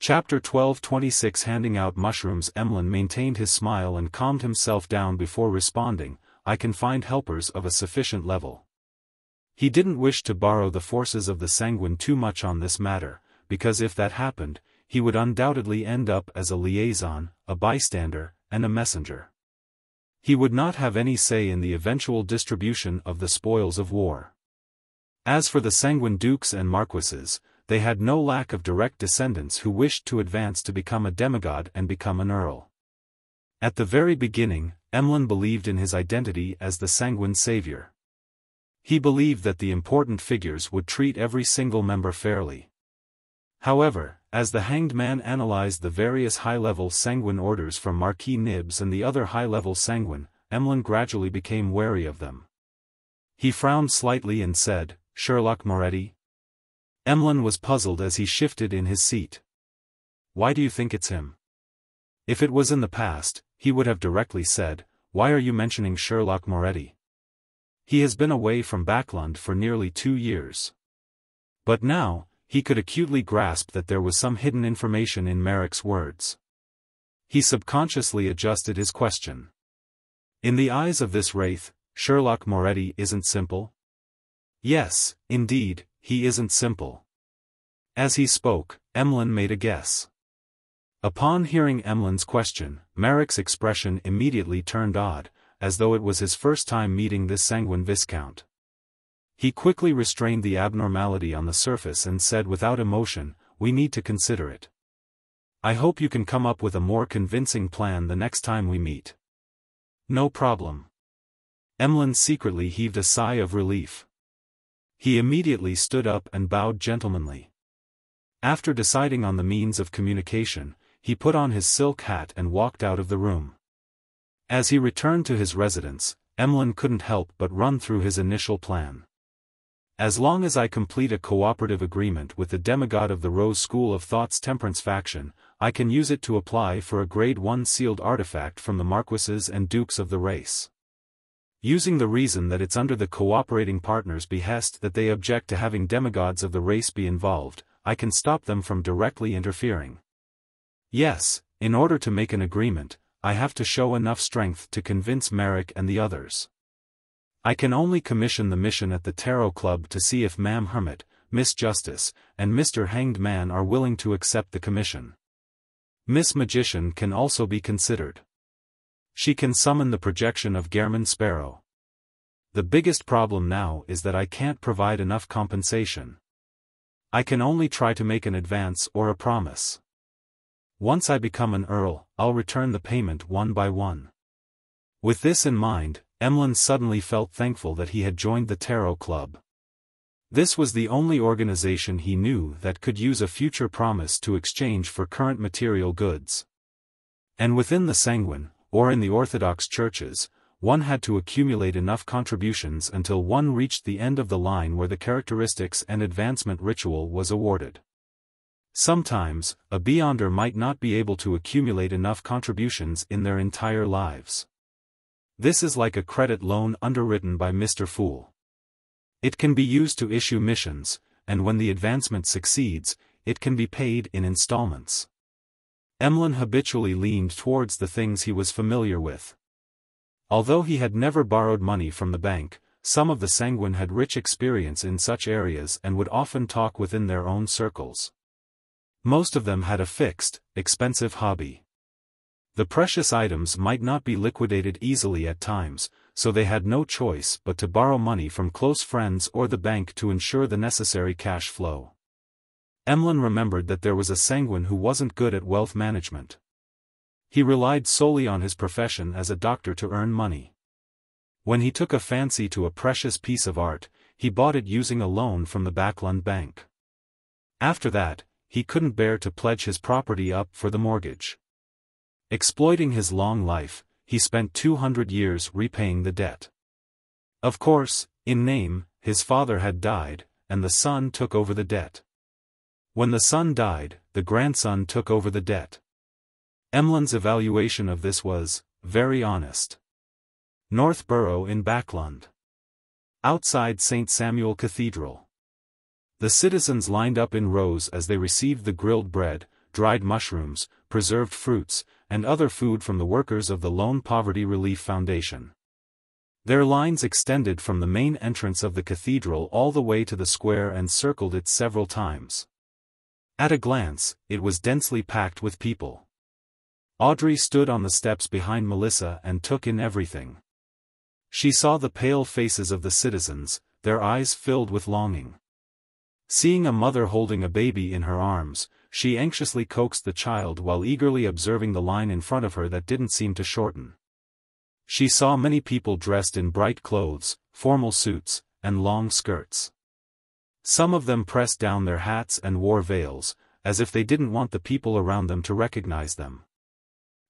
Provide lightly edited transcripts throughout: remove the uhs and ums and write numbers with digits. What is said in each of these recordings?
Chapter 12:26 Handing out mushrooms. Emlyn maintained his smile and calmed himself down before responding, I can find helpers of a sufficient level. He didn't wish to borrow the forces of the Sanguine too much on this matter, because if that happened, he would undoubtedly end up as a liaison, a bystander, and a messenger. He would not have any say in the eventual distribution of the spoils of war. As for the Sanguine dukes and marquises, they had no lack of direct descendants who wished to advance to become a demigod and become an earl. At the very beginning, Emlyn believed in his identity as the Sanguine savior. He believed that the important figures would treat every single member fairly. However, as the Hanged Man analyzed the various high-level Sanguine orders from Marquis Nibs and the other high-level Sanguine, Emlyn gradually became wary of them. He frowned slightly and said, Sherlock Moretti? Emlyn was puzzled as he shifted in his seat. Why do you think it's him? If it was in the past, he would have directly said, Why are you mentioning Sherlock Moretti? He has been away from Backlund for nearly 2 years. But now, he could acutely grasp that there was some hidden information in Merrick's words. He subconsciously adjusted his question. In the eyes of this wraith, Sherlock Moretti isn't simple? Yes, indeed, he isn't simple. As he spoke, Emlyn made a guess. Upon hearing Emlyn's question, Merrick's expression immediately turned odd, as though it was his first time meeting this Sanguine Viscount. He quickly restrained the abnormality on the surface and said without emotion, We need to consider it. I hope you can come up with a more convincing plan the next time we meet. No problem. Emlyn secretly heaved a sigh of relief. He immediately stood up and bowed gentlemanly. After deciding on the means of communication, he put on his silk hat and walked out of the room. As he returned to his residence, Emlyn couldn't help but run through his initial plan. As long as I complete a cooperative agreement with the demigod of the Rose School of Thought's Temperance faction, I can use it to apply for a Grade 1 sealed artifact from the marquises and dukes of the race. Using the reason that it's under the cooperating partners' behest that they object to having demigods of the race be involved, I can stop them from directly interfering. Yes, in order to make an agreement, I have to show enough strength to convince Merrick and the others. I can only commission the mission at the Tarot Club to see if Ma'am Hermit, Miss Justice, and Mr. Hanged Man are willing to accept the commission. Miss Magician can also be considered. She can summon the projection of Gehrman Sparrow. The biggest problem now is that I can't provide enough compensation. I can only try to make an advance or a promise. Once I become an earl, I'll return the payment one by one. With this in mind, Emlyn suddenly felt thankful that he had joined the Tarot Club. This was the only organization he knew that could use a future promise to exchange for current material goods. And within the Sanguine, or in the Orthodox churches, one had to accumulate enough contributions until one reached the end of the line where the characteristics and advancement ritual was awarded. Sometimes, a Beyonder might not be able to accumulate enough contributions in their entire lives. This is like a credit loan underwritten by Mr. Fool. It can be used to issue missions, and when the advancement succeeds, it can be paid in installments. Emlyn habitually leaned towards the things he was familiar with. Although he had never borrowed money from the bank, some of the Sanguine had rich experience in such areas and would often talk within their own circles. Most of them had a fixed, expensive hobby. The precious items might not be liquidated easily at times, so they had no choice but to borrow money from close friends or the bank to ensure the necessary cash flow. Emlyn remembered that there was a Sanguine who wasn't good at wealth management. He relied solely on his profession as a doctor to earn money. When he took a fancy to a precious piece of art, he bought it using a loan from the Backlund Bank. After that, he couldn't bear to pledge his property up for the mortgage. Exploiting his long life, he spent 200 years repaying the debt. Of course, in name, his father had died, and the son took over the debt. When the son died, the grandson took over the debt. Emlyn's evaluation of this was, very honest. Northborough in Backlund. Outside St. Samuel Cathedral. The citizens lined up in rows as they received the grilled bread, dried mushrooms, preserved fruits, and other food from the workers of the Lone Poverty Relief Foundation. Their lines extended from the main entrance of the cathedral all the way to the square and circled it several times. At a glance, it was densely packed with people. Audrey stood on the steps behind Melissa and took in everything. She saw the pale faces of the citizens, their eyes filled with longing. Seeing a mother holding a baby in her arms, she anxiously coaxed the child while eagerly observing the line in front of her that didn't seem to shorten. She saw many people dressed in bright clothes, formal suits, and long skirts. Some of them pressed down their hats and wore veils, as if they didn't want the people around them to recognize them.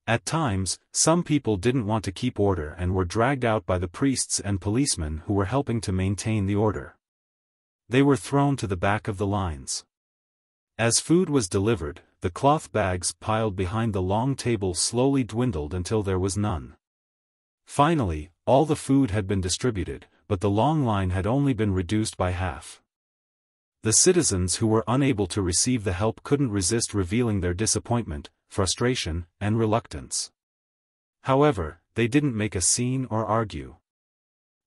At times, some people didn't want to keep order and were dragged out by the priests and policemen who were helping to maintain the order. They were thrown to the back of the lines. As food was delivered, the cloth bags piled behind the long table slowly dwindled until there was none. Finally, all the food had been distributed, but the long line had only been reduced by half. The citizens who were unable to receive the help couldn't resist revealing their disappointment, frustration, and reluctance. However, they didn't make a scene or argue.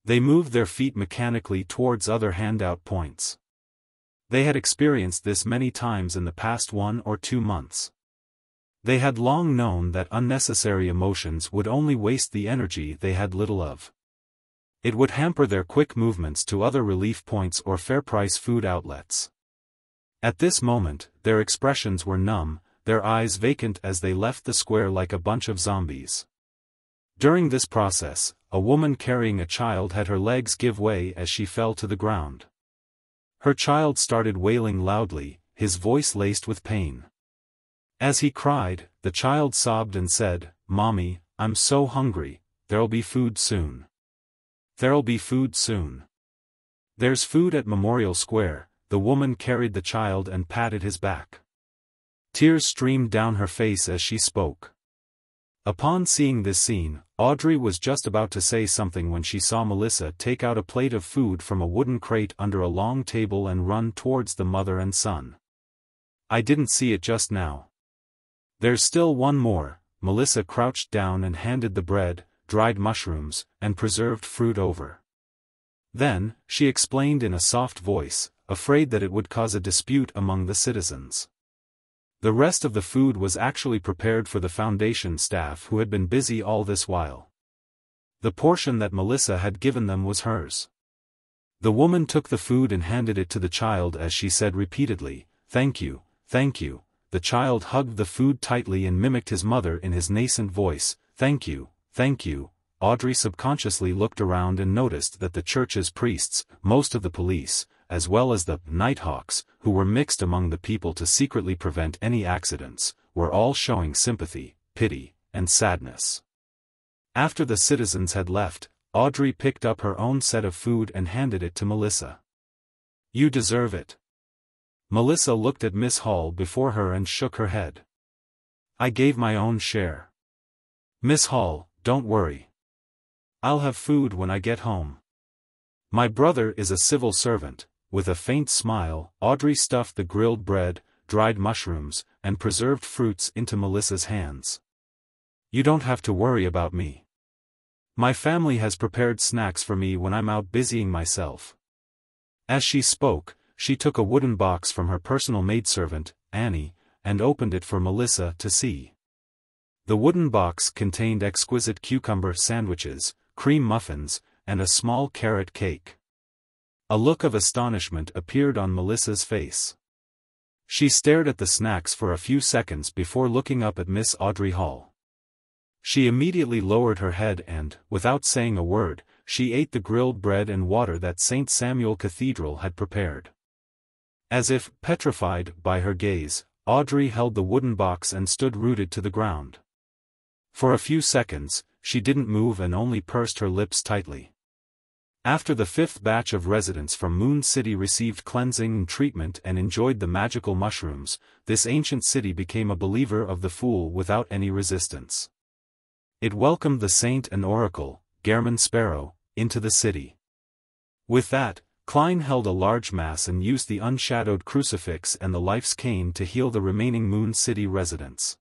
They moved their feet mechanically towards other handout points. They had experienced this many times in the past 1 or 2 months. They had long known that unnecessary emotions would only waste the energy they had little of. It would hamper their quick movements to other relief points or fair-price food outlets. At this moment, their expressions were numb, their eyes vacant as they left the square like a bunch of zombies. During this process, a woman carrying a child had her legs give way as she fell to the ground. Her child started wailing loudly, his voice laced with pain. As he cried, the child sobbed and said, "Mommy, I'm so hungry, there'll be food soon. There'll be food soon. There's food at Memorial Square." The woman carried the child and patted his back. Tears streamed down her face as she spoke. Upon seeing this scene, Audrey was just about to say something when she saw Melissa take out a plate of food from a wooden crate under a long table and run towards the mother and son. "I didn't see it just now. There's still one more." Melissa crouched down and handed the bread, dried mushrooms, and preserved fruit over. Then, she explained in a soft voice, afraid that it would cause a dispute among the citizens. The rest of the food was actually prepared for the foundation staff who had been busy all this while. The portion that Melissa had given them was hers. The woman took the food and handed it to the child as she said repeatedly, "Thank you, thank you." The child hugged the food tightly and mimicked his mother in his nascent voice, "Thank you, thank you." Audrey subconsciously looked around and noticed that the church's priests, most of the police, as well as the Nighthawks, who were mixed among the people to secretly prevent any accidents, were all showing sympathy, pity, and sadness. After the citizens had left, Audrey picked up her own set of food and handed it to Melissa. "You deserve it." Melissa looked at Miss Hall before her and shook her head. "I gave my own share. Miss Hall, don't worry. I'll have food when I get home. My brother is a civil servant." With a faint smile, Audrey stuffed the grilled bread, dried mushrooms, and preserved fruits into Melissa's hands. "You don't have to worry about me. My family has prepared snacks for me when I'm out busying myself." As she spoke, she took a wooden box from her personal maidservant, Annie, and opened it for Melissa to see. The wooden box contained exquisite cucumber sandwiches, cream muffins, and a small carrot cake. A look of astonishment appeared on Melissa's face. She stared at the snacks for a few seconds before looking up at Miss Audrey Hall. She immediately lowered her head and, without saying a word, she ate the grilled bread and water that St. Samuel Cathedral had prepared. As if petrified by her gaze, Audrey held the wooden box and stood rooted to the ground. For a few seconds, she didn't move and only pursed her lips tightly. After the 5th batch of residents from Moon City received cleansing treatment and enjoyed the magical mushrooms, this ancient city became a believer of the Fool without any resistance. It welcomed the saint and oracle, Gairman Sparrow, into the city. With that, Klein held a large mass and used the unshadowed crucifix and the life's cane to heal the remaining Moon City residents.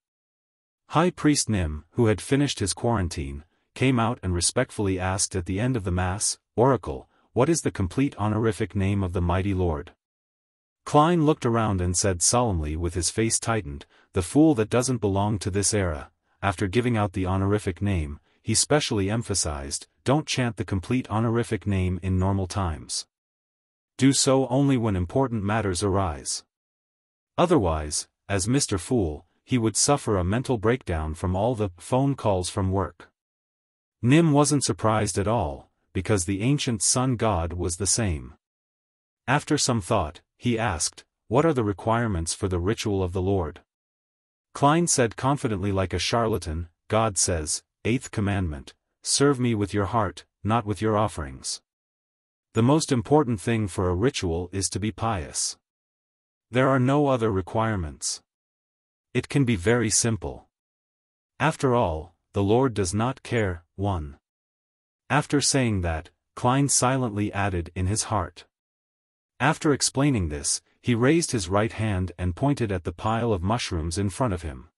High Priest Nim, who had finished his quarantine, came out and respectfully asked at the end of the Mass, "Oracle, what is the complete honorific name of the mighty Lord?" Klein looked around and said solemnly with his face tightened, "The fool that doesn't belong to this era." After giving out the honorific name, he specially emphasized, "Don't chant the complete honorific name in normal times. Do so only when important matters arise. Otherwise, as Mr. Fool, he would suffer a mental breakdown from all the phone calls from work." Nim wasn't surprised at all, because the ancient sun god was the same. After some thought, he asked, "What are the requirements for the ritual of the Lord?" Klein said confidently like a charlatan, "God says, 8th commandment, serve me with your heart, not with your offerings. The most important thing for a ritual is to be pious. There are no other requirements. It can be very simple. After all, the Lord does not care." 1. After saying that, Klein silently added in his heart. After explaining this, he raised his right hand and pointed at the pile of mushrooms in front of him.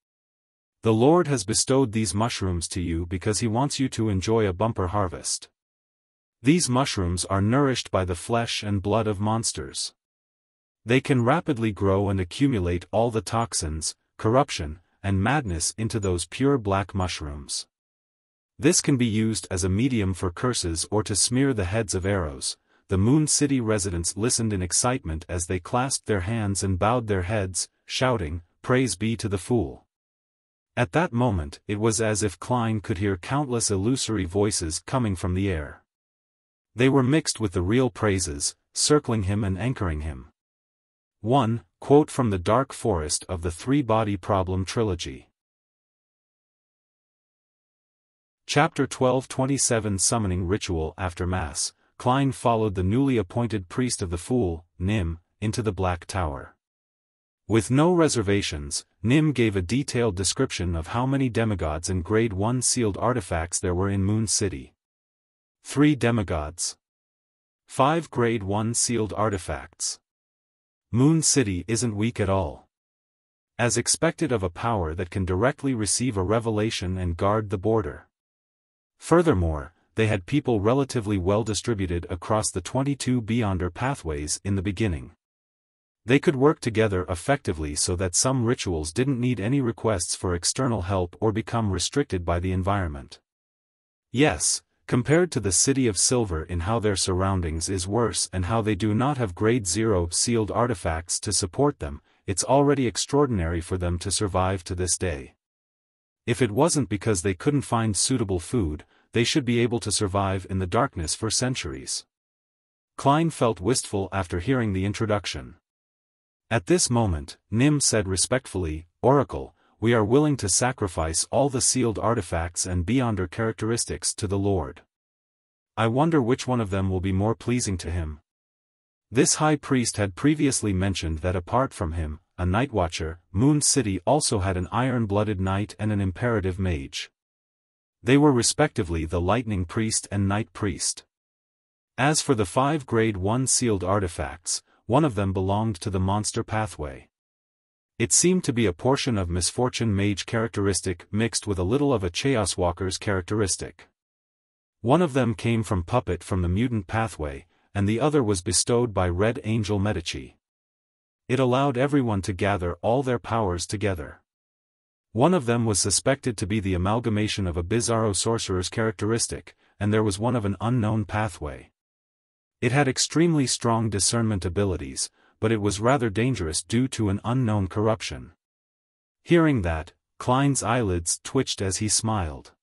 "The Lord has bestowed these mushrooms to you because he wants you to enjoy a bumper harvest. These mushrooms are nourished by the flesh and blood of monsters. They can rapidly grow and accumulate all the toxins, corruption, and madness into those pure black mushrooms. This can be used as a medium for curses or to smear the heads of arrows." The Moon City residents listened in excitement as they clasped their hands and bowed their heads, shouting, "Praise be to the Fool." At that moment it was as if Klein could hear countless illusory voices coming from the air. They were mixed with the real praises, circling him and anchoring him. 1. Quote from the Dark Forest of the Three-Body Problem Trilogy. Chapter 12:27 Summoning Ritual. After Mass, Klein followed the newly appointed priest of the Fool, Nim, into the Black Tower. With no reservations, Nim gave a detailed description of how many demigods and Grade 1 sealed artifacts there were in Moon City. 3 demigods. 5 Grade 1 sealed artifacts. Moon City isn't weak at all. As expected of a power that can directly receive a revelation and guard the border. Furthermore, they had people relatively well distributed across the 22 Beyonder pathways in the beginning. They could work together effectively so that some rituals didn't need any requests for external help or become restricted by the environment. Yes, compared to the City of Silver in how their surroundings is worse and how they do not have Grade 0 sealed artifacts to support them, it's already extraordinary for them to survive to this day. If it wasn't because they couldn't find suitable food, they should be able to survive in the darkness for centuries. Klein felt wistful after hearing the introduction. At this moment, Nim said respectfully, "Oracle, we are willing to sacrifice all the sealed artifacts and Beyonder characteristics to the Lord. I wonder which one of them will be more pleasing to him." This high priest had previously mentioned that apart from him, a Nightwatcher, Moon City also had an iron-blooded knight and an imperative mage. They were respectively the Lightning Priest and Night Priest. As for the 5 Grade 1 sealed artifacts, one of them belonged to the Monster Pathway. It seemed to be a portion of Misfortune Mage characteristic mixed with a little of a Chaos Walker's characteristic. One of them came from Puppet from the Mutant Pathway, and the other was bestowed by Red Angel Medici. It allowed everyone to gather all their powers together. One of them was suspected to be the amalgamation of a Bizarro Sorcerer's characteristic, and there was one of an unknown pathway. It had extremely strong discernment abilities, but it was rather dangerous due to an unknown corruption. Hearing that, Klein's eyelids twitched as he smiled.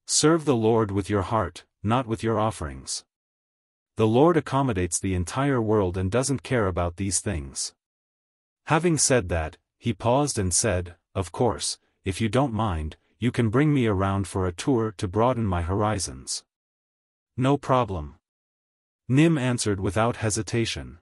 "Serve the Lord with your heart, not with your offerings. The Lord accommodates the entire world and doesn't care about these things." Having said that, he paused and said, "Of course, if you don't mind, you can bring me around for a tour to broaden my horizons." "No problem." Nim answered without hesitation.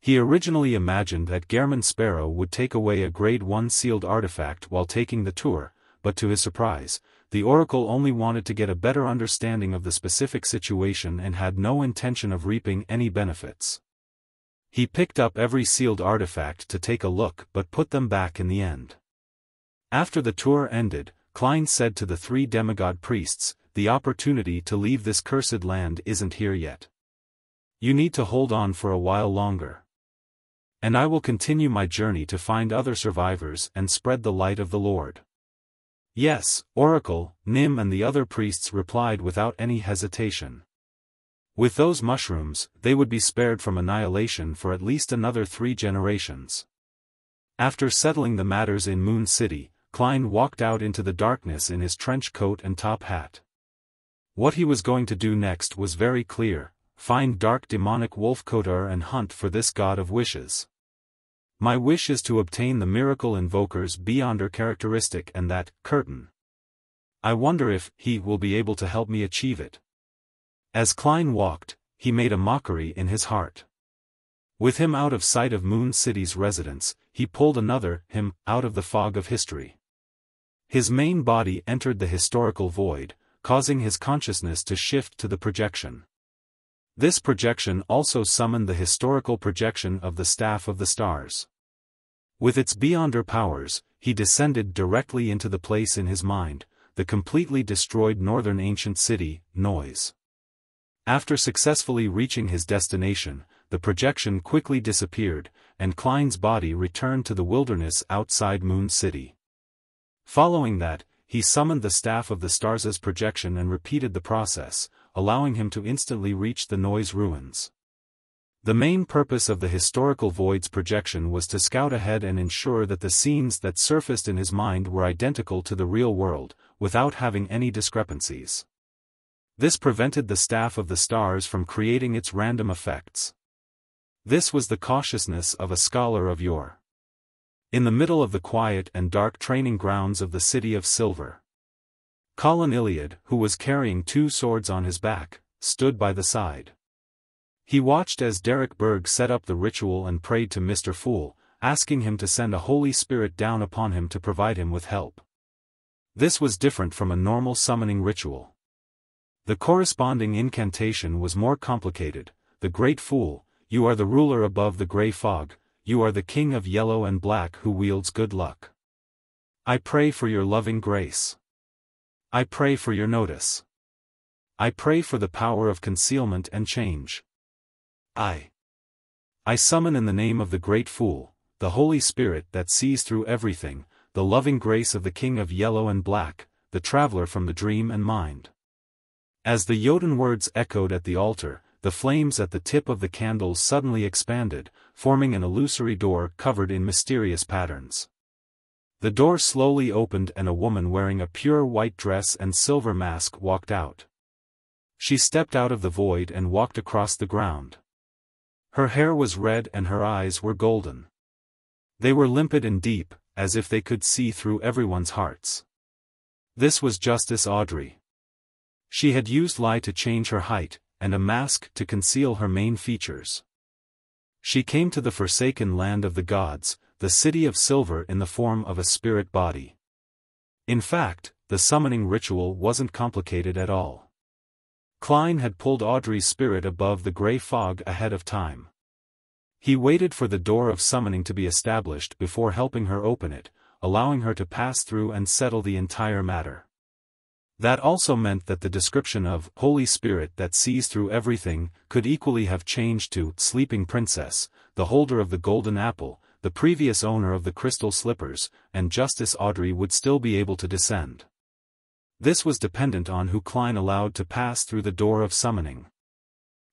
He originally imagined that Gehrman Sparrow would take away a Grade 1 sealed artifact while taking the tour, but to his surprise, the oracle only wanted to get a better understanding of the specific situation and had no intention of reaping any benefits. He picked up every sealed artifact to take a look but put them back in the end. After the tour ended, Klein said to the 3 demigod priests, "The opportunity to leave this cursed land isn't here yet. You need to hold on for a while longer. And I will continue my journey to find other survivors and spread the light of the Lord." "Yes, Oracle," Nim and the other priests replied without any hesitation. With those mushrooms, they would be spared from annihilation for at least another 3 generations. After settling the matters in Moon City, Klein walked out into the darkness in his trench coat and top hat. What he was going to do next was very clear: find dark demonic Wolfkotar and hunt for this god of wishes. "My wish is to obtain the miracle invoker's Beyonder characteristic and that curtain. I wonder if he will be able to help me achieve it." As Klein walked, he made a mockery in his heart. With him out of sight of Moon City's residents, he pulled another him out of the fog of history. His main body entered the historical void, causing his consciousness to shift to the projection. This projection also summoned the historical projection of the Staff of the Stars. With its Beyonder powers, he descended directly into the place in his mind, the completely destroyed northern ancient city, Noise. After successfully reaching his destination, the projection quickly disappeared, and Klein's body returned to the wilderness outside Moon City. Following that, he summoned the Staff of the Stars' projection and repeated the process, allowing him to instantly reach the Noise ruins. The main purpose of the historical void's projection was to scout ahead and ensure that the scenes that surfaced in his mind were identical to the real world, without having any discrepancies. This prevented the Staff of the Stars from creating its random effects. This was the cautiousness of a scholar of yore. In the middle of the quiet and dark training grounds of the City of Silver, Colin Iliad, who was carrying 2 swords on his back, stood by the side. He watched as Derek Berg set up the ritual and prayed to Mr. Fool, asking him to send a Holy Spirit down upon him to provide him with help. This was different from a normal summoning ritual. The corresponding incantation was more complicated. "The Great Fool, you are the ruler above the gray fog, you are the king of yellow and black who wields good luck. I pray for your loving grace. I pray for your notice. I pray for the power of concealment and change. I summon in the name of the Great Fool, the Holy Spirit that sees through everything, the loving grace of the king of yellow and black, the traveler from the dream and mind." As the Jotun words echoed at the altar, the flames at the tip of the candles suddenly expanded, forming an illusory door covered in mysterious patterns. The door slowly opened and a woman wearing a pure white dress and silver mask walked out. She stepped out of the void and walked across the ground. Her hair was red and her eyes were golden. They were limpid and deep, as if they could see through everyone's hearts. This was Justice Audrey. She had used lie to change her height, and a mask to conceal her main features. She came to the forsaken land of the gods, the City of Silver, in the form of a spirit body. In fact, the summoning ritual wasn't complicated at all. Klein had pulled Audrey's spirit above the gray fog ahead of time. He waited for the door of summoning to be established before helping her open it, allowing her to pass through and settle the entire matter. That also meant that the description of Holy Spirit that sees through everything could equally have changed to Sleeping Princess, the holder of the golden apple, the previous owner of the crystal slippers, and Justice Audrey would still be able to descend. This was dependent on who Klein allowed to pass through the door of summoning.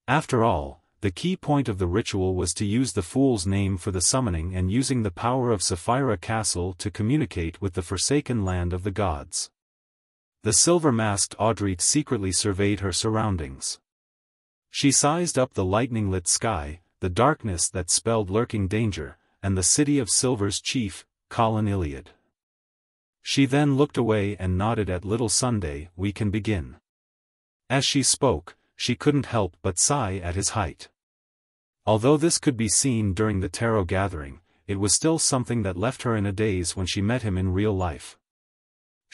After all, the key point of the ritual was to use the Fool's name for the summoning and using the power of Sapphira Castle to communicate with the forsaken land of the gods. The silver-masked Audrey secretly surveyed her surroundings. She sized up the lightning-lit sky, the darkness that spelled lurking danger, and the City of Silver's chief, Colin Iliad. She then looked away and nodded at Little Sunday. "We can begin." As she spoke, she couldn't help but sigh at his height. Although this could be seen during the tarot gathering, it was still something that left her in a daze when she met him in real life.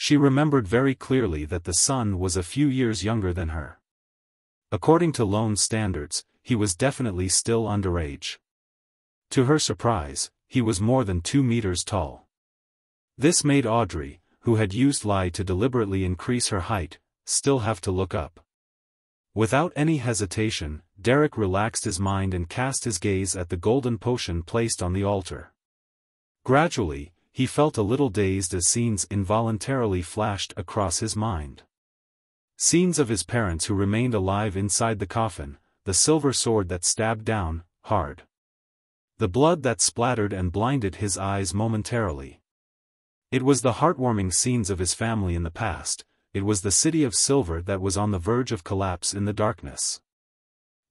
She remembered very clearly that the son was a few years younger than her. According to Loan's standards, he was definitely still underage. To her surprise, he was more than 2 meters tall. This made Audrey, who had used lie to deliberately increase her height, still have to look up. Without any hesitation, Derek relaxed his mind and cast his gaze at the golden potion placed on the altar. Gradually, he felt a little dazed as scenes involuntarily flashed across his mind. Scenes of his parents who remained alive inside the coffin, the silver sword that stabbed down, hard. The blood that splattered and blinded his eyes momentarily. It was the heartwarming scenes of his family in the past, it was the city of silver that was on the verge of collapse in the darkness.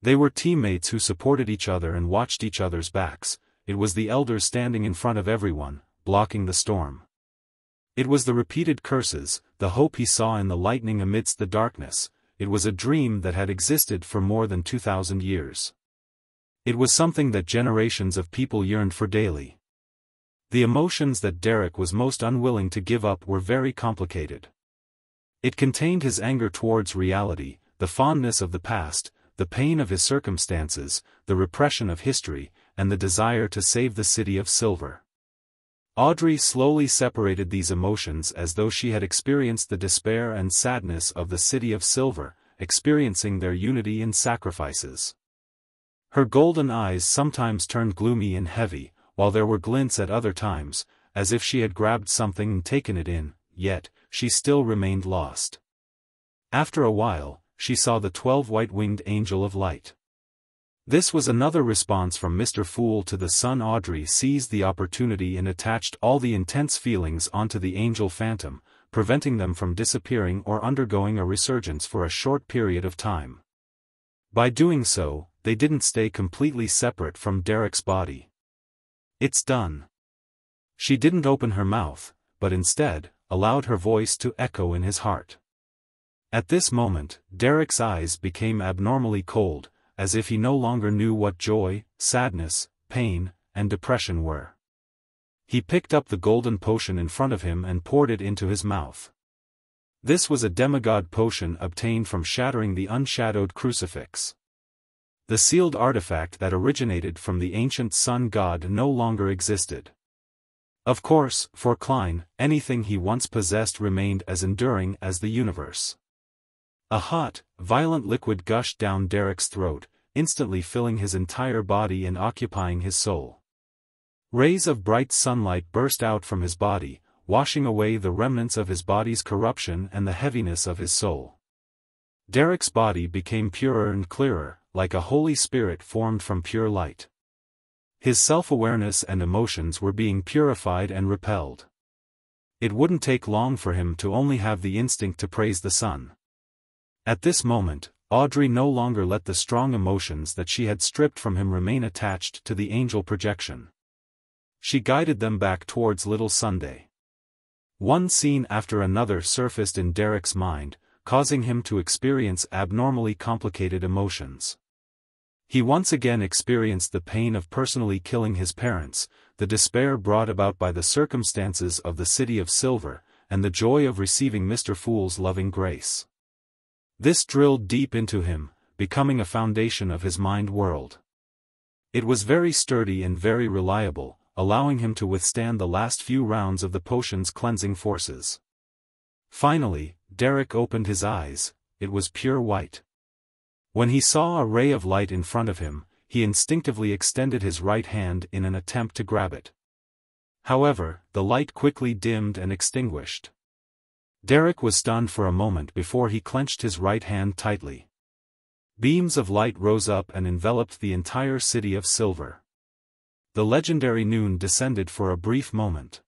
They were teammates who supported each other and watched each other's backs, it was the elders standing in front of everyone, blocking the storm. It was the repeated curses, the hope he saw in the lightning amidst the darkness, it was a dream that had existed for more than 2,000 years. It was something that generations of people yearned for daily. The emotions that Derek was most unwilling to give up were very complicated. It contained his anger towards reality, the fondness of the past, the pain of his circumstances, the repression of history, and the desire to save the city of silver. Audrey slowly separated these emotions as though she had experienced the despair and sadness of the city of silver, experiencing their unity in sacrifices. Her golden eyes sometimes turned gloomy and heavy, while there were glints at other times, as if she had grabbed something and taken it in, yet, she still remained lost. After a while, she saw the 12 white-winged angel of light. This was another response from Mr. Fool to the sun. Audrey seized the opportunity and attached all the intense feelings onto the angel phantom, preventing them from disappearing or undergoing a resurgence for a short period of time. By doing so, they didn't stay completely separate from Derek's body. "It's done." She didn't open her mouth, but instead, allowed her voice to echo in his heart. At this moment, Derek's eyes became abnormally cold, as if he no longer knew what joy, sadness, pain, and depression were. He picked up the golden potion in front of him and poured it into his mouth. This was a demigod potion obtained from shattering the unshadowed crucifix. The sealed artifact that originated from the ancient sun god no longer existed. Of course, for Klein, anything he once possessed remained as enduring as the universe. A hot, violent liquid gushed down Derek's throat, instantly filling his entire body and occupying his soul. Rays of bright sunlight burst out from his body, washing away the remnants of his body's corruption and the heaviness of his soul. Derek's body became purer and clearer, like a holy spirit formed from pure light. His self-awareness and emotions were being purified and repelled. It wouldn't take long for him to only have the instinct to praise the sun. At this moment, Audrey no longer let the strong emotions that she had stripped from him remain attached to the angel projection. She guided them back towards Little Sunday. One scene after another surfaced in Derek's mind, causing him to experience abnormally complicated emotions. He once again experienced the pain of personally killing his parents, the despair brought about by the circumstances of the City of Silver, and the joy of receiving Mr. Fool's loving grace. This drilled deep into him, becoming a foundation of his mind world. It was very sturdy and very reliable, allowing him to withstand the last few rounds of the potion's cleansing forces. Finally, Derek opened his eyes, it was pure white. When he saw a ray of light in front of him, he instinctively extended his right hand in an attempt to grab it. However, the light quickly dimmed and extinguished. Derek was stunned for a moment before he clenched his right hand tightly. Beams of light rose up and enveloped the entire City of Silver. The legendary noon descended for a brief moment.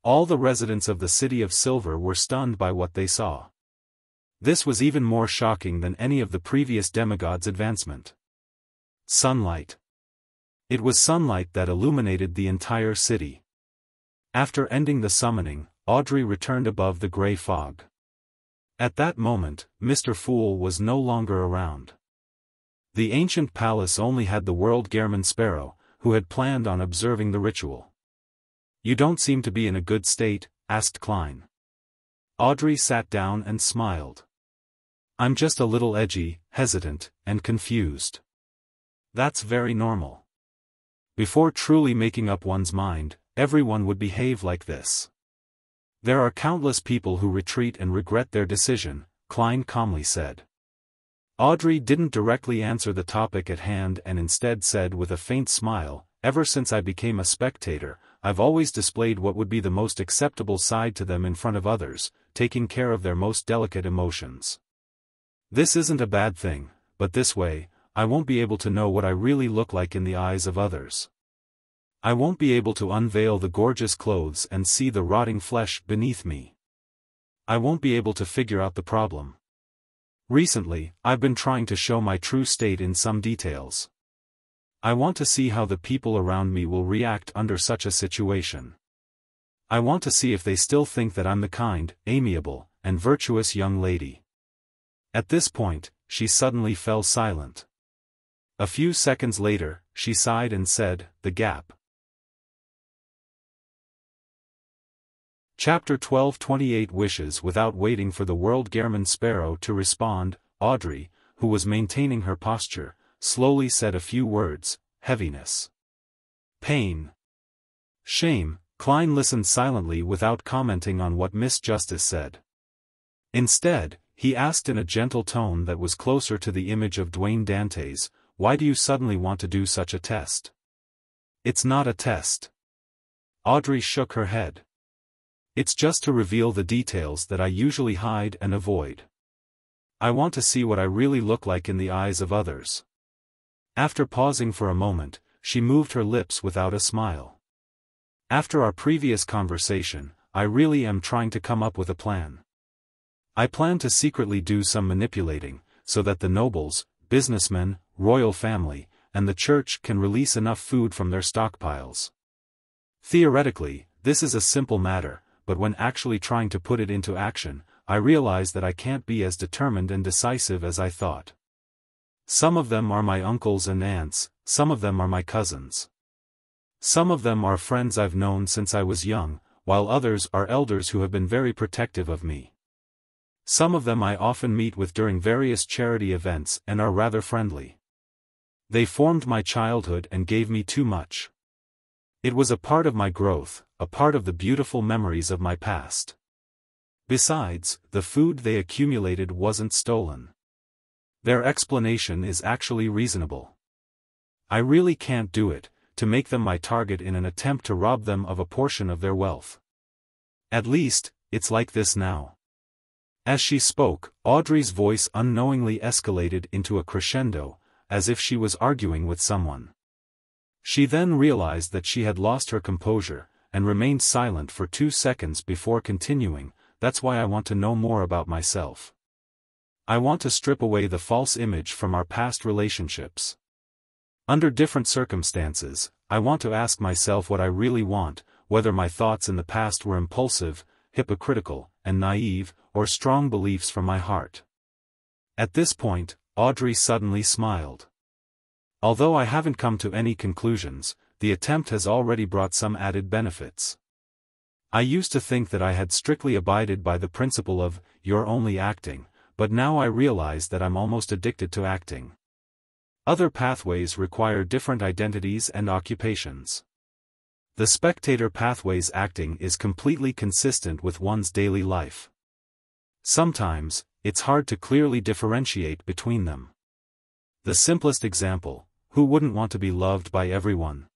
All the residents of the City of Silver were stunned by what they saw. This was even more shocking than any of the previous demigods' advancement. Sunlight. It was sunlight that illuminated the entire city. After ending the summoning, Audrey returned above the gray fog. At that moment, Mr. Fool was no longer around. The ancient palace only had the world Gehrman Sparrow, who had planned on observing the ritual. "You don't seem to be in a good state," asked Klein. Audrey sat down and smiled. I'm just a little edgy, hesitant, and confused. That's very normal. Before truly making up one's mind, everyone would behave like this. There are countless people who retreat and regret their decision, Klein calmly said. Audrey didn't directly answer the topic at hand and instead said with a faint smile, ever since I became a spectator, I've always displayed what would be the most acceptable side to them in front of others, taking care of their most delicate emotions. This isn't a bad thing, but this way, I won't be able to know what I really look like in the eyes of others. I won't be able to unveil the gorgeous clothes and see the rotting flesh beneath me. I won't be able to figure out the problem. Recently, I've been trying to show my true state in some details. I want to see how the people around me will react under such a situation. I want to see if they still think that I'm the kind, amiable, and virtuous young lady. At this point, she suddenly fell silent. A few seconds later, she sighed and said, "The gap." Chapter 12:28 Wishes. Without waiting for the World-German Sparrow to respond, Audrey, who was maintaining her posture, slowly said a few words: heaviness, pain, shame. Klein listened silently without commenting on what Miss Justice said. Instead, he asked in a gentle tone that was closer to the image of Dwayne Dante's, "Why do you suddenly want to do such a test?" "It's not a test." Audrey shook her head. "It's just to reveal the details that I usually hide and avoid. I want to see what I really look like in the eyes of others." After pausing for a moment, she moved her lips without a smile. "After our previous conversation, I really am trying to come up with a plan. I plan to secretly do some manipulating, so that the nobles, businessmen, royal family, and the church can release enough food from their stockpiles. Theoretically, this is a simple matter, but when actually trying to put it into action, I realize that I can't be as determined and decisive as I thought. Some of them are my uncles and aunts, some of them are my cousins. Some of them are friends I've known since I was young, while others are elders who have been very protective of me. Some of them I often meet with during various charity events and are rather friendly. They formed my childhood and gave me too much. It was a part of my growth, a part of the beautiful memories of my past. Besides, the food they accumulated wasn't stolen. Their explanation is actually reasonable. I really can't do it, to make them my target in an attempt to rob them of a portion of their wealth. At least, it's like this now." As she spoke, Audrey's voice unknowingly escalated into a crescendo, as if she was arguing with someone. She then realized that she had lost her composure, and remained silent for 2 seconds before continuing, "That's why I want to know more about myself. I want to strip away the false image from our past relationships. Under different circumstances, I want to ask myself what I really want, whether my thoughts in the past were impulsive, hypocritical, and naive, or strong beliefs from my heart." At this point, Audrey suddenly smiled. "Although I haven't come to any conclusions, the attempt has already brought some added benefits. I used to think that I had strictly abided by the principle of, 'you're only acting,' but now I realize that I'm almost addicted to acting. Other pathways require different identities and occupations. The spectator pathway's acting is completely consistent with one's daily life. Sometimes, it's hard to clearly differentiate between them. The simplest example: who wouldn't want to be loved by everyone?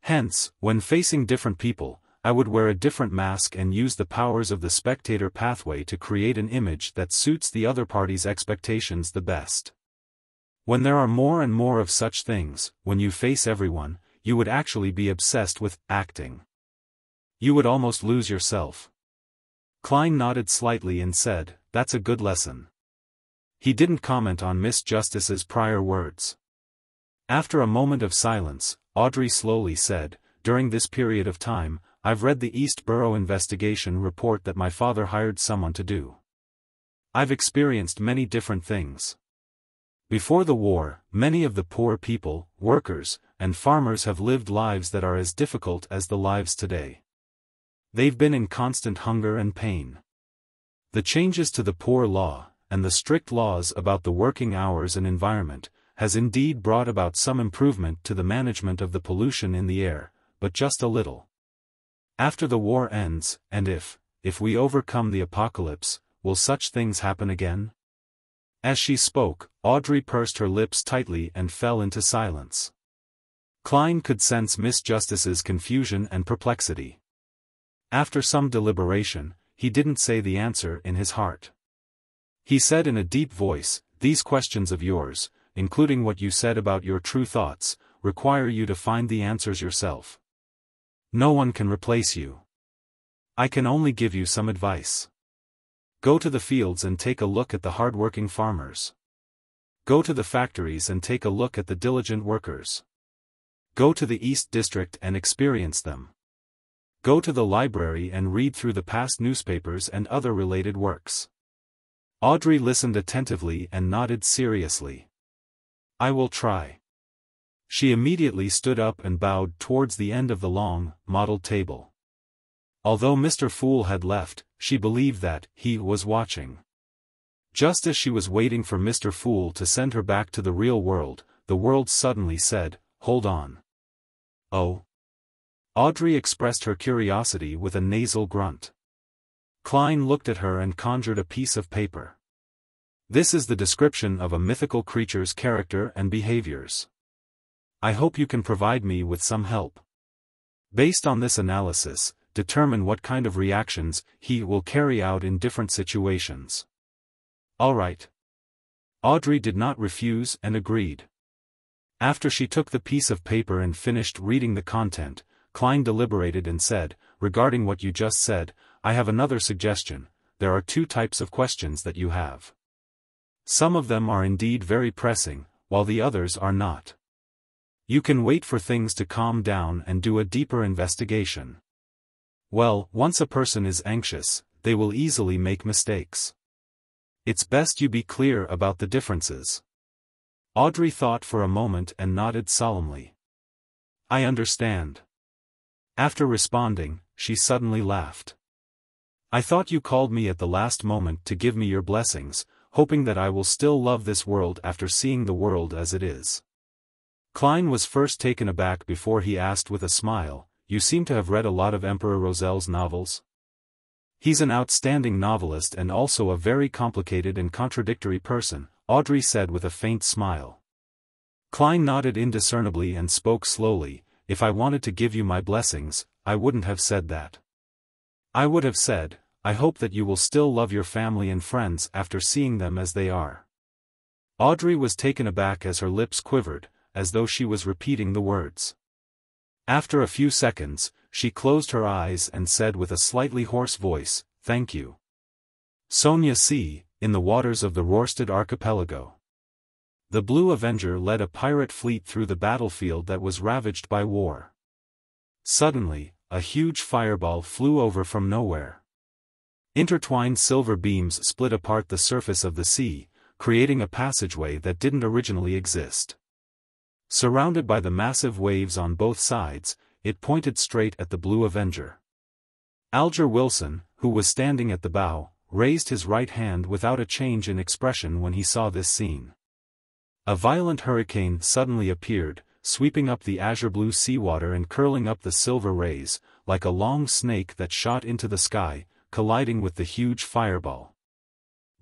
Hence, when facing different people, I would wear a different mask and use the powers of the spectator pathway to create an image that suits the other party's expectations the best. When there are more and more of such things, when you face everyone, you would actually be obsessed with acting. You would almost lose yourself." Klein nodded slightly and said, "That's a good lesson." He didn't comment on Miss Justice's prior words. After a moment of silence, Audrey slowly said, "During this period of time, I've read the East Borough investigation report that my father hired someone to do. I've experienced many different things. Before the war, many of the poor people, workers, and farmers have lived lives that are as difficult as the lives today. They've been in constant hunger and pain. The changes to the poor law, and the strict laws about the working hours and environment, has indeed brought about some improvement to the management of the pollution in the air, but just a little. After the war ends, and if we overcome the apocalypse, will such things happen again? As she spoke, Audrey pursed her lips tightly and fell into silence. Klein could sense Miss Justice's confusion and perplexity. After some deliberation, he didn't say the answer in his heart. He said in a deep voice, "These questions of yours, including what you said about your true thoughts, require you to find the answers yourself. No one can replace you. I can only give you some advice. Go to the fields and take a look at the hard-working farmers. Go to the factories and take a look at the diligent workers. Go to the East District and experience them. Go to the library and read through the past newspapers and other related works." Audrey listened attentively and nodded seriously. "I will try." She immediately stood up and bowed towards the end of the long, modelled table. Although Mr. Fool had left, she believed that he was watching. Just as she was waiting for Mr. Fool to send her back to the real world, the world suddenly said, "Hold on." "Oh?" Audrey expressed her curiosity with a nasal grunt. Klein looked at her and conjured a piece of paper. "This is the description of a mythical creature's character and behaviors. I hope you can provide me with some help. Based on this analysis, determine what kind of reactions he will carry out in different situations." "All right." Audrey did not refuse and agreed. After she took the piece of paper and finished reading the content, Klein deliberated and said, "Regarding what you just said, I have another suggestion. There are two types of questions that you have. Some of them are indeed very pressing, while the others are not. You can wait for things to calm down and do a deeper investigation. Well, once a person is anxious, they will easily make mistakes. It's best you be clear about the differences." Audrey thought for a moment and nodded solemnly. "I understand." After responding, she suddenly laughed. "I thought you called me at the last moment to give me your blessings, hoping that I will still love this world after seeing the world as it is." Klein was first taken aback before he asked with a smile, "You seem to have read a lot of Emperor Rozel's novels?" "He's an outstanding novelist and also a very complicated and contradictory person," Audrey said with a faint smile. Klein nodded indiscernibly and spoke slowly, "If I wanted to give you my blessings, I wouldn't have said that. I would have said, I hope that you will still love your family and friends after seeing them as they are." Audrey was taken aback as her lips quivered, as though she was repeating the words. After a few seconds, she closed her eyes and said with a slightly hoarse voice, "Thank you." Sonia C., in the waters of the Rorstad archipelago. The Blue Avenger led a pirate fleet through the battlefield that was ravaged by war. Suddenly, a huge fireball flew over from nowhere. Intertwined silver beams split apart the surface of the sea, creating a passageway that didn't originally exist. Surrounded by the massive waves on both sides, it pointed straight at the Blue Avenger. Alger Wilson, who was standing at the bow, raised his right hand without a change in expression when he saw this scene. A violent hurricane suddenly appeared, sweeping up the azure-blue seawater and curling up the silver rays, like a long snake that shot into the sky, colliding with the huge fireball.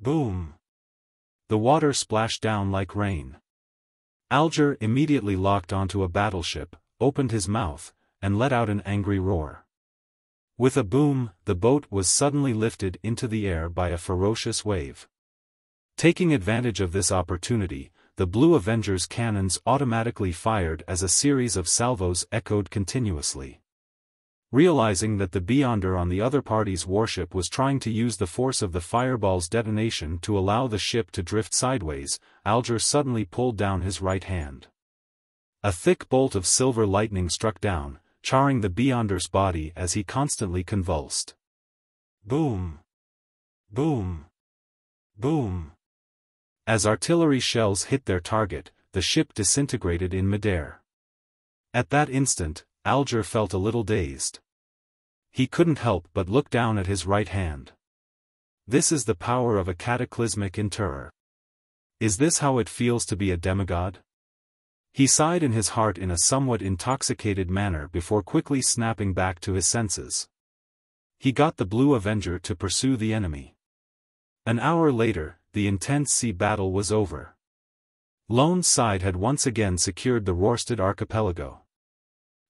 Boom! The water splashed down like rain. Alger immediately locked onto a battleship, opened his mouth, and let out an angry roar. With a boom, the boat was suddenly lifted into the air by a ferocious wave. Taking advantage of this opportunity, the Blue Avenger's cannons automatically fired as a series of salvos echoed continuously. Realizing that the Beyonder on the other party's warship was trying to use the force of the fireball's detonation to allow the ship to drift sideways, Alger suddenly pulled down his right hand. A thick bolt of silver lightning struck down, charring the Beyonder's body as he constantly convulsed. Boom! Boom! Boom! As artillery shells hit their target, the ship disintegrated in midair. At that instant, Alger felt a little dazed. He couldn't help but look down at his right hand. This is the power of a cataclysmic interror. Is this how it feels to be a demigod? He sighed in his heart in a somewhat intoxicated manner before quickly snapping back to his senses. He got the Blue Avenger to pursue the enemy. An hour later, the intense sea battle was over. Lone's side had once again secured the Rorstad archipelago.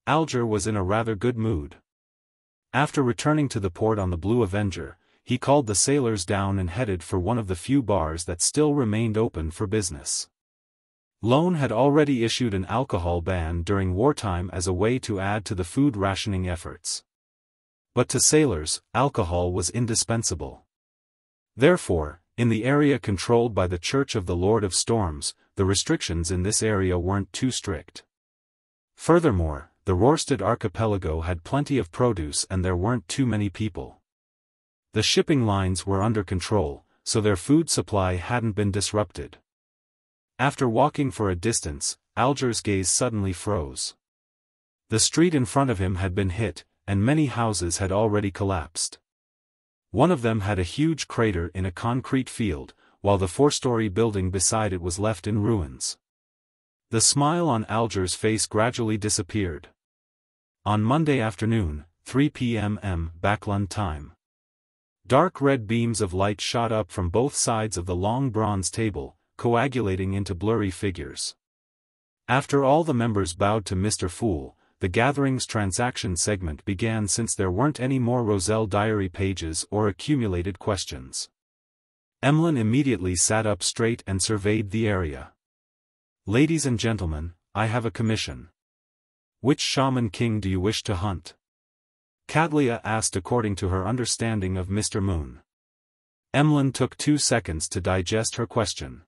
Alger was in a rather good mood. After returning to the port on the Blue Avenger, he called the sailors down and headed for one of the few bars that still remained open for business. Lone had already issued an alcohol ban during wartime as a way to add to the food rationing efforts. But to sailors, alcohol was indispensable. Therefore, in the area controlled by the Church of the Lord of Storms, the restrictions in this area weren't too strict. Furthermore, the Rorstad archipelago had plenty of produce and there weren't too many people. The shipping lines were under control, so their food supply hadn't been disrupted. After walking for a distance, Alger's gaze suddenly froze. The street in front of him had been hit, and many houses had already collapsed. One of them had a huge crater in a concrete field, while the four-story building beside it was left in ruins. The smile on Alger's face gradually disappeared. On Monday afternoon, 3 p.m. Backlund time. Dark red beams of light shot up from both sides of the long bronze table, coagulating into blurry figures. After all the members bowed to Mr. Fool, the gathering's transaction segment began since there weren't any more Roselle diary pages or accumulated questions. Emlyn immediately sat up straight and surveyed the area. "Ladies and gentlemen, I have a commission. Which shaman king do you wish to hunt?" Cadlia asked according to her understanding of Mr. Moon. Emlyn took 2 seconds to digest her question.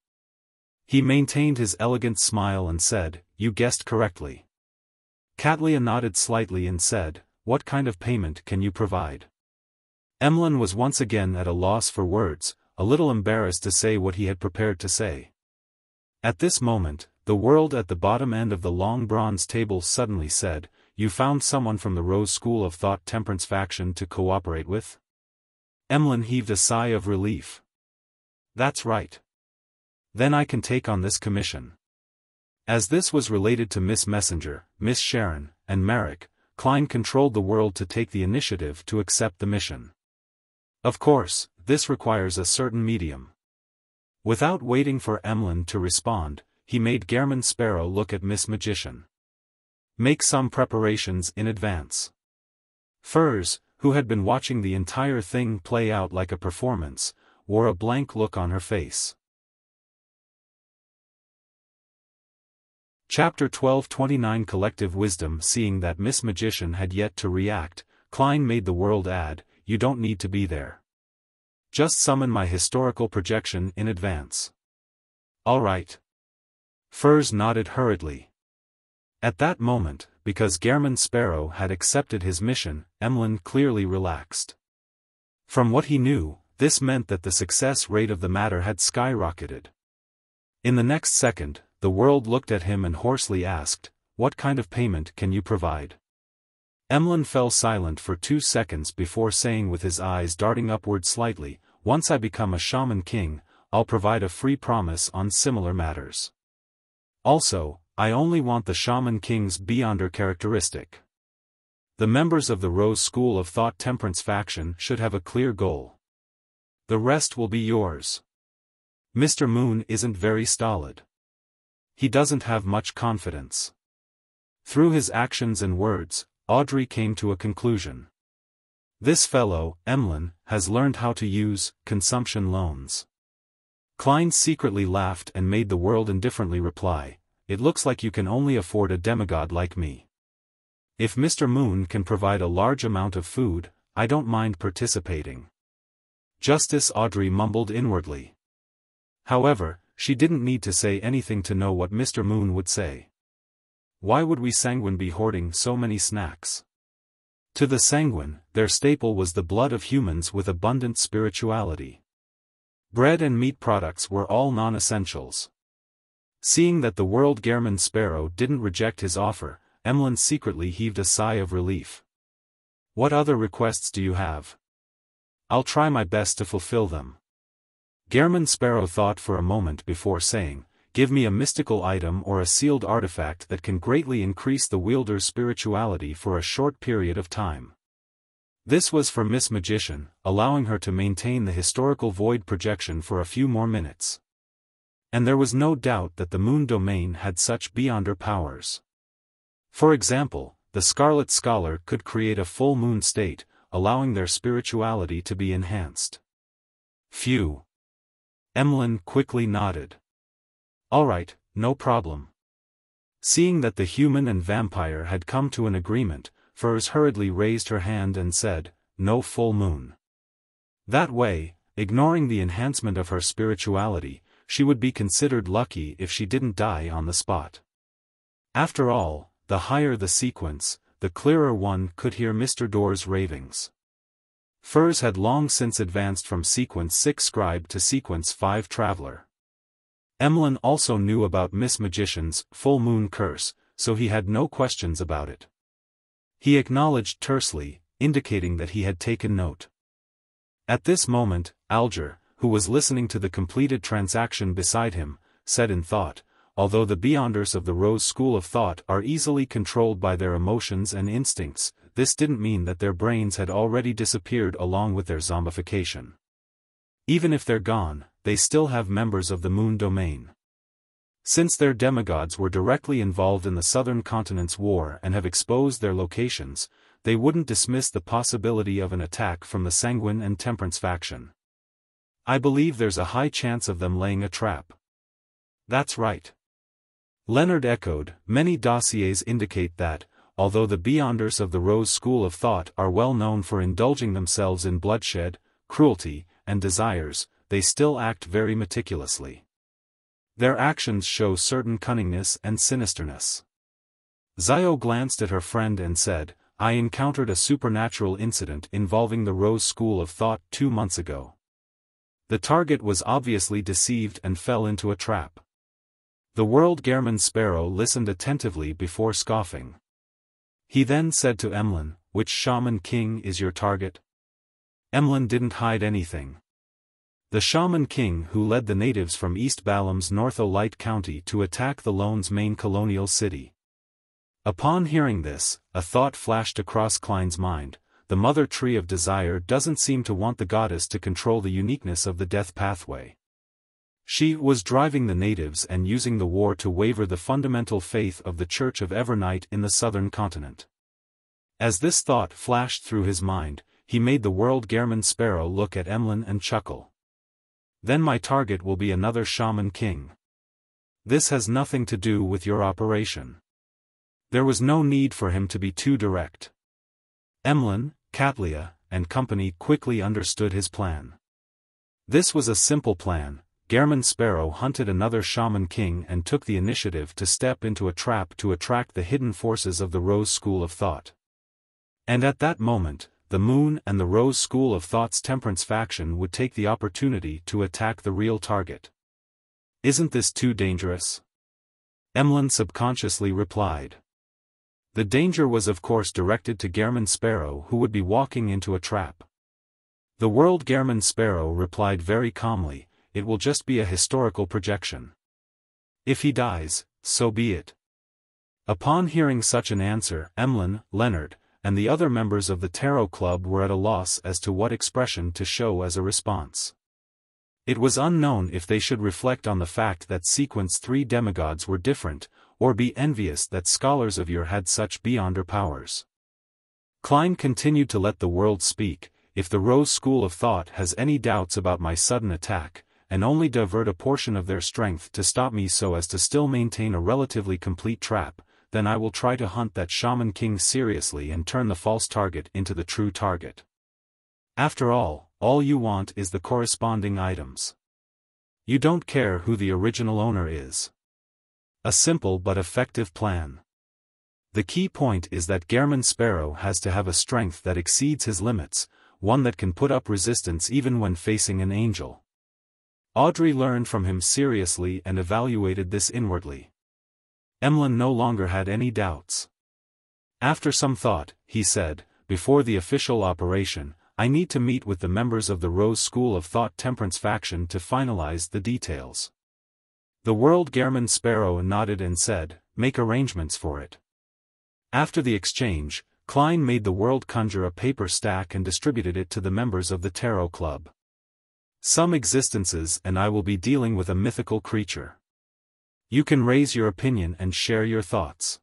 He maintained his elegant smile and said, "You guessed correctly." Cadlia nodded slightly and said, "What kind of payment can you provide?" Emlyn was once again at a loss for words, a little embarrassed to say what he had prepared to say. At this moment, the world at the bottom end of the long bronze table suddenly said, "You found someone from the Rose School of Thought Temperance faction to cooperate with?" Emlyn heaved a sigh of relief. "That's right. Then I can take on this commission." As this was related to Miss Messenger, Miss Sharon, and Merrick, Klein controlled the world to take the initiative to accept the mission. Of course, this requires a certain medium. Without waiting for Emlyn to respond, he made Gehrman Sparrow look at Miss Magician. "Make some preparations in advance." Furs, who had been watching the entire thing play out like a performance, wore a blank look on her face. Chapter 1229 Collective Wisdom. Seeing that Miss Magician had yet to react, Klein made the world add, "You don't need to be there. Just summon my historical projection in advance." "All right." Furs nodded hurriedly. At that moment, because Gehrman Sparrow had accepted his mission, Emlyn clearly relaxed. From what he knew, this meant that the success rate of the matter had skyrocketed. In the next second, the world looked at him and hoarsely asked, "What kind of payment can you provide?" Emlyn fell silent for 2 seconds before saying with his eyes darting upward slightly, "Once I become a shaman king, I'll provide a free promise on similar matters. Also, I only want the shaman king's beyonder characteristic. The members of the Rose School of Thought Temperance faction should have a clear goal. The rest will be yours." Mr. Moon isn't very stolid. He doesn't have much confidence. Through his actions and words, Audrey came to a conclusion. This fellow, Emlyn, has learned how to use consumption loans. Klein secretly laughed and made the world indifferently reply, "It looks like you can only afford a demigod like me. If Mr. Moon can provide a large amount of food, I don't mind participating." Justice Audrey mumbled inwardly. However, she didn't need to say anything to know what Mr. Moon would say. Why would we sanguine be hoarding so many snacks? To the sanguine, their staple was the blood of humans with abundant spirituality. Bread and meat products were all non-essentials. Seeing that the world Gehrman Sparrow didn't reject his offer, Emlyn secretly heaved a sigh of relief. "What other requests do you have?" I'll try my best to fulfill them. Gehrman Sparrow thought for a moment before saying, give me a mystical item or a sealed artifact that can greatly increase the wielder's spirituality for a short period of time. This was for Miss Magician, allowing her to maintain the historical void projection for a few more minutes. And there was no doubt that the moon domain had such beyonder powers. For example, the Scarlet Scholar could create a full moon state, allowing their spirituality to be enhanced. Phew. Emlyn quickly nodded. All right, no problem. Seeing that the human and vampire had come to an agreement, Furs hurriedly raised her hand and said, no full moon. That way, ignoring the enhancement of her spirituality, she would be considered lucky if she didn't die on the spot. After all, the higher the sequence, the clearer one could hear Mr. Door's ravings. Furs had long since advanced from sequence 6 scribe to sequence 5 traveler. Emlyn also knew about Miss Magician's full moon curse, so he had no questions about it. He acknowledged tersely, indicating that he had taken note. At this moment, Alger, who was listening to the completed transaction beside him, said in thought, although the Beyonders of the Rose School of Thought are easily controlled by their emotions and instincts, this didn't mean that their brains had already disappeared along with their zombification. Even if they're gone, they still have members of the moon domain. Since their demigods were directly involved in the Southern Continent's war and have exposed their locations, they wouldn't dismiss the possibility of an attack from the Sanguine and Temperance faction. I believe there's a high chance of them laying a trap. That's right. Leonard echoed, many dossiers indicate that, although the Beyonders of the Rose School of Thought are well known for indulging themselves in bloodshed, cruelty, and desires, they still act very meticulously. Their actions show certain cunningness and sinisterness. Zio glanced at her friend and said, I encountered a supernatural incident involving the Rose School of Thought 2 months ago. The target was obviously deceived and fell into a trap. The World Gehrman Sparrow listened attentively before scoffing. He then said to Emlyn, which Shaman King is your target? Emlyn didn't hide anything. The Shaman King who led the natives from East Balam's Northolite County to attack the Lone's main colonial city. Upon hearing this, a thought flashed across Klein's mind. The Mother Tree of Desire doesn't seem to want the goddess to control the uniqueness of the death pathway. She was driving the natives and using the war to waver the fundamental faith of the Church of Evernight in the southern continent. As this thought flashed through his mind, he made the World Gehrman Sparrow look at Emlyn and chuckle. Then my target will be another Shaman King. This has nothing to do with your operation. There was no need for him to be too direct. Emlyn, Katlia, and company quickly understood his plan. This was a simple plan. Gehrman Sparrow hunted another Shaman King and took the initiative to step into a trap to attract the hidden forces of the Rose School of Thought. And at that moment, the Moon and the Rose School of Thought's Temperance faction would take the opportunity to attack the real target. Isn't this too dangerous? Emlyn subconsciously replied. The danger was of course directed to Gehrman Sparrow, who would be walking into a trap. The World Gehrman Sparrow replied very calmly, it will just be a historical projection. If he dies, so be it. Upon hearing such an answer, Emlyn, Leonard, and the other members of the Tarot Club were at a loss as to what expression to show as a response. It was unknown if they should reflect on the fact that Sequence 3 demigods were different, or be envious that scholars of yore had such beyonder powers. Klein continued to let the world speak. If the Rose School of Thought has any doubts about my sudden attack, and only divert a portion of their strength to stop me so as to still maintain a relatively complete trap, then I will try to hunt that Shaman King seriously and turn the false target into the true target. After all you want is the corresponding items. You don't care who the original owner is. A simple but effective plan. The key point is that Gehrman Sparrow has to have a strength that exceeds his limits, one that can put up resistance even when facing an angel. Audrey learned from him seriously and evaluated this inwardly. Emlyn no longer had any doubts. After some thought, he said, before the official operation, I need to meet with the members of the Rose School of Thought Temperance faction to finalize the details. The World Gehrman Sparrow nodded and said, make arrangements for it. After the exchange, Klein made the World Conjure a paper stack and distributed it to the members of the Tarot Club. Some existences and I will be dealing with a mythical creature. You can raise your opinion and share your thoughts.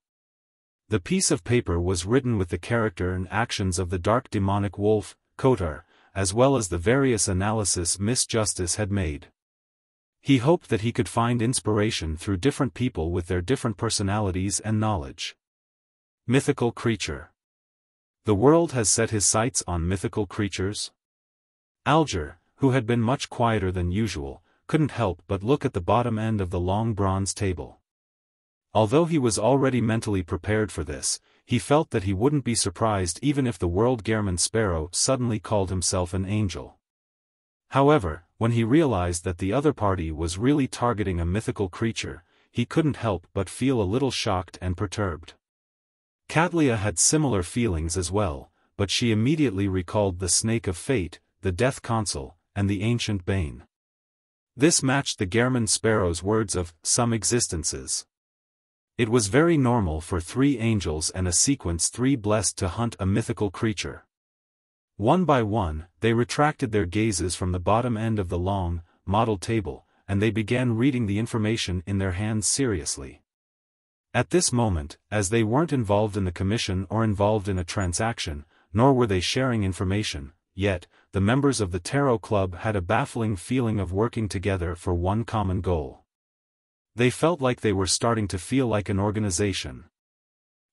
The piece of paper was written with the character and actions of the dark demonic wolf, Kotar, as well as the various analysis Miss Justice had made. He hoped that he could find inspiration through different people with their different personalities and knowledge. Mythical creature. The world has set his sights on mythical creatures. Alger, who had been much quieter than usual, couldn't help but look at the bottom end of the long bronze table. Although he was already mentally prepared for this, he felt that he wouldn't be surprised even if the World Gehrman Sparrow suddenly called himself an angel. However, when he realized that the other party was really targeting a mythical creature, he couldn't help but feel a little shocked and perturbed. Katlia had similar feelings as well, but she immediately recalled the Snake of Fate, the Death Consul, and the Ancient Bane. This matched the Gehrman Sparrow's words of some existences. It was very normal for 3 angels and a sequence 3 blessed to hunt a mythical creature. One by one, they retracted their gazes from the bottom end of the long, model table, and they began reading the information in their hands seriously. At this moment, as they weren't involved in the commission or involved in a transaction, nor were they sharing information, yet, the members of the Tarot Club had a baffling feeling of working together for one common goal. They felt like they were starting to feel like an organization.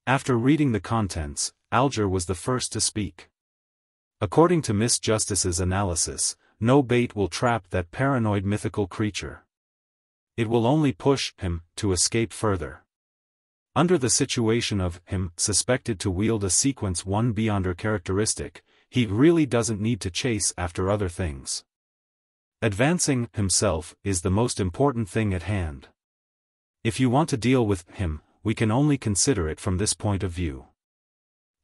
After reading the contents, Alger was the first to speak. According to Miss Justice's analysis, no bait will trap that paranoid mythical creature. It will only push him to escape further. Under the situation of him suspected to wield a sequence 1 beyonder characteristic, he really doesn't need to chase after other things. Advancing himself is the most important thing at hand. If you want to deal with him, we can only consider it from this point of view.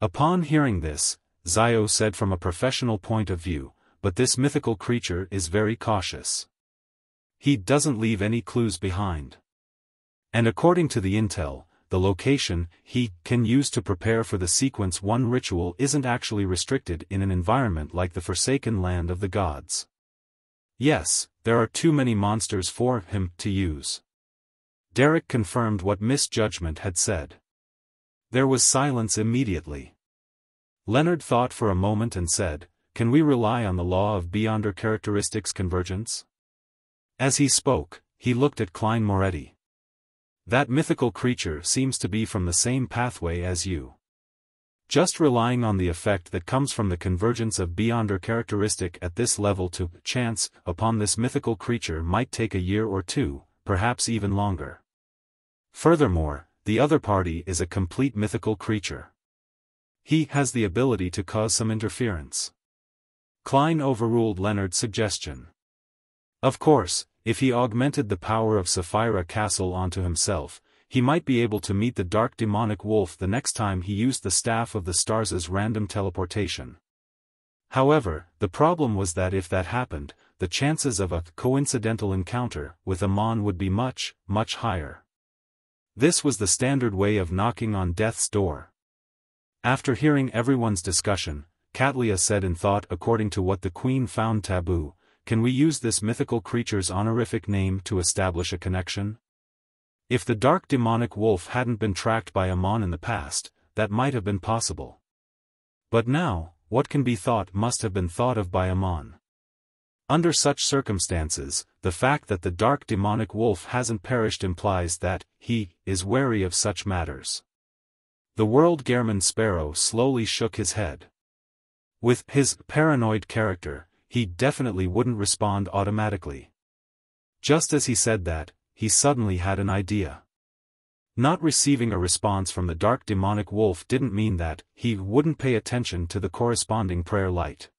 Upon hearing this, Zio said from a professional point of view, but this mythical creature is very cautious. He doesn't leave any clues behind. And according to the intel, the location he can use to prepare for the sequence 1 ritual isn't actually restricted in an environment like the Forsaken Land of the Gods. Yes, there are too many monsters for him to use. Derek confirmed what Miss Judgment had said. There was silence immediately. Leonard thought for a moment and said, "Can we rely on the law of beyonder characteristics convergence?" As he spoke, he looked at Klein Moretti. That mythical creature seems to be from the same pathway as you. Just relying on the effect that comes from the convergence of beyonder characteristic at this level to chance upon this mythical creature might take a year or 2, perhaps even longer. Furthermore, the other party is a complete mythical creature. He has the ability to cause some interference. Klein overruled Leonard's suggestion. Of course, if he augmented the power of Sapphira Castle onto himself, he might be able to meet the dark demonic wolf the next time he used the Staff of the Stars as random teleportation. However, the problem was that if that happened, the chances of a coincidental encounter with Amon would be much, much higher. This was the standard way of knocking on death's door. After hearing everyone's discussion, Katlia said in thought, according to what the Queen found taboo, can we use this mythical creature's honorific name to establish a connection? If the dark demonic wolf hadn't been tracked by Amon in the past, that might have been possible. But now, what can be thought must have been thought of by Amon. Under such circumstances, the fact that the dark demonic wolf hasn't perished implies that he is wary of such matters. The World Gehrman Sparrow slowly shook his head. With his paranoid character, he definitely wouldn't respond automatically. Just as he said that, he suddenly had an idea. Not receiving a response from the dark demonic wolf didn't mean that he wouldn't pay attention to the corresponding prayer light.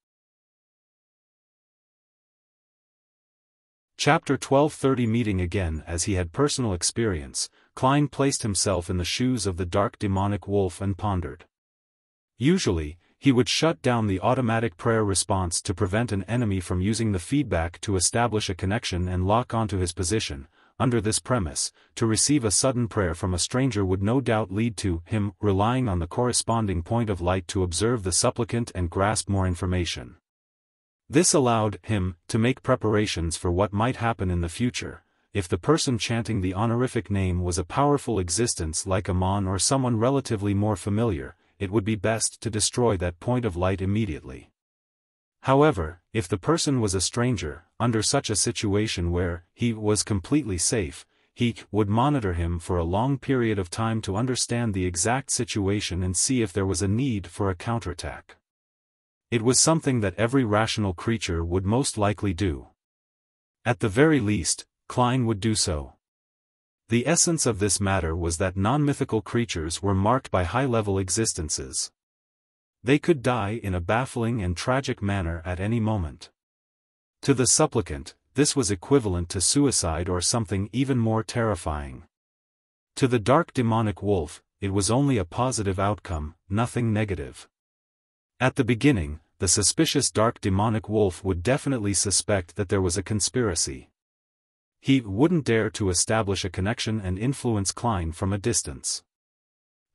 Chapter 12:30 Meeting again. As he had personal experience, Klein placed himself in the shoes of the dark demonic wolf and pondered. Usually, He would shut down the automatic prayer response to prevent an enemy from using the feedback to establish a connection and lock onto his position. Under this premise, to receive a sudden prayer from a stranger would no doubt lead to him relying on the corresponding point of light to observe the supplicant and grasp more information. This allowed him to make preparations for what might happen in the future. If the person chanting the honorific name was a powerful existence like a mon or someone relatively more familiar, it would be best to destroy that point of light immediately. However, if the person was a stranger, under such a situation where he was completely safe, he would monitor him for a long period of time to understand the exact situation and see if there was a need for a counterattack. It was something that every rational creature would most likely do. At the very least, Klein would do so. The essence of this matter was that non-mythical creatures were marked by high-level existences. They could die in a baffling and tragic manner at any moment. To the supplicant, this was equivalent to suicide or something even more terrifying. To the dark demonic wolf, it was only a positive outcome, nothing negative. At the beginning, the suspicious dark demonic wolf would definitely suspect that there was a conspiracy. He wouldn't dare to establish a connection and influence Klein from a distance.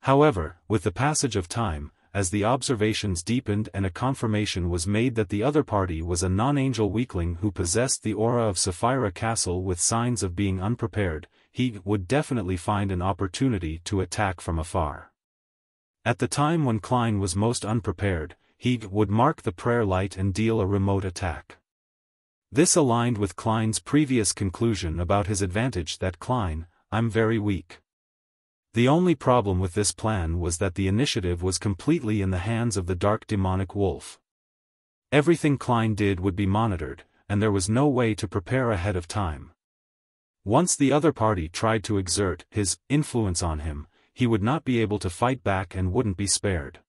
However, with the passage of time, as the observations deepened and a confirmation was made that the other party was a non-angel weakling who possessed the aura of Sapphira Castle with signs of being unprepared, he would definitely find an opportunity to attack from afar. At the time when Klein was most unprepared, he would mark the prayer light and deal a remote attack. This aligned with Klein's previous conclusion about his advantage that Klein, I'm very weak. The only problem with this plan was that the initiative was completely in the hands of the dark demonic wolf. Everything Klein did would be monitored, and there was no way to prepare ahead of time. Once the other party tried to exert his influence on him, he would not be able to fight back and wouldn't be spared.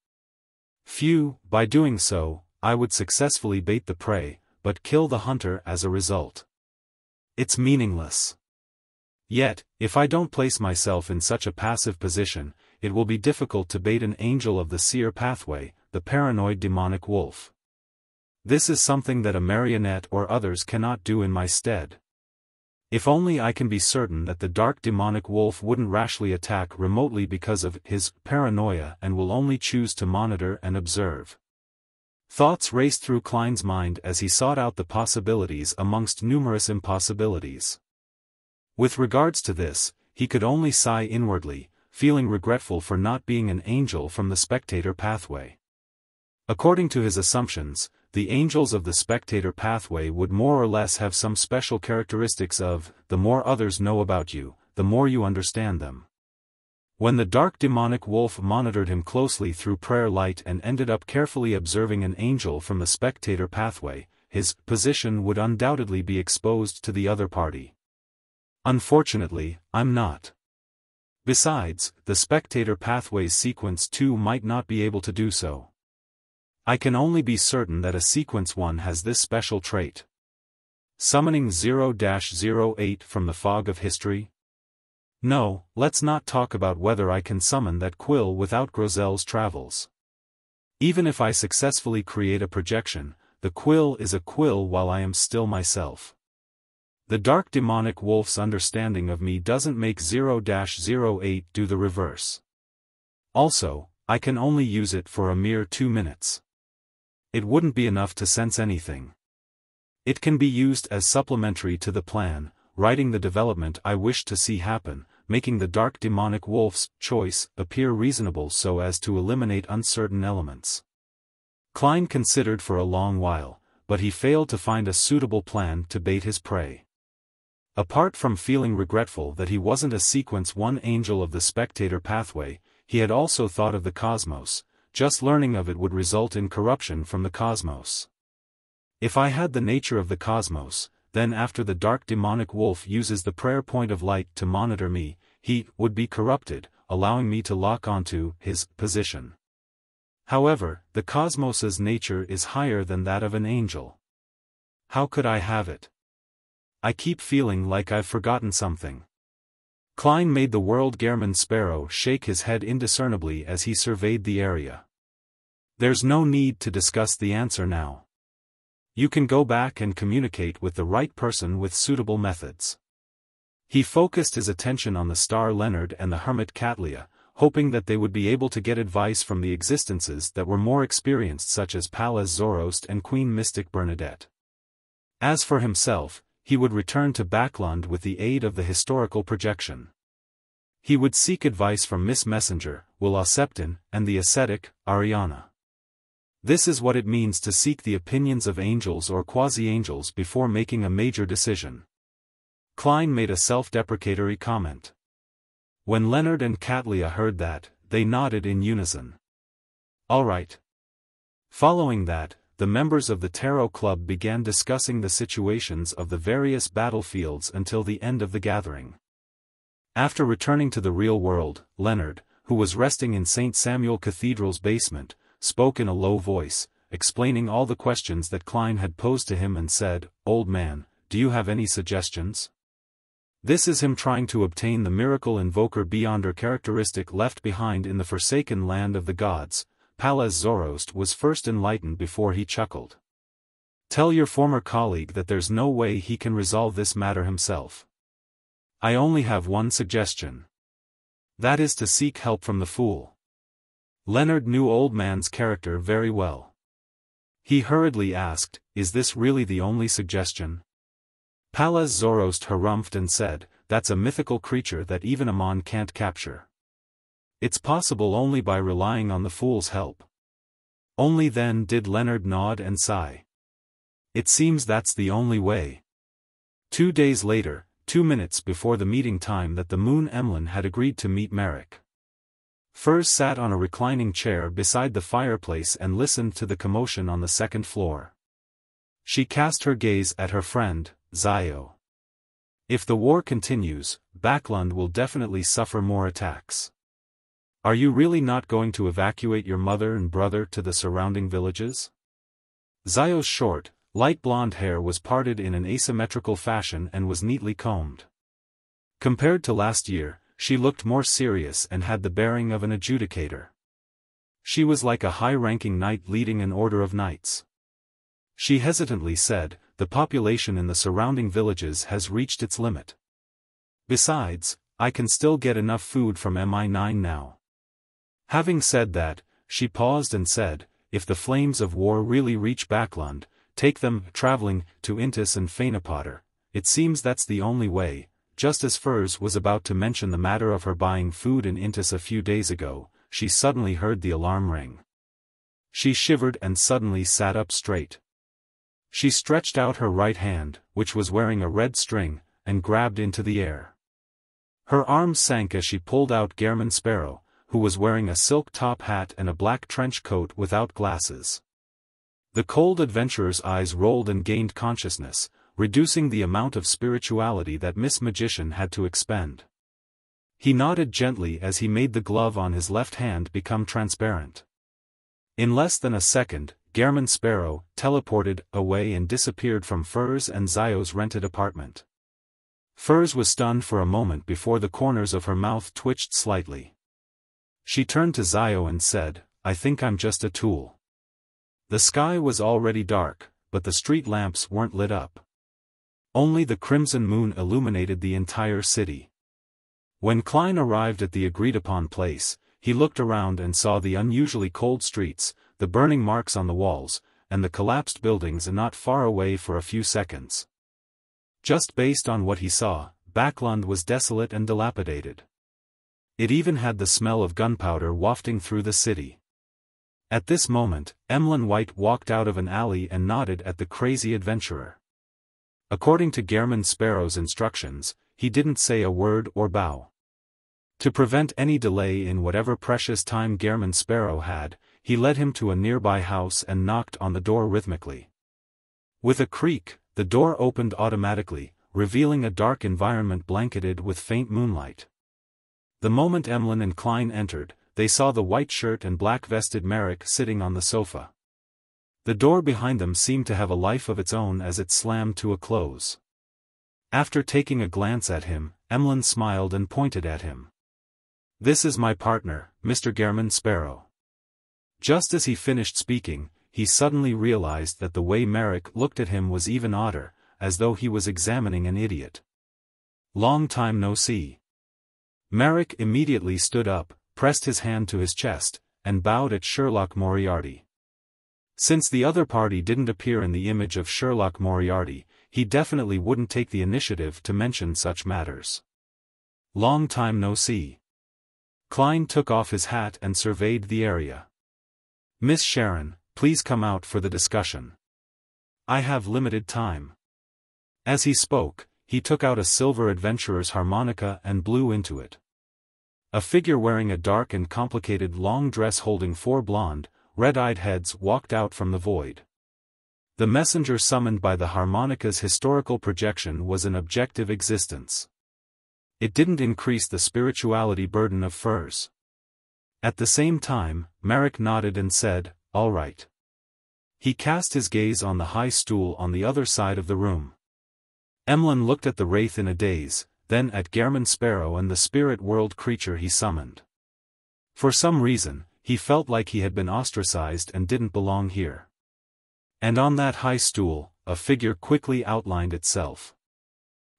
By doing so, I would successfully bait the prey, but kill the hunter as a result. It's meaningless. Yet, if I don't place myself in such a passive position, it will be difficult to bait an angel of the seer pathway, the paranoid demonic wolf. This is something that a marionette or others cannot do in my stead. If only I can be certain that the dark demonic wolf wouldn't rashly attack remotely because of his paranoia and will only choose to monitor and observe. Thoughts raced through Klein's mind as he sought out the possibilities amongst numerous impossibilities. With regards to this, he could only sigh inwardly, feeling regretful for not being an angel from the spectator pathway. According to his assumptions, the angels of the spectator pathway would more or less have some special characteristics of, the more others know about you, the more you understand them. When the dark demonic wolf monitored him closely through prayer light and ended up carefully observing an angel from the spectator pathway, his position would undoubtedly be exposed to the other party. Unfortunately, I'm not. Besides, the spectator pathway's sequence 2 might not be able to do so. I can only be certain that a sequence 1 has this special trait. Summoning 0-08 from the fog of history? No, let's not talk about whether I can summon that quill without Grozel's travels. Even if I successfully create a projection, the quill is a quill while I am still myself. The dark demonic wolf's understanding of me doesn't make 0-08 do the reverse. Also, I can only use it for a mere 2 minutes. It wouldn't be enough to sense anything. It can be used as supplementary to the plan, writing the development I wish to see happen, making the dark demonic wolf's choice appear reasonable so as to eliminate uncertain elements. Klein considered for a long while, but he failed to find a suitable plan to bait his prey. Apart from feeling regretful that he wasn't a sequence 1 angel of the spectator pathway, he had also thought of the cosmos. Just learning of it would result in corruption from the cosmos. If I had the nature of the cosmos, then after the dark demonic wolf uses the prayer point of light to monitor me, he would be corrupted, allowing me to lock onto his position. However, the cosmos's nature is higher than that of an angel. How could I have it? I keep feeling like I've forgotten something. Klein made the world Gehrman Sparrow shake his head indiscernibly as he surveyed the area. There's no need to discuss the answer now. You can go back and communicate with the right person with suitable methods. He focused his attention on the star Leonard and the hermit Katlia, hoping that they would be able to get advice from the existences that were more experienced, such as Pallas Zoroast and Queen Mystic Bernadette. As for himself, he would return to Backland with the aid of the historical projection. He would seek advice from Miss Messenger, Will Septon, and the ascetic, Ariana. This is what it means to seek the opinions of angels or quasi-angels before making a major decision. Klein made a self-deprecatory comment. When Leonard and Katlia heard that, they nodded in unison. All right. Following that, the members of the Tarot Club began discussing the situations of the various battlefields until the end of the gathering. After returning to the real world, Leonard, who was resting in St. Samuel Cathedral's basement, spoke in a low voice, explaining all the questions that Klein had posed to him and said, "Old man, do you have any suggestions?" This is him trying to obtain the miracle invoker beyonder characteristic left behind in the forsaken land of the gods. Pallas Zoroast was first enlightened before he chuckled. Tell your former colleague that there's no way he can resolve this matter himself. I only have one suggestion. That is to seek help from the fool. Leonard knew old man's character very well. He hurriedly asked, "Is this really the only suggestion?" Pallas Zoroast harumphed and said, "That's a mythical creature that even Amon can't capture. It's possible only by relying on the fool's help." Only then did Leonard nod and sigh. It seems that's the only way. 2 days later, 2 minutes before the meeting time that the Moon Emlyn had agreed to meet Merrick. Furs sat on a reclining chair beside the fireplace and listened to the commotion on the second floor. She cast her gaze at her friend, Zio. If the war continues, Backland will definitely suffer more attacks. Are you really not going to evacuate your mother and brother to the surrounding villages? Zio's short, light blonde hair was parted in an asymmetrical fashion and was neatly combed. Compared to last year, she looked more serious and had the bearing of an adjudicator. She was like a high-ranking knight leading an order of knights. She hesitantly said, "The population in the surrounding villages has reached its limit. Besides, I can still get enough food from Mi-9 now." Having said that, she paused and said, "If the flames of war really reach Backland, take them traveling to Intis and Fainapotter. It seems that's the only way." Just as Furs was about to mention the matter of her buying food in Intis a few days ago, she suddenly heard the alarm ring. She shivered and suddenly sat up straight. She stretched out her right hand, which was wearing a red string, and grabbed into the air. Her arms sank as she pulled out Gehrman Sparrow, who was wearing a silk top hat and a black trench coat without glasses. The cold adventurer's eyes rolled and gained consciousness, reducing the amount of spirituality that Miss Magician had to expend. He nodded gently as he made the glove on his left hand become transparent. In less than a second, Gehrman Sparrow teleported away and disappeared from Furs and Zio's rented apartment. Furs was stunned for a moment before the corners of her mouth twitched slightly. She turned to Zio and said, "I think I'm just a tool." The sky was already dark, but the street lamps weren't lit up. Only the crimson moon illuminated the entire city. When Klein arrived at the agreed-upon place, he looked around and saw the unusually cold streets, the burning marks on the walls, and the collapsed buildings not far away for a few seconds. Just based on what he saw, Backland was desolate and dilapidated. It even had the smell of gunpowder wafting through the city. At this moment, Emlyn White walked out of an alley and nodded at the crazy adventurer. According to Gehrman Sparrow's instructions, he didn't say a word or bow. To prevent any delay in whatever precious time Gehrman Sparrow had, he led him to a nearby house and knocked on the door rhythmically. With a creak, the door opened automatically, revealing a dark environment blanketed with faint moonlight. The moment Emlyn and Klein entered, they saw the white shirt and black-vested Merrick sitting on the sofa. The door behind them seemed to have a life of its own as it slammed to a close. After taking a glance at him, Emlyn smiled and pointed at him. "This is my partner, Mr. Gehrman Sparrow." Just as he finished speaking, he suddenly realized that the way Merrick looked at him was even odder, as though he was examining an idiot. "Long time no see." Merrick immediately stood up, pressed his hand to his chest, and bowed at Sherlock Moriarty. Since the other party didn't appear in the image of Sherlock Moriarty, he definitely wouldn't take the initiative to mention such matters. "Long time no see." Klein took off his hat and surveyed the area. "Miss Sharon, please come out for the discussion. I have limited time." As he spoke, he took out a silver adventurer's harmonica and blew into it. A figure wearing a dark and complicated long dress holding 4 blonde, red-eyed heads walked out from the void. The messenger summoned by the harmonica's historical projection was an objective existence. It didn't increase the spirituality burden of furs. At the same time, Merrick nodded and said, "All right." He cast his gaze on the high stool on the other side of the room. Emlyn looked at the wraith in a daze, then at Gehrman Sparrow and the spirit world creature he summoned. For some reason, he felt like he had been ostracized and didn't belong here. And on that high stool, a figure quickly outlined itself.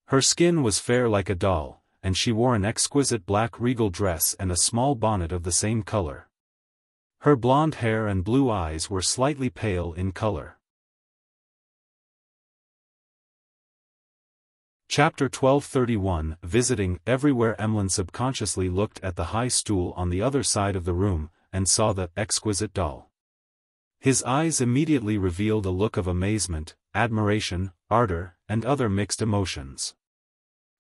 Her skin was fair like a doll, and she wore an exquisite black regal dress and a small bonnet of the same color. Her blonde hair and blue eyes were slightly pale in color. Chapter 1231 Visiting. Everywhere. Emlyn subconsciously looked at the high stool on the other side of the room, and saw the exquisite doll. His eyes immediately revealed a look of amazement, admiration, ardor, and other mixed emotions.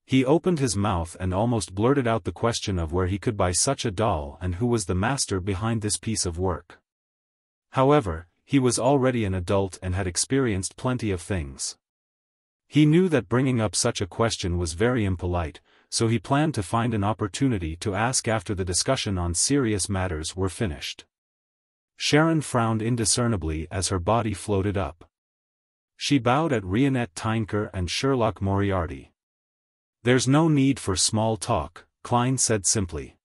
He opened his mouth and almost blurted out the question of where he could buy such a doll and who was the master behind this piece of work. However, he was already an adult and had experienced plenty of things. He knew that bringing up such a question was very impolite, so he planned to find an opportunity to ask after the discussion on serious matters were finished. Sharon frowned indiscernibly as her body floated up. She bowed at Rionette Tynker and Sherlock Moriarty. "There's no need for small talk," Klein said simply.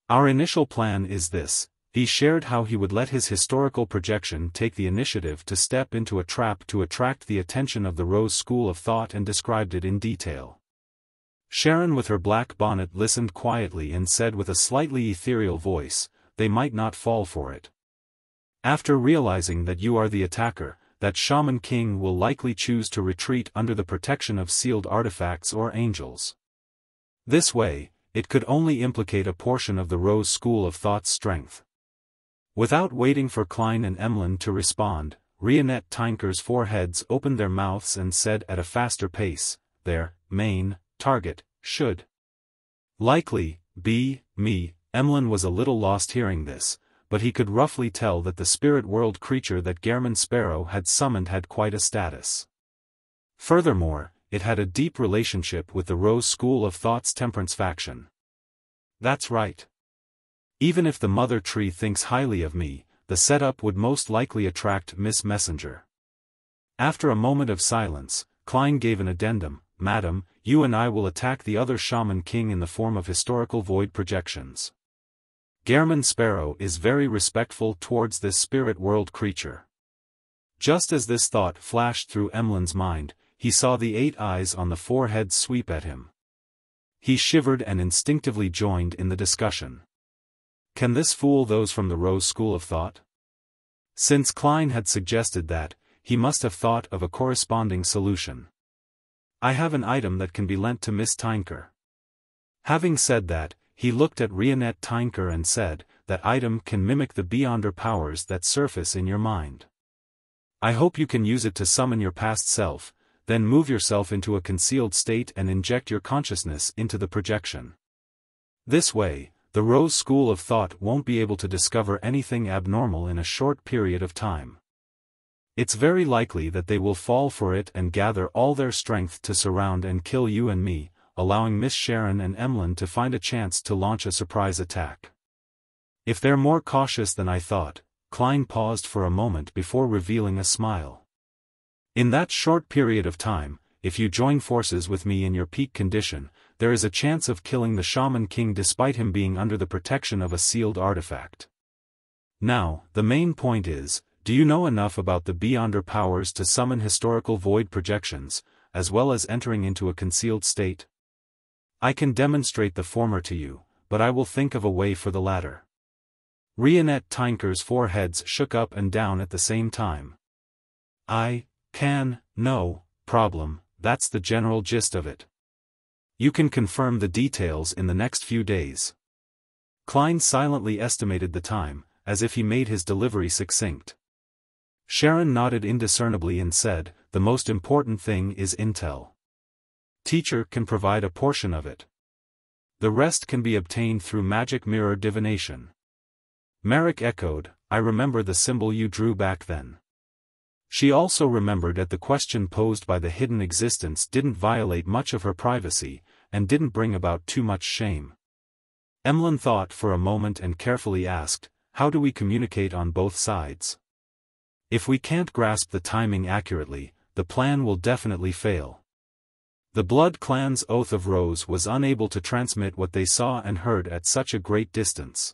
"Our initial plan is this." He shared how he would let his historical projection take the initiative to step into a trap to attract the attention of the Rose School of Thought and described it in detail. Sharon with her black bonnet listened quietly and said with a slightly ethereal voice, "They might not fall for it. After realizing that you are the attacker, that Shaman King will likely choose to retreat under the protection of sealed artifacts or angels. This way, it could only implicate a portion of the Rose School of Thought's strength." Without waiting for Klein and Emlyn to respond, Rionette Tynker's 4 heads opened their mouths and said at a faster pace, "Their main target should likely be me." Emlyn was a little lost hearing this, but he could roughly tell that the spirit world creature that Gehrman Sparrow had summoned had quite a status. Furthermore, it had a deep relationship with the Rose School of Thought's Temperance faction. "That's right. Even if the Mother Tree thinks highly of me, the setup would most likely attract Miss Messenger." After a moment of silence, Klein gave an addendum, "Madam, you and I will attack the other Shaman King in the form of historical void projections. Gehrman Sparrow is very respectful towards this spirit world creature." Just as this thought flashed through Emlyn's mind, he saw the 8 eyes on the 4 heads sweep at him. He shivered and instinctively joined in the discussion. Can this fool those from the Rose School of Thought? Since Klein had suggested that, he must have thought of a corresponding solution. "I have an item that can be lent to Miss Tynker." Having said that, he looked at Rionette Tynker and said, "That item can mimic the beyonder powers that surface in your mind. I hope you can use it to summon your past self, then move yourself into a concealed state and inject your consciousness into the projection. This way, the Rose School of Thought won't be able to discover anything abnormal in a short period of time. It's very likely that they will fall for it and gather all their strength to surround and kill you and me, allowing Miss Sharon and Emlyn to find a chance to launch a surprise attack. If they're more cautious than I thought." Klein paused for a moment before revealing a smile. "In that short period of time, if you join forces with me in your peak condition, there is a chance of killing the Shaman King despite him being under the protection of a sealed artifact. Now, the main point is, do you know enough about the Beyonder powers to summon historical void projections, as well as entering into a concealed state? I can demonstrate the former to you, but I will think of a way for the latter. Rionette Tinker's foreheads shook up and down at the same time. No problem, that's the general gist of it. You can confirm the details in the next few days. Klein silently estimated the time, as if he made his delivery succinct. Sharon nodded indiscernibly and said, the most important thing is intel. Teacher can provide a portion of it. The rest can be obtained through magic mirror divination. Merrick echoed, I remember the symbol you drew back then. She also remembered that the question posed by the hidden existence didn't violate much of her privacy, and didn't bring about too much shame. Emlyn thought for a moment and carefully asked, how do we communicate on both sides? If we can't grasp the timing accurately, the plan will definitely fail. The Blood Clan's Oath of Rose was unable to transmit what they saw and heard at such a great distance.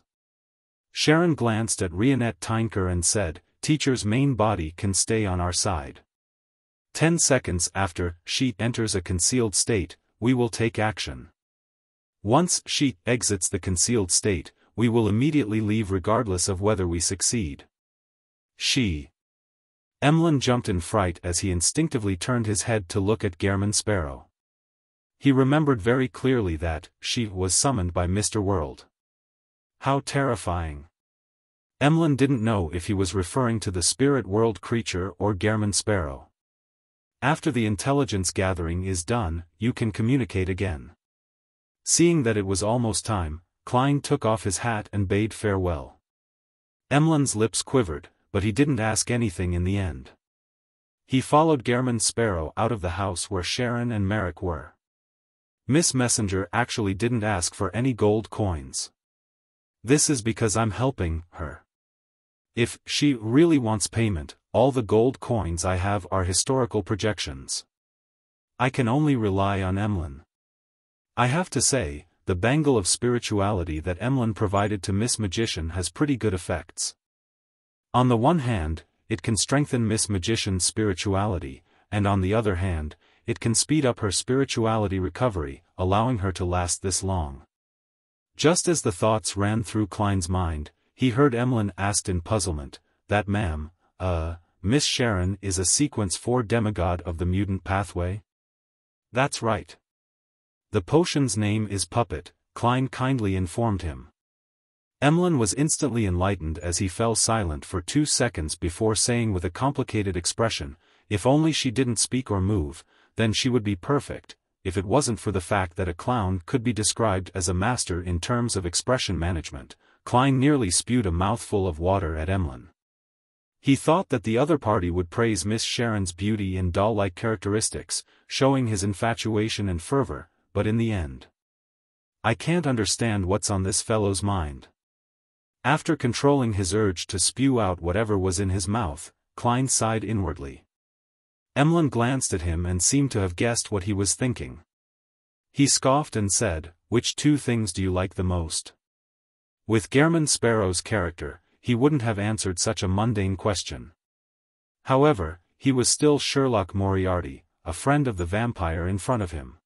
Sharon glanced at Rionette Tinker and said, Teacher's main body can stay on our side. 10 seconds after she enters a concealed state, we will take action. Once she exits the concealed state, we will immediately leave regardless of whether we succeed. Emlyn jumped in fright as he instinctively turned his head to look at Gehrman Sparrow. He remembered very clearly that she was summoned by Mr. World. How terrifying. Emlyn didn't know if he was referring to the spirit world creature or Gehrman Sparrow. After the intelligence gathering is done, you can communicate again. Seeing that it was almost time, Klein took off his hat and bade farewell. Emlyn's lips quivered, but he didn't ask anything in the end. He followed Gehrman Sparrow out of the house where Sharon and Merrick were. Miss Messenger actually didn't ask for any gold coins. This is because I'm helping her. If she really wants payment, all the gold coins I have are historical projections. I can only rely on Emlyn. I have to say, the bangle of spirituality that Emlyn provided to Miss Magician has pretty good effects. On the one hand, it can strengthen Miss Magician's spirituality, and on the other hand, it can speed up her spirituality recovery, allowing her to last this long. Just as the thoughts ran through Klein's mind, he heard Emlyn asked in puzzlement, that ma'am, Miss Sharon is a sequence 4 demigod of the mutant pathway? That's right. The potion's name is Puppet, Klein kindly informed him. Emlyn was instantly enlightened as he fell silent for 2 seconds before saying with a complicated expression, if only she didn't speak or move, then she would be perfect, if it wasn't for the fact that a clown could be described as a master in terms of expression management. Klein nearly spewed a mouthful of water at Emlyn. He thought that the other party would praise Miss Sharon's beauty and doll-like characteristics, showing his infatuation and fervor, but in the end, I can't understand what's on this fellow's mind. After controlling his urge to spew out whatever was in his mouth, Klein sighed inwardly. Emlyn glanced at him and seemed to have guessed what he was thinking. He scoffed and said, which 2 things do you like the most? With Gehrman Sparrow's character, he wouldn't have answered such a mundane question. However, he was still Sherlock Moriarty, a friend of the vampire in front of him.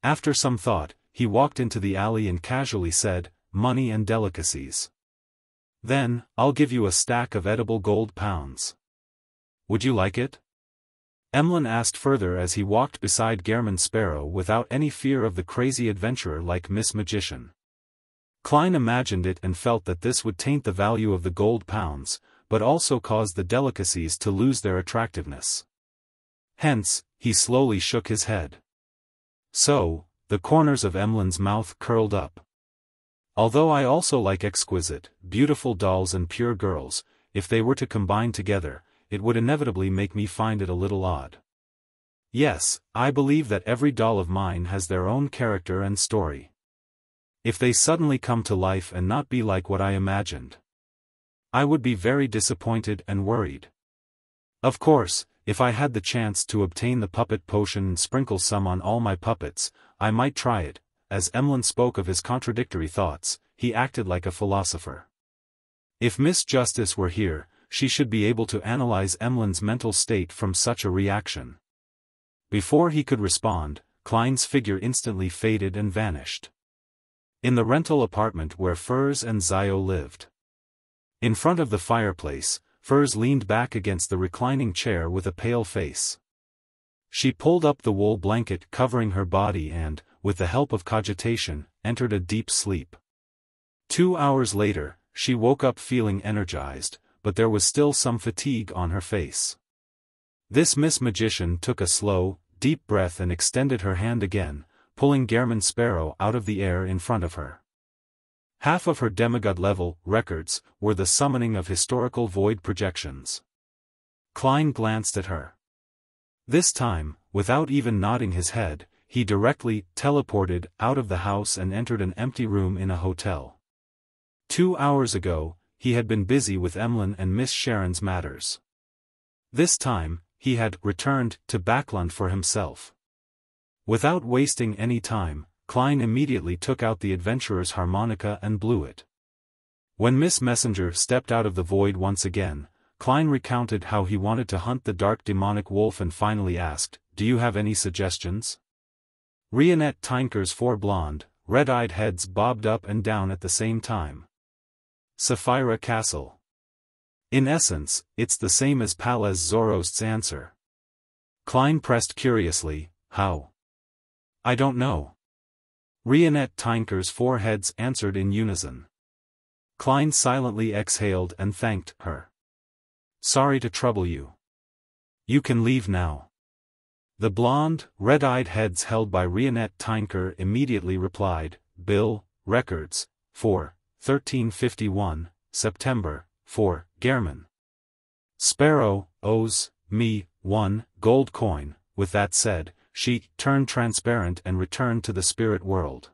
After some thought, he walked into the alley and casually said, money and delicacies. Then, I'll give you a stack of edible gold pounds. Would you like it? Emlyn asked further as he walked beside Gehrman Sparrow without any fear of the crazy adventurer like Miss Magician. Klein imagined it and felt that this would taint the value of the gold pounds, but also cause the delicacies to lose their attractiveness. Hence, he slowly shook his head. So, the corners of Emlyn's mouth curled up. Although I also like exquisite, beautiful dolls and pure girls, if they were to combine together, it would inevitably make me find it a little odd. Yes, I believe that every doll of mine has their own character and story. If they suddenly come to life and not be like what I imagined, I would be very disappointed and worried. Of course, if I had the chance to obtain the puppet potion and sprinkle some on all my puppets, I might try it. As Emlyn spoke of his contradictory thoughts, he acted like a philosopher. If Miss Justice were here, she should be able to analyze Emlyn's mental state from such a reaction. Before he could respond, Klein's figure instantly faded and vanished. In the rental apartment where Furs and Zio lived. In front of the fireplace, Furs leaned back against the reclining chair with a pale face. She pulled up the wool blanket covering her body and, with the help of cogitation, entered a deep sleep. 2 hours later, she woke up feeling energized, but there was still some fatigue on her face. This Miss Magician took a slow, deep breath and extended her hand again, pulling Gehrman Sparrow out of the air in front of her. Half of her demigod-level records were the summoning of historical void projections. Klein glanced at her. This time, without even nodding his head, he directly teleported out of the house and entered an empty room in a hotel. 2 hours ago, he had been busy with Emlyn and Miss Sharon's matters. This time, he had returned to Backland for himself. Without wasting any time, Klein immediately took out the adventurer's harmonica and blew it. When Miss Messenger stepped out of the void once again, Klein recounted how he wanted to hunt the dark demonic wolf and finally asked, "Do you have any suggestions?" Rionette Tinker's 4 blonde, red-eyed heads bobbed up and down at the same time. Sapphira Castle. In essence, it's the same as Palaz Zorost's answer. Klein pressed curiously, "How?" "I don't know." Rionette Tinker's 4 heads answered in unison. Klein silently exhaled and thanked her. "Sorry to trouble you. You can leave now." The blonde, red-eyed heads held by Rionette Tinker immediately replied, "Bill, records, for 1351, September, for Gehrman Sparrow, owes me 1 gold coin." With that said, she turned transparent and returned to the spirit world.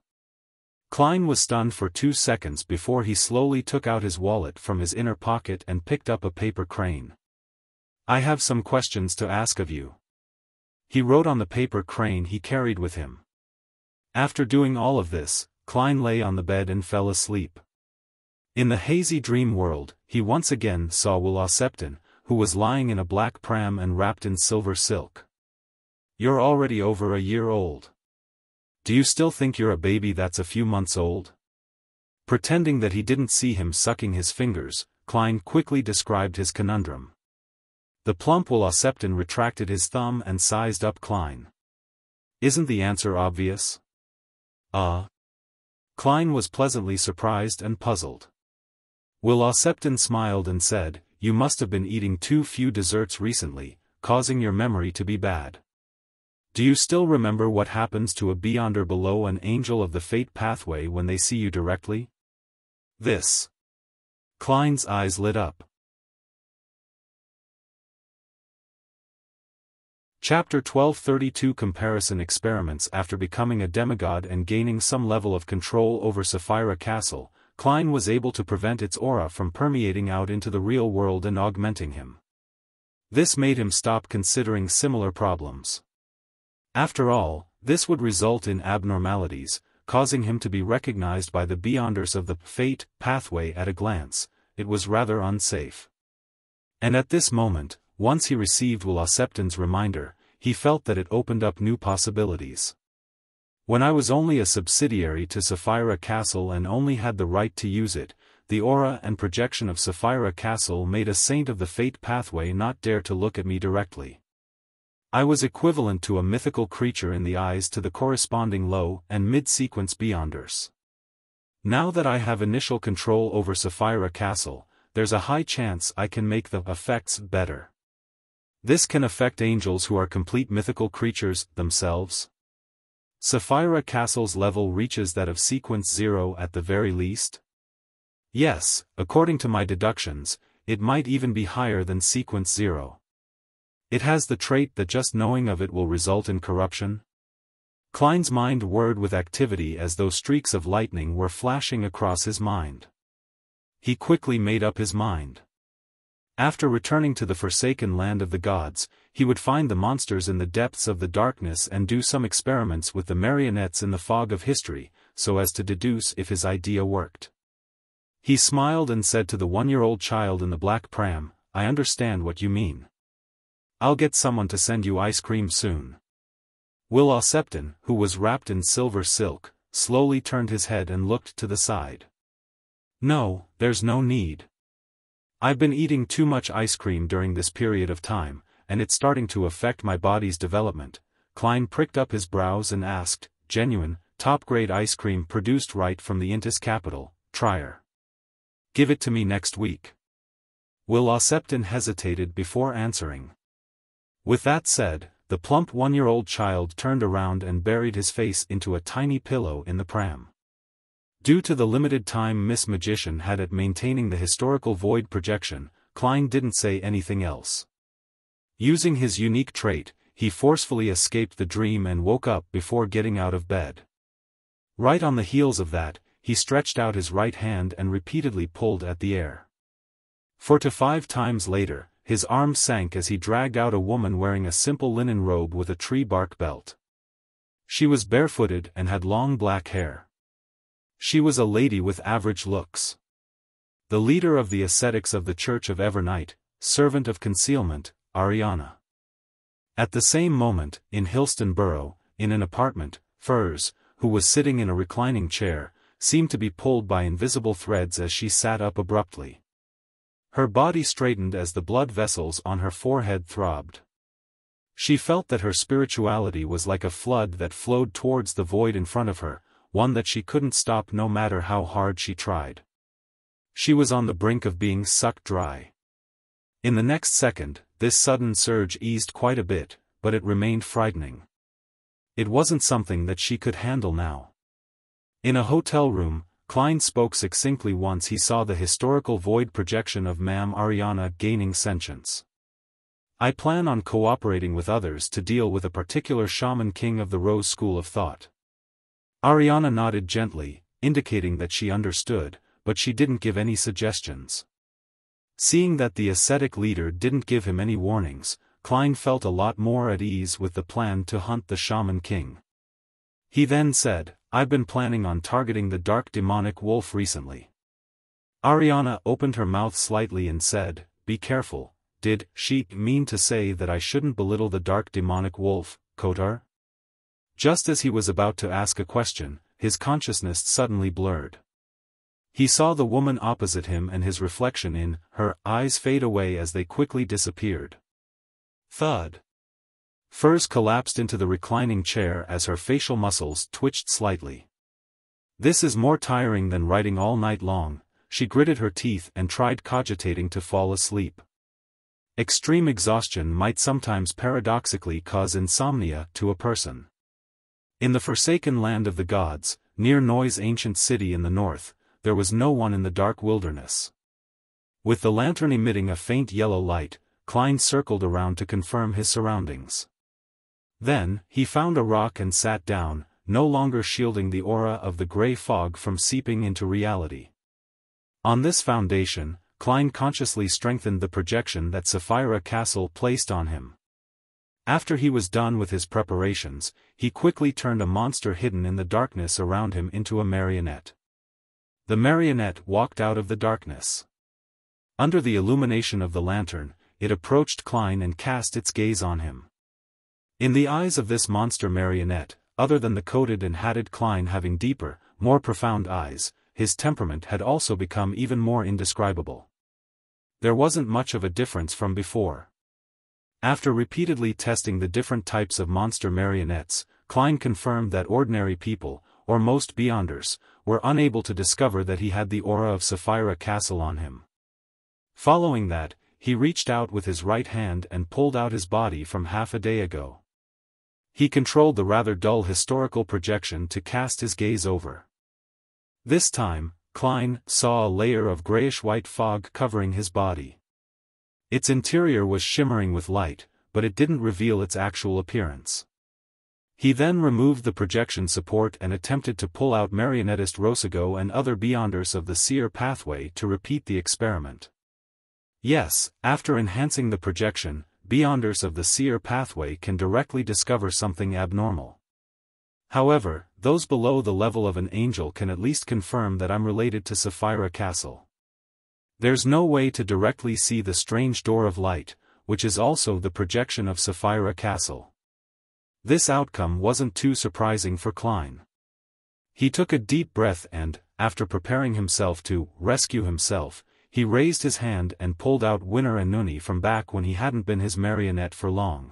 Klein was stunned for 2 seconds before he slowly took out his wallet from his inner pocket and picked up a paper crane. "I have some questions to ask of you." He wrote on the paper crane he carried with him. After doing all of this, Klein lay on the bed and fell asleep. In the hazy dream world, he once again saw Wuxia, who was lying in a black pram and wrapped in silver silk. "You're already over a year old. Do you still think you're a baby that's a few months old?" Pretending that he didn't see him sucking his fingers, Klein quickly described his conundrum. The plump Wuxia retracted his thumb and sized up Klein. "Isn't the answer obvious?" Klein was pleasantly surprised and puzzled. Wuxia smiled and said, "You must have been eating too few desserts recently, causing your memory to be bad. Do you still remember what happens to a beyonder below an angel of the fate pathway when they see you directly?" This. Klein's eyes lit up. Chapter 1232 Comparison Experiments. After becoming a demigod and gaining some level of control over Sapphira Castle, Klein was able to prevent its aura from permeating out into the real world and augmenting him. This made him stop considering similar problems. After all, this would result in abnormalities, causing him to be recognized by the beyonders of the fate pathway at a glance. It was rather unsafe. And at this moment, once he received Wuxia's reminder, he felt that it opened up new possibilities. "When I was only a subsidiary to Sapphira Castle and only had the right to use it, the aura and projection of Sapphira Castle made a saint of the fate pathway not dare to look at me directly. I was equivalent to a mythical creature in the eyes to the corresponding low and mid-sequence beyonders. Now that I have initial control over Sapphira Castle, there's a high chance I can make the effects better. This can affect angels who are complete mythical creatures themselves. Sapphira Castle's level reaches that of sequence 0 at the very least? Yes, according to my deductions, it might even be higher than sequence 0. It has the trait that just knowing of it will result in corruption. Klein's mind whirred with activity as though streaks of lightning were flashing across his mind. He quickly made up his mind. After returning to the forsaken land of the gods, he would find the monsters in the depths of the darkness and do some experiments with the marionettes in the fog of history, so as to deduce if his idea worked. He smiled and said to the 1-year-old child in the black pram, "I understand what you mean. I'll get someone to send you ice cream soon." Xiaofan, who was wrapped in silver silk, slowly turned his head and looked to the side. "No, there's no need. I've been eating too much ice cream during this period of time, and it's starting to affect my body's development." Klein pricked up his brows and asked, "Genuine, top-grade ice cream produced right from the Intis capital, Trier. Give it to me next week." Xiaofan hesitated before answering. With that said, the plump 1-year-old child turned around and buried his face into a tiny pillow in the pram. Due to the limited time Miss Magician had at maintaining the historical void projection, Klein didn't say anything else. Using his unique trait, he forcefully escaped the dream and woke up before getting out of bed. Right on the heels of that, he stretched out his right hand and repeatedly pulled at the air. 4 to 5 times later, his arm sank as he dragged out a woman wearing a simple linen robe with a tree bark belt. She was barefooted and had long black hair. She was a lady with average looks. The leader of the ascetics of the Church of Evernight, servant of concealment, Ariana. At the same moment, in Hillston Borough, in an apartment, Furs, who was sitting in a reclining chair, seemed to be pulled by invisible threads as she sat up abruptly. Her body straightened as the blood vessels on her forehead throbbed. She felt that her spirituality was like a flood that flowed towards the void in front of her, one that she couldn't stop no matter how hard she tried. She was on the brink of being sucked dry. In the next second, this sudden surge eased quite a bit, but it remained frightening. It wasn't something that she could handle now. In a hotel room, Klein spoke succinctly once he saw the historical void projection of Ma'am Ariana gaining sentience. "I plan on cooperating with others to deal with a particular shaman king of the Rose School of Thought." Ariana nodded gently, indicating that she understood, but she didn't give any suggestions. Seeing that the ascetic leader didn't give him any warnings, Klein felt a lot more at ease with the plan to hunt the shaman king. He then said, "I've been planning on targeting the dark demonic wolf recently." Ariana opened her mouth slightly and said, "Be careful, did she mean to say that I shouldn't belittle the dark demonic wolf, Kotar?" Just as he was about to ask a question, his consciousness suddenly blurred. He saw the woman opposite him and his reflection in her eyes fade away as they quickly disappeared. Thud. Furs collapsed into the reclining chair as her facial muscles twitched slightly. "This is more tiring than writing all night long," she gritted her teeth and tried cogitating to fall asleep. Extreme exhaustion might sometimes paradoxically cause insomnia to a person. In the forsaken land of the gods, near Noi's ancient city in the north, there was no one in the dark wilderness. With the lantern emitting a faint yellow light, Klein circled around to confirm his surroundings. Then, he found a rock and sat down, no longer shielding the aura of the gray fog from seeping into reality. On this foundation, Klein consciously strengthened the projection that Sapphira Castle placed on him. After he was done with his preparations, he quickly turned a monster hidden in the darkness around him into a marionette. The marionette walked out of the darkness. Under the illumination of the lantern, it approached Klein and cast its gaze on him. In the eyes of this monster marionette, other than the coated and hatted Klein having deeper, more profound eyes, his temperament had also become even more indescribable. There wasn't much of a difference from before. After repeatedly testing the different types of monster marionettes, Klein confirmed that ordinary people, or most Beyonders, were unable to discover that he had the aura of Sapphira Castle on him. Following that, he reached out with his right hand and pulled out his body from half a day ago. He controlled the rather dull historical projection to cast his gaze over. This time, Klein saw a layer of grayish-white fog covering his body. Its interior was shimmering with light, but it didn't reveal its actual appearance. He then removed the projection support and attempted to pull out marionettist Rosago and other Beyonders of the seer pathway to repeat the experiment. Yes, after enhancing the projection, Beyonders of the seer pathway can directly discover something abnormal. However, those below the level of an angel can at least confirm that I'm related to Sapphira Castle. There's no way to directly see the strange door of light, which is also the projection of Sapphira Castle. This outcome wasn't too surprising for Klein. He took a deep breath and, after preparing himself to rescue himself, he raised his hand and pulled out Winner Enuni from back when he hadn't been his marionette for long.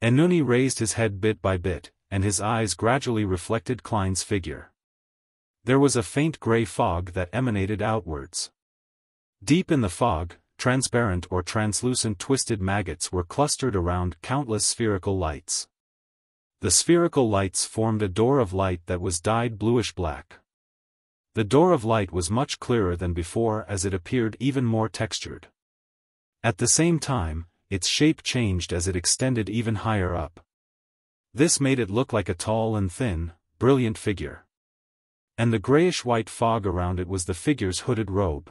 Enuni raised his head bit by bit, and his eyes gradually reflected Klein's figure. There was a faint gray fog that emanated outwards. Deep in the fog, transparent or translucent twisted maggots were clustered around countless spherical lights. The spherical lights formed a door of light that was dyed bluish-black. The door of light was much clearer than before as it appeared even more textured. At the same time, its shape changed as it extended even higher up. This made it look like a tall and thin, brilliant figure. And the grayish-white fog around it was the figure's hooded robe.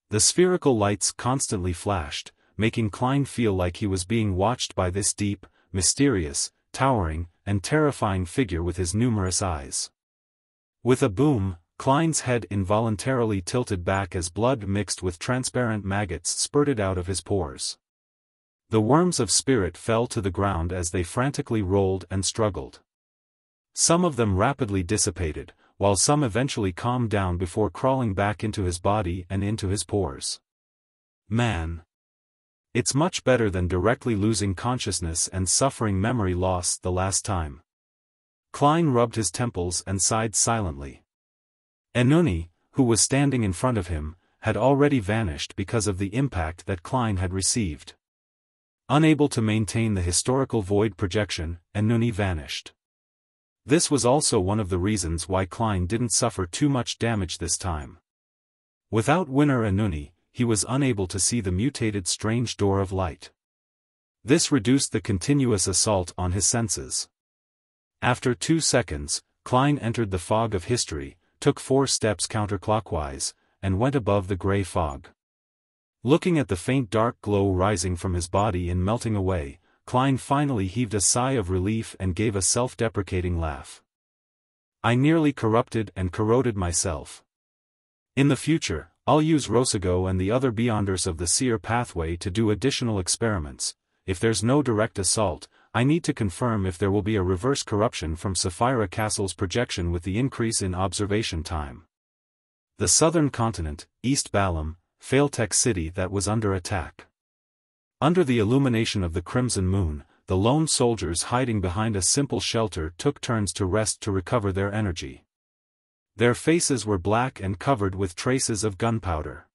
The spherical lights constantly flashed, making Klein feel like he was being watched by this deep, mysterious, towering, and terrifying figure with his numerous eyes. With a boom, Klein's head involuntarily tilted back as blood mixed with transparent maggots spurted out of his pores. The worms of spirit fell to the ground as they frantically rolled and struggled. Some of them rapidly dissipated, while some eventually calmed down before crawling back into his body and into his pores. Man! It's much better than directly losing consciousness and suffering memory loss the last time. Klein rubbed his temples and sighed silently. Enuni, who was standing in front of him, had already vanished because of the impact that Klein had received. Unable to maintain the historical void projection, Enuni vanished. This was also one of the reasons why Klein didn't suffer too much damage this time. Without Winner Enuni, he was unable to see the mutated strange door of light. This reduced the continuous assault on his senses. After 2 seconds, Klein entered the fog of history, took 4 steps counterclockwise, and went above the gray fog. Looking at the faint dark glow rising from his body and melting away, Klein finally heaved a sigh of relief and gave a self-deprecating laugh. I nearly corrupted and corroded myself. In the future, I'll use Rosago and the other Beyonders of the Seer pathway to do additional experiments. If there's no direct assault, I need to confirm if there will be a reverse corruption from Sapphira Castle's projection with the increase in observation time. The southern continent, East Balam, Failtech City that was under attack. Under the illumination of the crimson moon, the lone soldiers hiding behind a simple shelter took turns to rest to recover their energy. Their faces were black and covered with traces of gunpowder.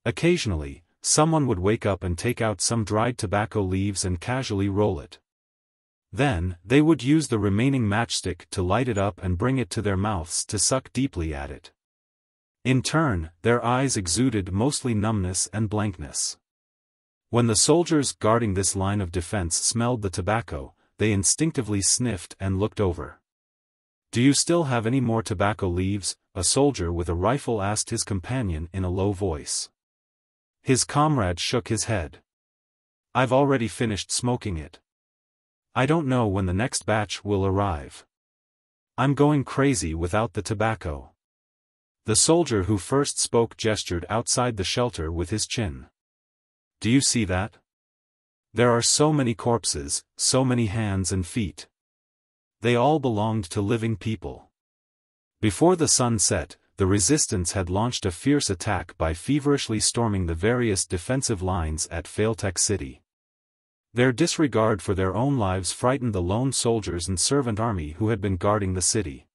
Occasionally, someone would wake up and take out some dried tobacco leaves and casually roll it. Then, they would use the remaining matchstick to light it up and bring it to their mouths to suck deeply at it. In turn, their eyes exuded mostly numbness and blankness. When the soldiers guarding this line of defense smelled the tobacco, they instinctively sniffed and looked over. "Do you still have any more tobacco leaves?" a soldier with a rifle asked his companion in a low voice. His comrade shook his head. "I've already finished smoking it. I don't know when the next batch will arrive. I'm going crazy without the tobacco." The soldier who first spoke gestured outside the shelter with his chin. "Do you see that? There are so many corpses, so many hands and feet. They all belonged to living people." Before the sun set, the resistance had launched a fierce attack by feverishly storming the various defensive lines at Failtech City. Their disregard for their own lives frightened the lone soldiers and servant army who had been guarding the city.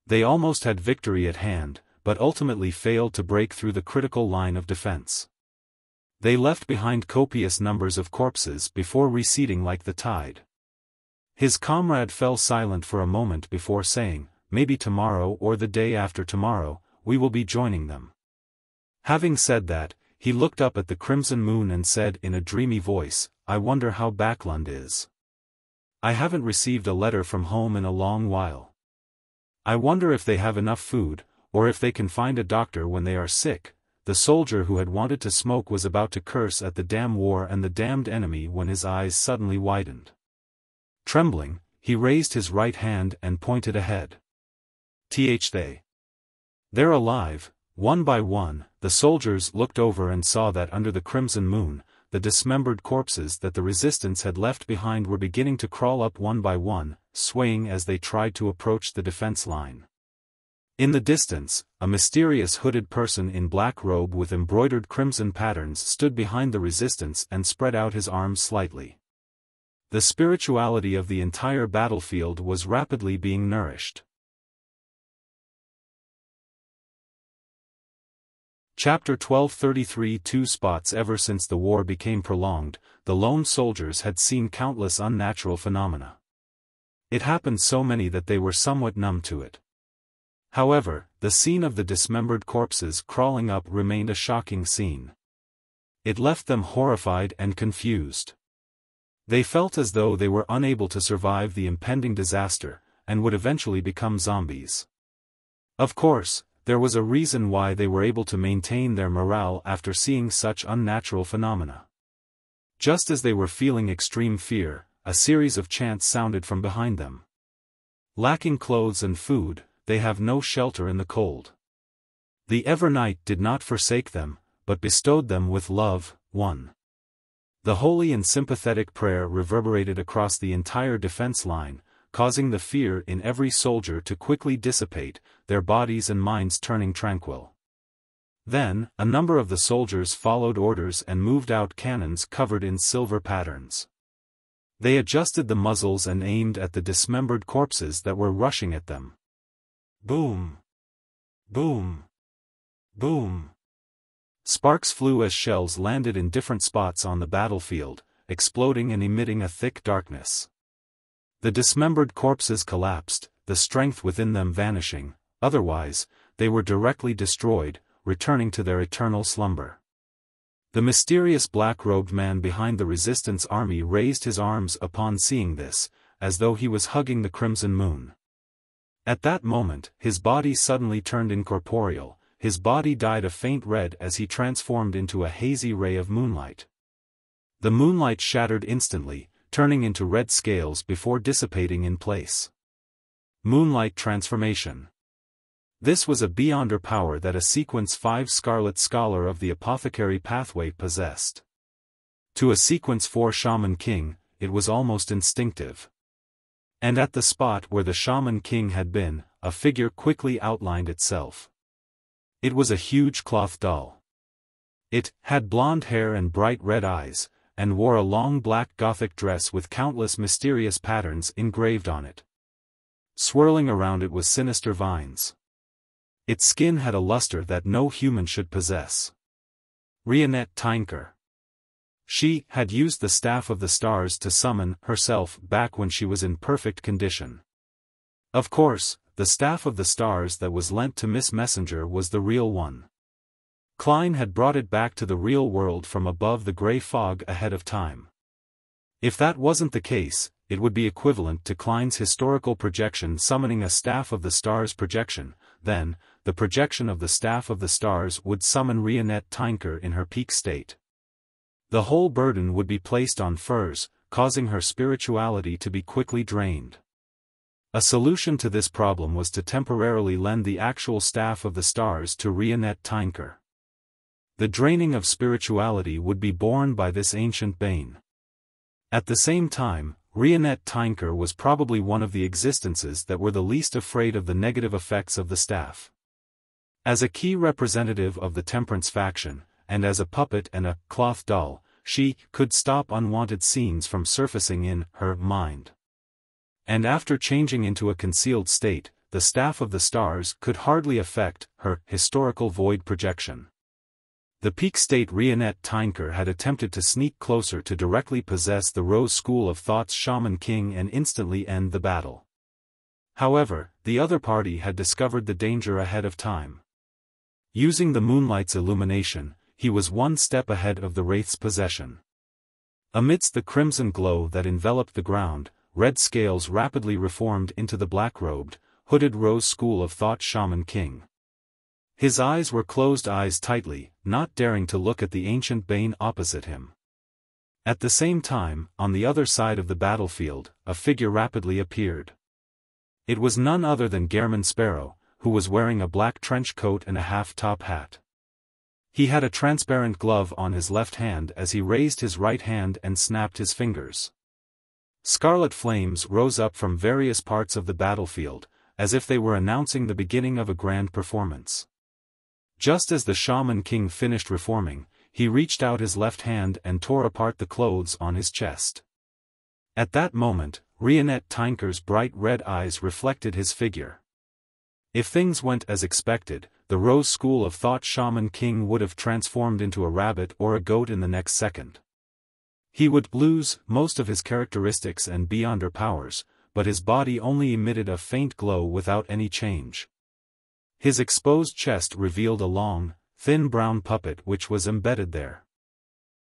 They almost had victory at hand, but ultimately failed to break through the critical line of defense. They left behind copious numbers of corpses before receding like the tide. His comrade fell silent for a moment before saying, "Maybe tomorrow or the day after tomorrow, we will be joining them." Having said that, he looked up at the crimson moon and said in a dreamy voice, "I wonder how Backlund is. I haven't received a letter from home in a long while. I wonder if they have enough food, or if they can find a doctor when they are sick." The soldier who had wanted to smoke was about to curse at the damn war and the damned enemy when his eyes suddenly widened. Trembling, he raised his right hand and pointed ahead. They're alive. One by one, the soldiers looked over and saw that under the crimson moon, the dismembered corpses that the resistance had left behind were beginning to crawl up one by one, swaying as they tried to approach the defense line. In the distance, a mysterious hooded person in black robe with embroidered crimson patterns stood behind the resistance and spread out his arms slightly. The spirituality of the entire battlefield was rapidly being nourished. Chapter 1233 Two spots. Ever since the war became prolonged, the lone soldiers had seen countless unnatural phenomena. It happened so many that they were somewhat numb to it. However, the scene of the dismembered corpses crawling up remained a shocking scene. It left them horrified and confused. They felt as though they were unable to survive the impending disaster, and would eventually become zombies. Of course, there was a reason why they were able to maintain their morale after seeing such unnatural phenomena. Just as they were feeling extreme fear, a series of chants sounded from behind them. Lacking clothes and food, they have no shelter in the cold. The Evernight did not forsake them, but bestowed them with love. 1. The holy and sympathetic prayer reverberated across the entire defense line, causing the fear in every soldier to quickly dissipate, their bodies and minds turning tranquil. Then, a number of the soldiers followed orders and moved out cannons covered in silver patterns. They adjusted the muzzles and aimed at the dismembered corpses that were rushing at them. Boom! Boom! Boom! Sparks flew as shells landed in different spots on the battlefield, exploding and emitting a thick darkness. The dismembered corpses collapsed, the strength within them vanishing, otherwise, they were directly destroyed, returning to their eternal slumber. The mysterious black-robed man behind the resistance army raised his arms upon seeing this, as though he was hugging the crimson moon. At that moment, his body suddenly turned incorporeal, his body dyed a faint red as he transformed into a hazy ray of moonlight. The moonlight shattered instantly, turning into red scales before dissipating in place. Moonlight transformation. This was a beyonder power that a Sequence 5 Scarlet Scholar of the Apothecary Pathway possessed. To a Sequence 4 Shaman King, it was almost instinctive. And at the spot where the Shaman King had been, a figure quickly outlined itself. It was a huge cloth doll. It had blonde hair and bright red eyes, and wore a long black Gothic dress with countless mysterious patterns engraved on it. Swirling around it was sinister vines. Its skin had a luster that no human should possess. Rionette Tinker. She had used the Staff of the Stars to summon herself back when she was in perfect condition. Of course, the Staff of the Stars that was lent to Miss Messenger was the real one. Klein had brought it back to the real world from above the grey fog ahead of time. If that wasn't the case, it would be equivalent to Klein's historical projection summoning a Staff of the Stars projection. Then, the projection of the Staff of the Stars would summon Rionette Tinker in her peak state. The whole burden would be placed on Furs, causing her spirituality to be quickly drained. A solution to this problem was to temporarily lend the actual Staff of the Stars to Rionette Tinker. The draining of spirituality would be borne by this ancient bane. At the same time, Rionette Tinker was probably one of the existences that were the least afraid of the negative effects of the staff. As a key representative of the Temperance faction, and as a puppet and a cloth doll, she could stop unwanted scenes from surfacing in her mind. And after changing into a concealed state, the Staff of the Stars could hardly affect her historical void projection. The peak state Rionette Tinker had attempted to sneak closer to directly possess the Rose School of Thought's Shaman King and instantly end the battle. However, the other party had discovered the danger ahead of time. Using the moonlight's illumination, he was one step ahead of the Wraith's possession. Amidst the crimson glow that enveloped the ground, red scales rapidly reformed into the black-robed, hooded Rose School of Thought Shaman King. His eyes were closed tightly, not daring to look at the ancient bane opposite him. At the same time, on the other side of the battlefield, a figure rapidly appeared. It was none other than Gehrman Sparrow, who was wearing a black trench coat and a half-top hat. He had a transparent glove on his left hand as he raised his right hand and snapped his fingers. Scarlet flames rose up from various parts of the battlefield, as if they were announcing the beginning of a grand performance. Just as the Shaman King finished reforming, he reached out his left hand and tore apart the clothes on his chest. At that moment, Rionette Tinker's bright red eyes reflected his figure. If things went as expected, the Rose School of Thought Shaman King would have transformed into a rabbit or a goat in the next second. He would lose most of his characteristics and Beyonder powers, but his body only emitted a faint glow without any change. His exposed chest revealed a long, thin brown puppet which was embedded there.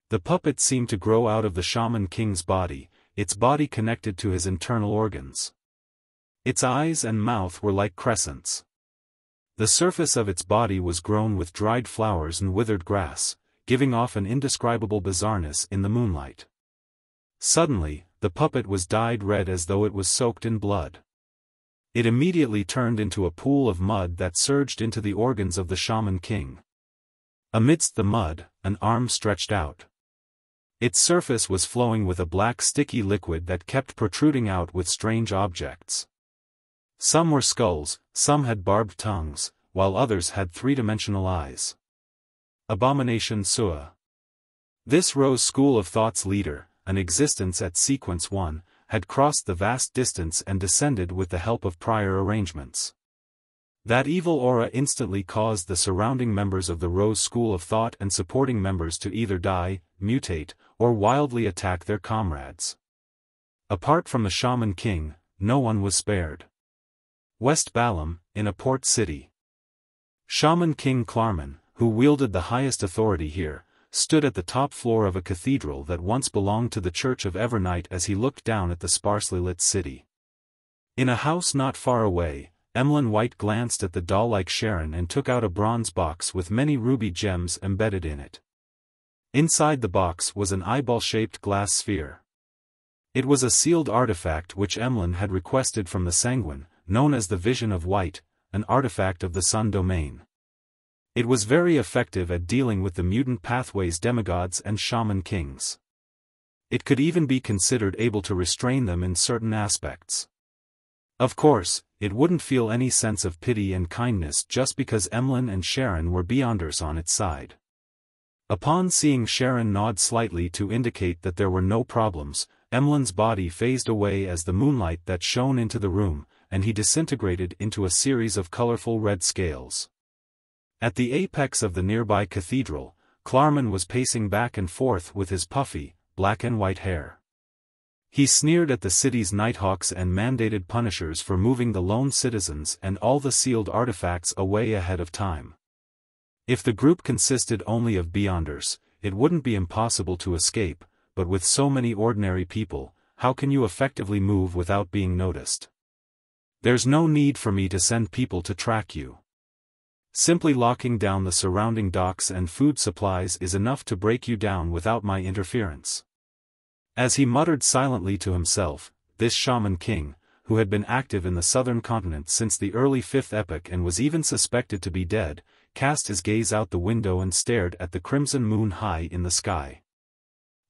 The puppet seemed to grow out of the Shaman King's body, its body connected to his internal organs. Its eyes and mouth were like crescents. The surface of its body was grown with dried flowers and withered grass, giving off an indescribable bizarreness in the moonlight. Suddenly, the puppet was dyed red as though it was soaked in blood. It immediately turned into a pool of mud that surged into the organs of the Shaman King. Amidst the mud, an arm stretched out. Its surface was flowing with a black sticky liquid that kept protruding out with strange objects. Some were skulls, some had barbed tongues, while others had three-dimensional eyes. Abomination Sua. This Rose School of Thought's leader, an existence at Sequence 1, had crossed the vast distance and descended with the help of prior arrangements. That evil aura instantly caused the surrounding members of the Rose School of Thought and supporting members to either die, mutate, or wildly attack their comrades. Apart from the Shaman King, no one was spared. West Balam, in a port city. Shaman King Klarman, who wielded the highest authority here, stood at the top floor of a cathedral that once belonged to the Church of Evernight as he looked down at the sparsely lit city. In a house not far away, Emlyn White glanced at the doll-like Sharon and took out a bronze box with many ruby gems embedded in it. Inside the box was an eyeball-shaped glass sphere. It was a sealed artifact which Emlyn had requested from the Sanguine, known as the Vision of White, an artifact of the Sun domain. It was very effective at dealing with the mutant pathways demigods and shaman kings. It could even be considered able to restrain them in certain aspects. Of course, it wouldn't feel any sense of pity and kindness just because Emlyn and Sharon were Beyonders on its side. Upon seeing Sharon nod slightly to indicate that there were no problems, Emlyn's body phased away as the moonlight that shone into the room, and he disintegrated into a series of colorful red scales. At the apex of the nearby cathedral, Klarman was pacing back and forth with his puffy, black and white hair. He sneered at the city's nighthawks and mandated punishers for moving the lone citizens and all the sealed artifacts away ahead of time. If the group consisted only of Beyonders, it wouldn't be impossible to escape, but with so many ordinary people, how can you effectively move without being noticed? There's no need for me to send people to track you. Simply locking down the surrounding docks and food supplies is enough to break you down without my interference. As he muttered silently to himself, this Shaman King, who had been active in the southern continent since the early 5th epoch and was even suspected to be dead, cast his gaze out the window and stared at the crimson moon high in the sky.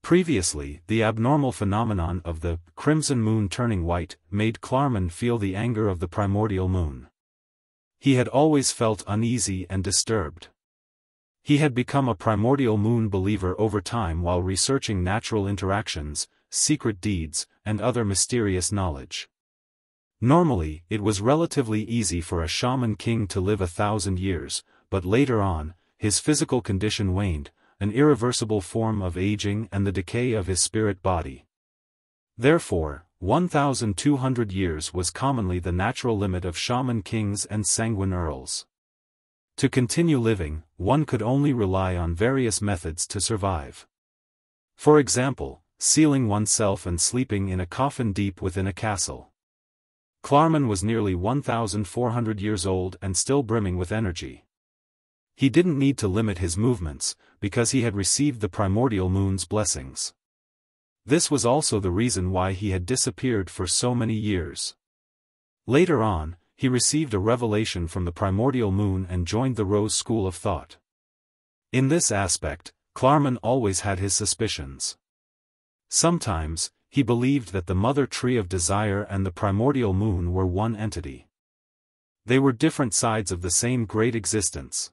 Previously, the abnormal phenomenon of the crimson moon turning white made Klarman feel the anger of the primordial moon. He had always felt uneasy and disturbed. He had become a primordial moon believer over time while researching natural interactions, secret deeds, and other mysterious knowledge. Normally, it was relatively easy for a Shaman King to live 1,000 years, but later on, his physical condition waned, an irreversible form of aging and the decay of his spirit body. Therefore, 1,200 years was commonly the natural limit of Shaman Kings and Sanguine Earls. To continue living, one could only rely on various methods to survive. For example, sealing oneself and sleeping in a coffin deep within a castle. Klarman was nearly 1,400 years old and still brimming with energy. He didn't need to limit his movements, because he had received the primordial moon's blessings. This was also the reason why he had disappeared for so many years. Later on, he received a revelation from the primordial moon and joined the Rose school of thought. In this aspect, Klarman always had his suspicions. Sometimes, he believed that the mother tree of desire and the primordial moon were one entity. They were different sides of the same great existence.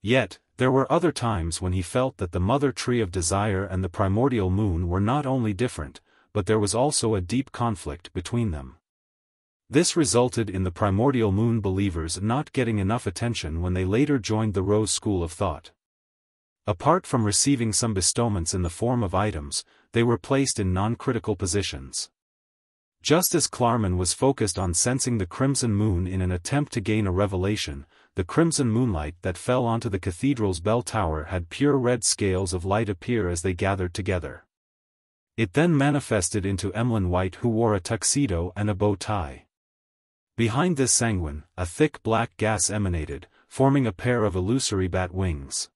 Yet, there were other times when he felt that the mother tree of desire and the primordial moon were not only different, but there was also a deep conflict between them. This resulted in the primordial moon believers not getting enough attention when they later joined the Rose school of thought. Apart from receiving some bestowments in the form of items, they were placed in non-critical positions. Just as Klarman was focused on sensing the crimson moon in an attempt to gain a revelation, the crimson moonlight that fell onto the cathedral's bell tower had pure red scales of light appear as they gathered together. It then manifested into Emlyn White, who wore a tuxedo and a bow tie. Behind this sanguine, a thick black gas emanated, forming a pair of illusory bat wings.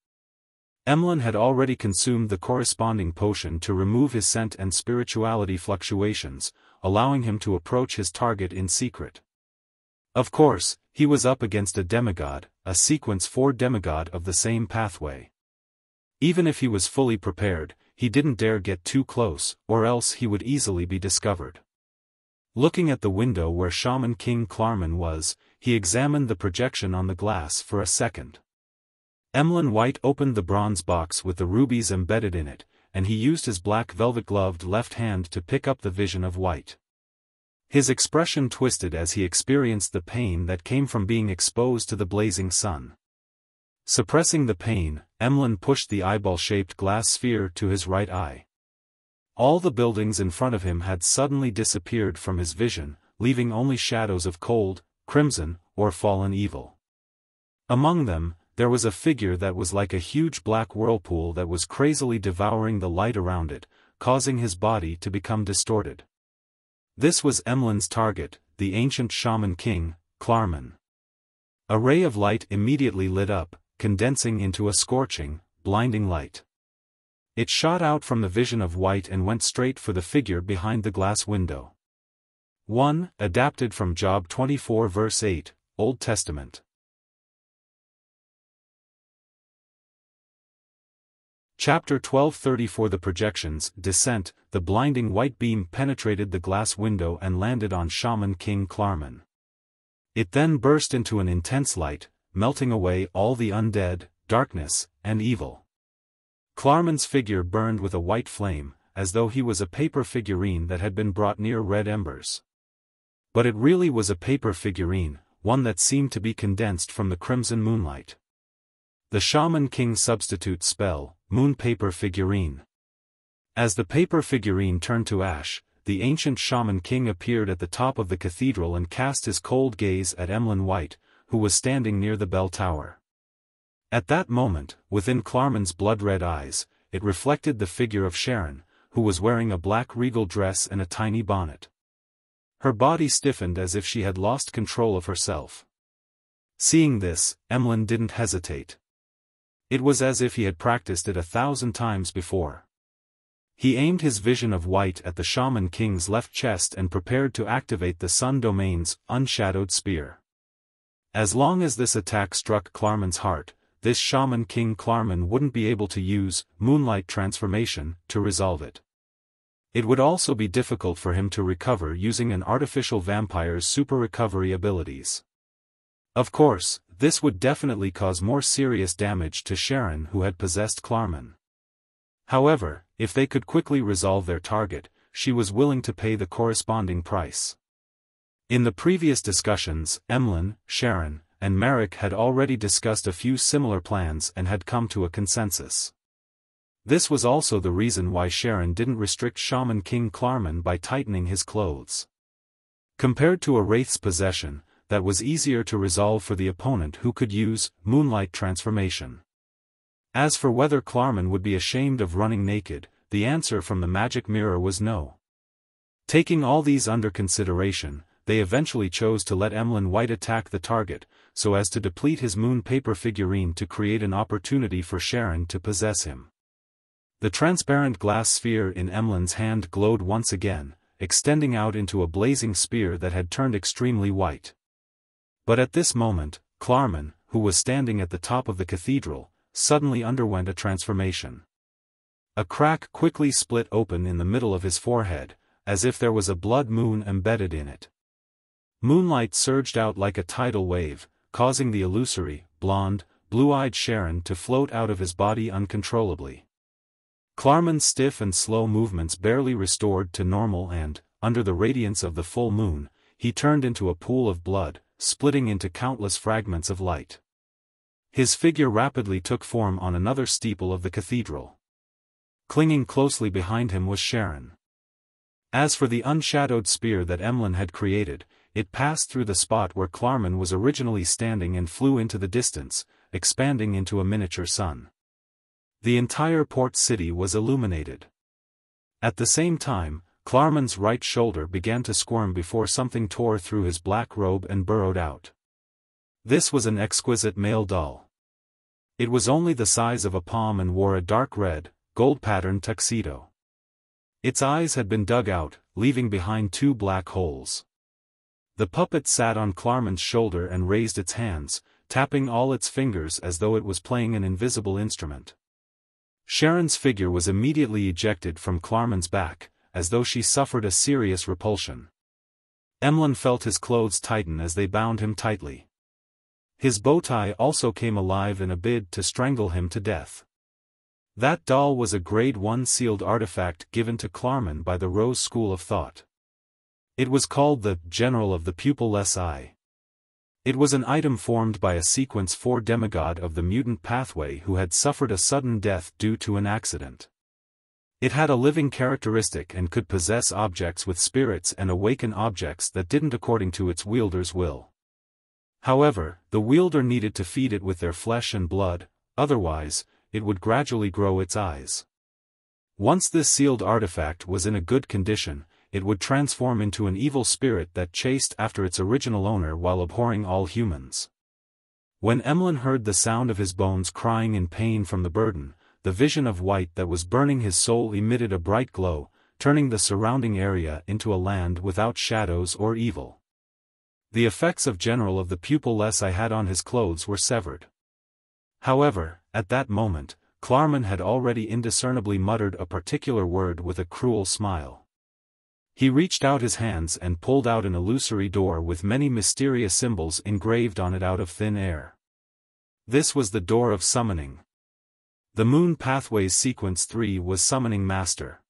Emlyn had already consumed the corresponding potion to remove his scent and spirituality fluctuations, allowing him to approach his target in secret. Of course, he was up against a demigod, a sequence 4 demigod of the same pathway. Even if he was fully prepared, he didn't dare get too close, or else he would easily be discovered. Looking at the window where Shaman King Klarman was, he examined the projection on the glass for a second. Emlyn White opened the bronze box with the rubies embedded in it, and he used his black velvet-gloved left hand to pick up the vision of White. His expression twisted as he experienced the pain that came from being exposed to the blazing sun. Suppressing the pain, Emlyn pushed the eyeball-shaped glass sphere to his right eye. All the buildings in front of him had suddenly disappeared from his vision, leaving only shadows of cold, crimson, or fallen evil. Among them, there was a figure that was like a huge black whirlpool that was crazily devouring the light around it, causing his body to become distorted. This was Emlyn's target, the ancient Shaman King, Klarman. A ray of light immediately lit up, condensing into a scorching, blinding light. It shot out from the vision of White and went straight for the figure behind the glass window. 1. Adapted from Job 24 verse 8, Old Testament. Chapter 12:30 For the projections, descent, the blinding white beam penetrated the glass window and landed on Shaman King Klarman. It then burst into an intense light, melting away all the undead, darkness, and evil. Klarman's figure burned with a white flame, as though he was a paper figurine that had been brought near red embers. But it really was a paper figurine, one that seemed to be condensed from the crimson moonlight. The Shaman King substitute spell, Moon Paper Figurine. As the paper figurine turned to ash, the ancient Shaman King appeared at the top of the cathedral and cast his cold gaze at Emlyn White, who was standing near the bell tower. At that moment, within Klarman's blood-red eyes, it reflected the figure of Sharon, who was wearing a black regal dress and a tiny bonnet. Her body stiffened as if she had lost control of herself. Seeing this, Emlyn didn't hesitate. It was as if he had practiced it 1,000 times before. He aimed his vision of White at the Shaman King's left chest and prepared to activate the Sun Domain's unshadowed spear. As long as this attack struck Klarman's heart, this Shaman King Klarman wouldn't be able to use Moonlight Transformation to resolve it. It would also be difficult for him to recover using an artificial vampire's super recovery abilities. Of course, this would definitely cause more serious damage to Sharon, who had possessed Klarman. However, if they could quickly resolve their target, she was willing to pay the corresponding price. In the previous discussions, Emlyn, Sharon, and Marek had already discussed a few similar plans and had come to a consensus. This was also the reason why Sharon didn't restrict Shaman King Klarman by tightening his clothes. Compared to a wraith's possession, that was easier to resolve for the opponent who could use Moonlight Transformation. As for whether Klarman would be ashamed of running naked, the answer from the magic mirror was no. Taking all these under consideration, they eventually chose to let Emlyn White attack the target, so as to deplete his moon paper figurine to create an opportunity for Sharon to possess him. The transparent glass sphere in Emlyn's hand glowed once again, extending out into a blazing spear that had turned extremely white. But at this moment, Klarman, who was standing at the top of the cathedral, suddenly underwent a transformation. A crack quickly split open in the middle of his forehead, as if there was a blood moon embedded in it. Moonlight surged out like a tidal wave, causing the illusory, blonde, blue-eyed Sharon to float out of his body uncontrollably. Klarman's stiff and slow movements barely restored to normal and, under the radiance of the full moon, he turned into a pool of blood, splitting into countless fragments of light. His figure rapidly took form on another steeple of the cathedral. Clinging closely behind him was Sharon. As for the unshadowed spear that Emlyn had created, it passed through the spot where Klarman was originally standing and flew into the distance, expanding into a miniature sun. The entire port city was illuminated. At the same time, Klarman's right shoulder began to squirm before something tore through his black robe and burrowed out. This was an exquisite male doll. It was only the size of a palm and wore a dark red, gold-patterned tuxedo. Its eyes had been dug out, leaving behind 2 black holes. The puppet sat on Klarman's shoulder and raised its hands, tapping all its fingers as though it was playing an invisible instrument. Sharon's figure was immediately ejected from Klarman's back, as though she suffered a serious repulsion. Emlyn felt his clothes tighten as they bound him tightly. His bow tie also came alive in a bid to strangle him to death. That doll was a Grade 1 sealed artifact given to Klarman by the Rose School of Thought. It was called the General of the Pupilless Eye. It was an item formed by a Sequence 4 demigod of the mutant pathway who had suffered a sudden death due to an accident. It had a living characteristic and could possess objects with spirits and awaken objects that didn't according to its wielder's will. However, the wielder needed to feed it with their flesh and blood, otherwise, it would gradually grow its eyes. Once this sealed artifact was in a good condition, it would transform into an evil spirit that chased after its original owner while abhorring all humans. When Emlyn heard the sound of his bones crying in pain from the burden, the vision of white that was burning his soul emitted a bright glow, turning the surrounding area into a land without shadows or evil. The effects of General of the Pupilless Eye had on his clothes were severed. However, at that moment, Klarman had already indiscernibly muttered a particular word with a cruel smile. He reached out his hands and pulled out an illusory door with many mysterious symbols engraved on it out of thin air. This was the Door of Summoning. The Moon Pathway's Sequence 3 was Summoning Master.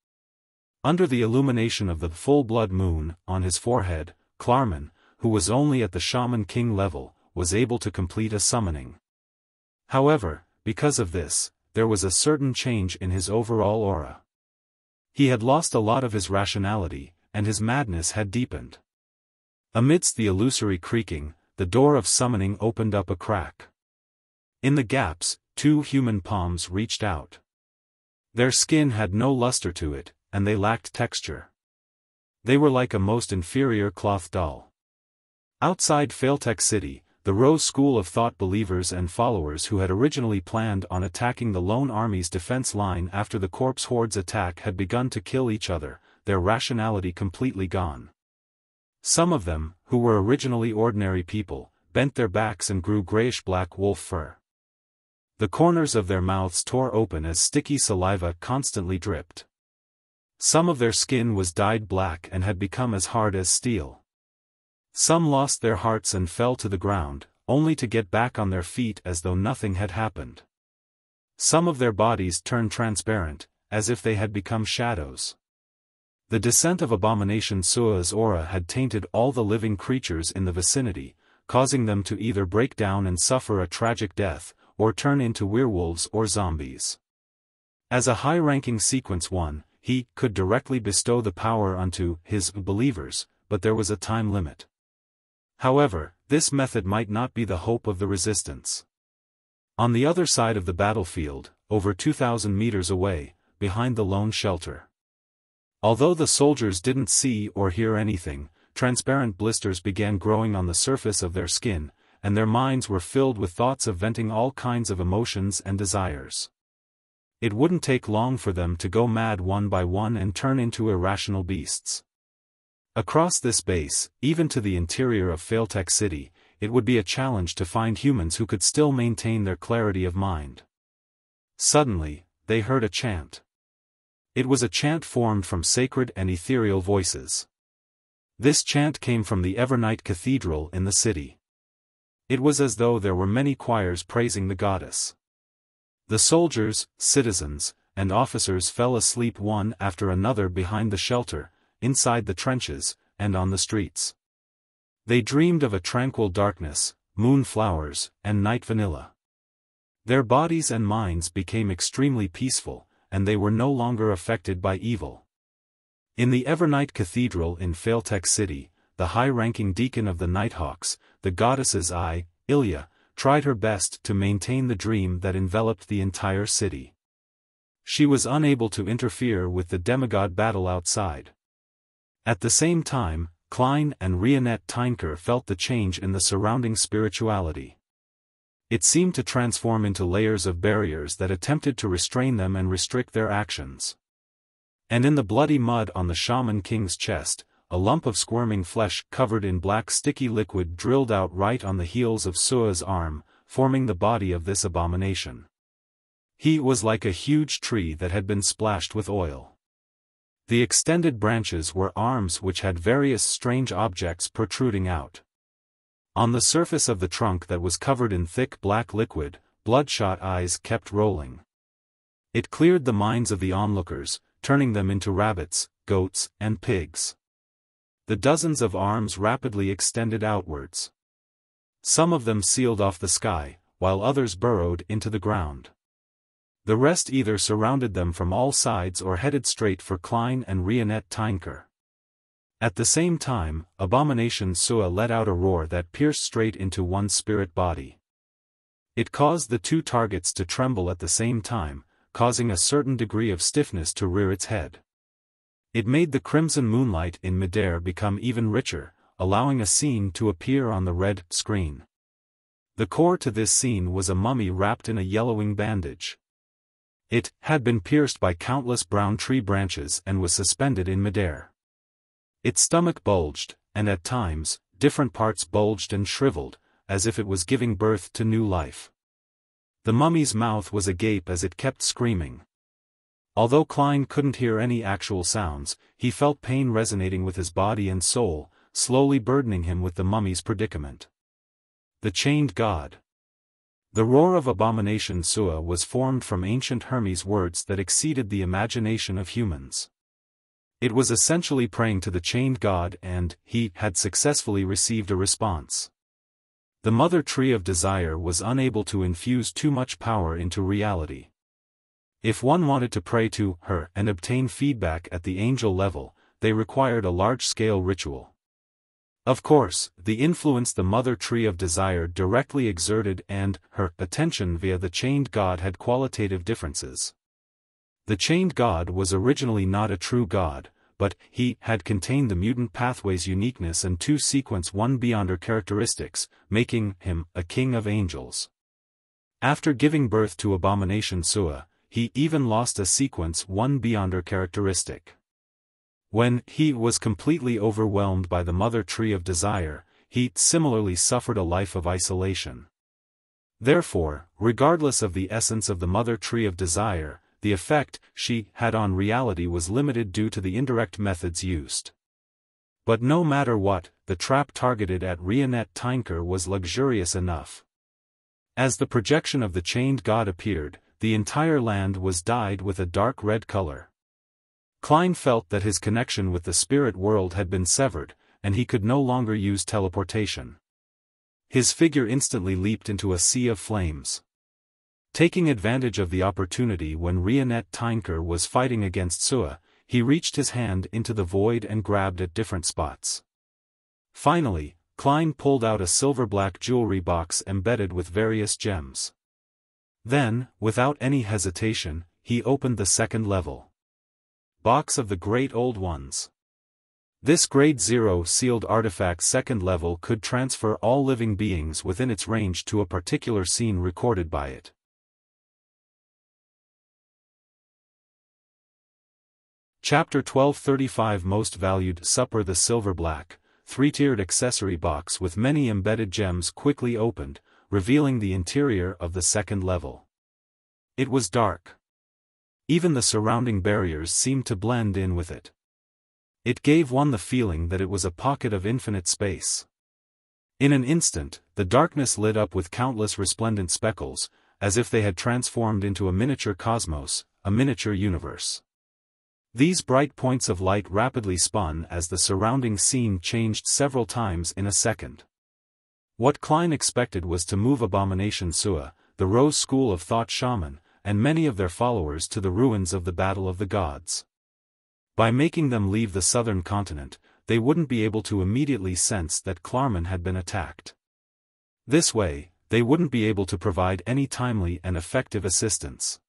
Under the illumination of the full-blood moon on his forehead, Klarman, who was only at the Shaman King level, was able to complete a summoning. However, because of this, there was a certain change in his overall aura. He had lost a lot of his rationality, and his madness had deepened. Amidst the illusory creaking, the door of summoning opened up a crack. In the gaps, 2 human palms reached out. Their skin had no luster to it, and they lacked texture. They were like a most inferior cloth doll. Outside Failtech City, the Rose School of Thought believers and followers who had originally planned on attacking the Lone Army's defense line after the Corpse Horde's attack had begun to kill each other, their rationality completely gone. Some of them, who were originally ordinary people, bent their backs and grew grayish-black wolf fur. The corners of their mouths tore open as sticky saliva constantly dripped. Some of their skin was dyed black and had become as hard as steel. Some lost their hearts and fell to the ground, only to get back on their feet as though nothing had happened. Some of their bodies turned transparent, as if they had become shadows. The descent of Abomination Sua's aura had tainted all the living creatures in the vicinity, causing them to either break down and suffer a tragic death, or turn into werewolves or zombies. As a high-ranking Sequence 1, he could directly bestow the power onto his believers, but there was a time limit. However, this method might not be the hope of the resistance. On the other side of the battlefield, over 2,000 meters away, behind the lone shelter. Although the soldiers didn't see or hear anything, transparent blisters began growing on the surface of their skin, and their minds were filled with thoughts of venting all kinds of emotions and desires. it wouldn't take long for them to go mad one by one and turn into irrational beasts. Across this base, even to the interior of Failtech City, it would be a challenge to find humans who could still maintain their clarity of mind. Suddenly, they heard a chant. It was a chant formed from sacred and ethereal voices. This chant came from the Evernight Cathedral in the city. It was as though there were many choirs praising the goddess. The soldiers, citizens, and officers fell asleep one after another behind the shelter, inside the trenches, and on the streets. They dreamed of a tranquil darkness, moonflowers, and night vanilla. Their bodies and minds became extremely peaceful, and they were no longer affected by evil. In the Evernight Cathedral in Failtech City, the high-ranking deacon of the Nighthawks, the goddess's eye, Ilya, tried her best to maintain the dream that enveloped the entire city. She was unable to interfere with the demigod battle outside. At the same time, Klein and Rionette Tynker felt the change in the surrounding spirituality. It seemed to transform into layers of barriers that attempted to restrain them and restrict their actions. And in the bloody mud on the Shaman King's chest, a lump of squirming flesh covered in black sticky liquid drilled out right on the heels of Sua's arm, forming the body of this abomination. He was like a huge tree that had been splashed with oil. The extended branches were arms which had various strange objects protruding out. On the surface of the trunk that was covered in thick black liquid, bloodshot eyes kept rolling. It cleared the minds of the onlookers, turning them into rabbits, goats, and pigs. The dozens of arms rapidly extended outwards. Some of them sealed off the sky, while others burrowed into the ground. The rest either surrounded them from all sides or headed straight for Klein and Rionette Tynker. At the same time, Abomination Sua let out a roar that pierced straight into one's spirit body. It caused the two targets to tremble at the same time, causing a certain degree of stiffness to rear its head. It made the crimson moonlight in midair become even richer, allowing a scene to appear on the red screen. The core to this scene was a mummy wrapped in a yellowing bandage. It had been pierced by countless brown tree branches and was suspended in midair. Its stomach bulged, and at times, different parts bulged and shriveled, as if it was giving birth to new life. The mummy's mouth was agape as it kept screaming. Although Klein couldn't hear any actual sounds, he felt pain resonating with his body and soul, slowly burdening him with the mummy's predicament. The Chained God. The roar of Abomination Sua was formed from ancient Hermes words that exceeded the imagination of humans. It was essentially praying to the Chained God and, he had successfully received a response. The Mother Tree of Desire was unable to infuse too much power into reality. If one wanted to pray to her and obtain feedback at the angel level, they required a large-scale ritual. Of course, the influence the Mother Tree of Desire directly exerted and her attention via the Chained God had qualitative differences. The Chained God was originally not a true god, but he had contained the mutant pathway's uniqueness and two sequence one beyonder characteristics, making him a king of angels. After giving birth to Abomination Sua, he even lost a sequence one beyonder characteristic. When he was completely overwhelmed by the Mother Tree of Desire, he similarly suffered a life of isolation. Therefore, regardless of the essence of the Mother Tree of Desire, the effect she had on reality was limited due to the indirect methods used. But no matter what, the trap targeted at Rionette Tynker was luxurious enough. As the projection of the Chained God appeared, the entire land was dyed with a dark red color. Klein felt that his connection with the spirit world had been severed, and he could no longer use teleportation. His figure instantly leaped into a sea of flames. Taking advantage of the opportunity when Rionette Tynker was fighting against Sua, he reached his hand into the void and grabbed at different spots. Finally, Klein pulled out a silver-black jewelry box embedded with various gems. Then, without any hesitation, he opened the second level. Box of the Great Old Ones. This Grade 0 sealed artifact second level could transfer all living beings within its range to a particular scene recorded by it. Chapter 1235 Most Valued Supper. The silver-black, three-tiered accessory box with many embedded gems quickly opened, revealing the interior of the second level. It was dark. Even the surrounding barriers seemed to blend in with it. It gave one the feeling that it was a pocket of infinite space. In an instant, the darkness lit up with countless resplendent speckles, as if they had transformed into a miniature cosmos, a miniature universe. These bright points of light rapidly spun as the surrounding scene changed several times in a second. What Klein expected was to move Abomination Sua, the Rose School of Thought shaman, and many of their followers to the ruins of the Battle of the Gods. By making them leave the southern continent, they wouldn't be able to immediately sense that Klarman had been attacked. This way, they wouldn't be able to provide any timely and effective assistance.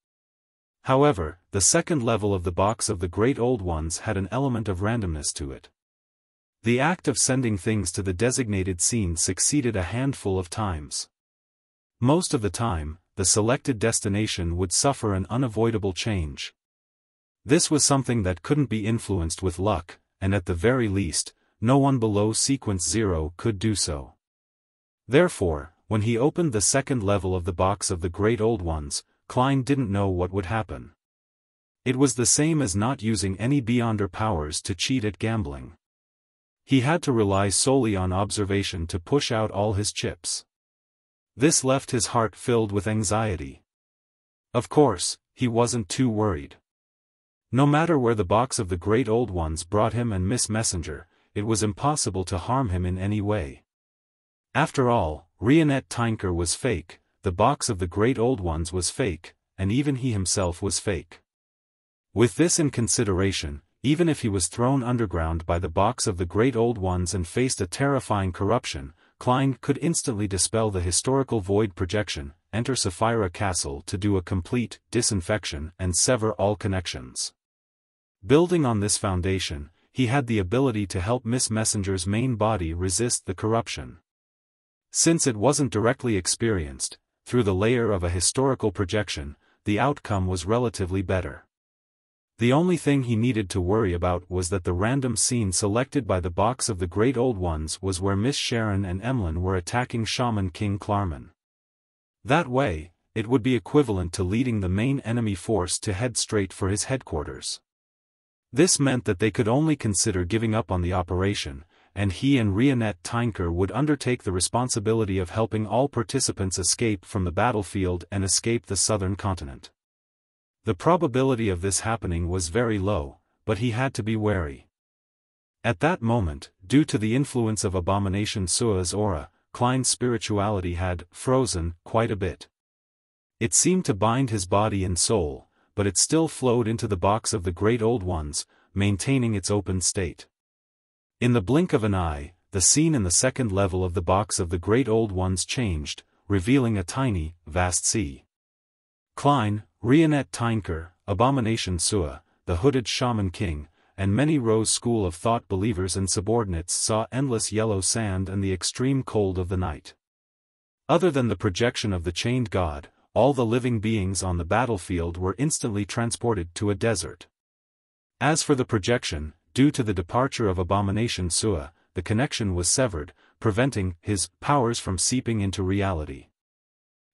However, the second level of the box of the Great Old Ones had an element of randomness to it. The act of sending things to the designated scene succeeded a handful of times. Most of the time, the selected destination would suffer an unavoidable change. This was something that couldn't be influenced with luck, and at the very least, no one below Sequence 0 could do so. Therefore, when he opened the second level of the box of the Great Old Ones, Klein didn't know what would happen. It was the same as not using any Beyonder powers to cheat at gambling. He had to rely solely on observation to push out all his chips. This left his heart filled with anxiety. Of course, he wasn't too worried. No matter where the box of the Great Old Ones brought him and Miss Messenger, it was impossible to harm him in any way. After all, Rionette Tinker was fake, the box of the Great Old Ones was fake, and even he himself was fake. With this in consideration, even if he was thrown underground by the box of the Great Old Ones and faced a terrifying corruption, Klein could instantly dispel the historical void projection, enter Sapphira Castle to do a complete disinfection and sever all connections. Building on this foundation, he had the ability to help Miss Messenger's main body resist the corruption. Since it wasn't directly experienced, through the layer of a historical projection, the outcome was relatively better. The only thing he needed to worry about was that the random scene selected by the box of the Great Old Ones was where Miss Sharon and Emlyn were attacking Shaman King Klarman. That way, it would be equivalent to leading the main enemy force to head straight for his headquarters. This meant that they could only consider giving up on the operation, and he and Rionette Tinker would undertake the responsibility of helping all participants escape from the battlefield and escape the southern continent. The probability of this happening was very low, but he had to be wary. At that moment, due to the influence of Abomination Sua's aura, Klein's spirituality had frozen quite a bit. It seemed to bind his body and soul, but it still flowed into the box of the Great Old Ones, maintaining its open state. In the blink of an eye, the scene in the second level of the box of the Great Old Ones changed, revealing a tiny, vast sea. Klein, Rionette Tinker, Abomination Sua, the hooded Shaman King, and many Rose School of Thought believers and subordinates saw endless yellow sand and the extreme cold of the night. Other than the projection of the chained god, all the living beings on the battlefield were instantly transported to a desert. As for the projection, due to the departure of Abomination Sua, the connection was severed, preventing his powers from seeping into reality.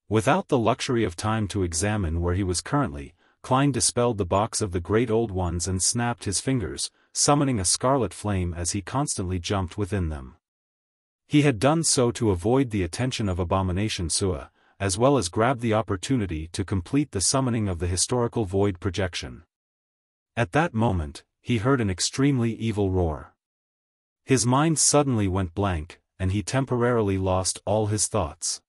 Without the luxury of time to examine where he was currently, Klein dispelled the box of the Great Old Ones and snapped his fingers, summoning a scarlet flame as he constantly jumped within them. He had done so to avoid the attention of Abomination Sua, as well as grab the opportunity to complete the summoning of the historical void projection. At that moment, he heard an extremely evil roar. His mind suddenly went blank, and he temporarily lost all his thoughts.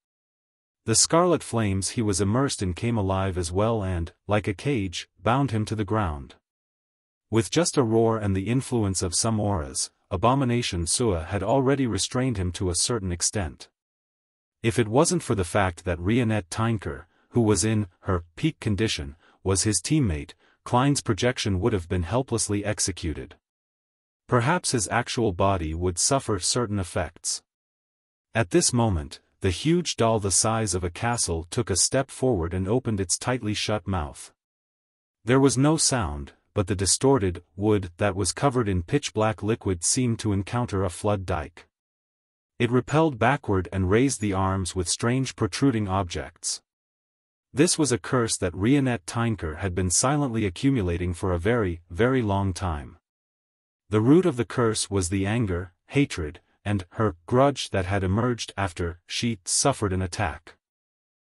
The scarlet flames he was immersed in came alive as well and, like a cage, bound him to the ground. With just a roar and the influence of some auras, Abomination Sua had already restrained him to a certain extent. If it wasn't for the fact that Rionette Tinker, who was in her peak condition, was his teammate, Klein's projection would have been helplessly executed. Perhaps his actual body would suffer certain effects. At this moment, the huge doll the size of a castle took a step forward and opened its tightly shut mouth. There was no sound, but the distorted wood that was covered in pitch-black liquid seemed to encounter a flood dike. It repelled backward and raised the arms with strange protruding objects. This was a curse that Rionette Tynker had been silently accumulating for a very, very long time. The root of the curse was the anger, hatred, and her grudge that had emerged after she suffered an attack.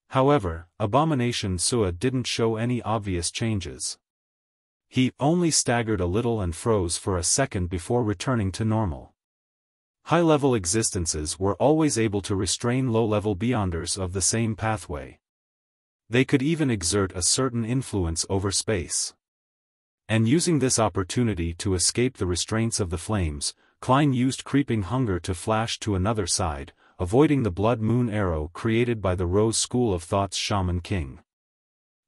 However, Abomination Sua didn't show any obvious changes. He only staggered a little and froze for a second before returning to normal. High-level existences were always able to restrain low-level beyonders of the same pathway. They could even exert a certain influence over space. And using this opportunity to escape the restraints of the flames, Klein used Creeping Hunger to flash to another side, avoiding the Blood Moon arrow created by the Rose School of Thought's Shaman King.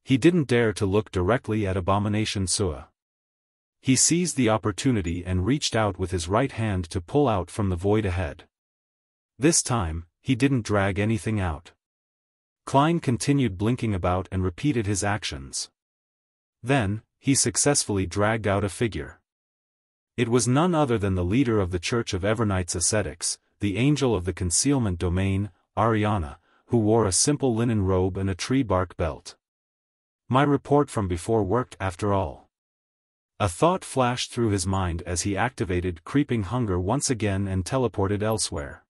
He didn't dare to look directly at Abomination Sua. He seized the opportunity and reached out with his right hand to pull out from the void ahead. This time, he didn't drag anything out. Klein continued blinking about and repeated his actions. Then, he successfully dragged out a figure. It was none other than the leader of the Church of Evernights Ascetics, the Angel of the Concealment Domain, Ariana, who wore a simple linen robe and a tree bark belt. My report from before worked after all. A thought flashed through his mind as he activated Creeping Hunger once again and teleported elsewhere.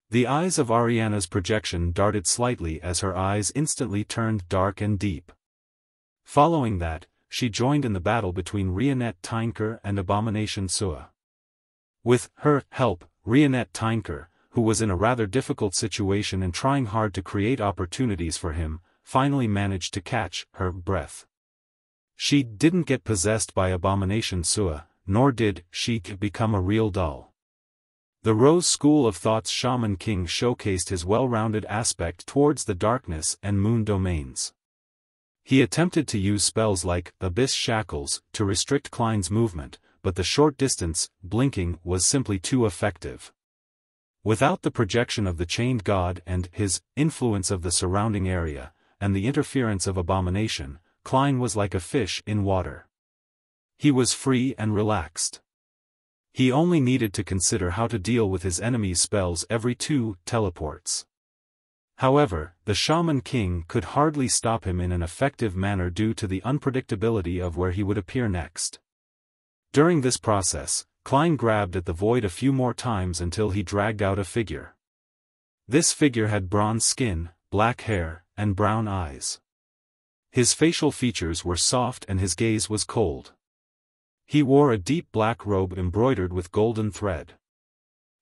The eyes of Ariana's projection darted slightly as her eyes instantly turned dark and deep. Following that, she joined in the battle between Rionette Tynker and Abomination Sua. With her help, Rionette Tynker, who was in a rather difficult situation and trying hard to create opportunities for him, finally managed to catch her breath. She didn't get possessed by Abomination Sua, nor did she become a real doll. The Rose School of Thought's Shaman King showcased his well-rounded aspect towards the darkness and moon domains. He attempted to use spells like Abyss Shackles to restrict Klein's movement, but the short-distance blinking was simply too effective. Without the projection of the Chained God and his influence of the surrounding area, and the interference of Abomination, Klein was like a fish in water. He was free and relaxed. He only needed to consider how to deal with his enemy's spells every 2 teleports. However, the Shaman King could hardly stop him in an effective manner due to the unpredictability of where he would appear next. During this process, Klein grabbed at the void a few more times until he dragged out a figure. This figure had bronze skin, black hair, and brown eyes. His facial features were soft and his gaze was cold. He wore a deep black robe embroidered with golden thread.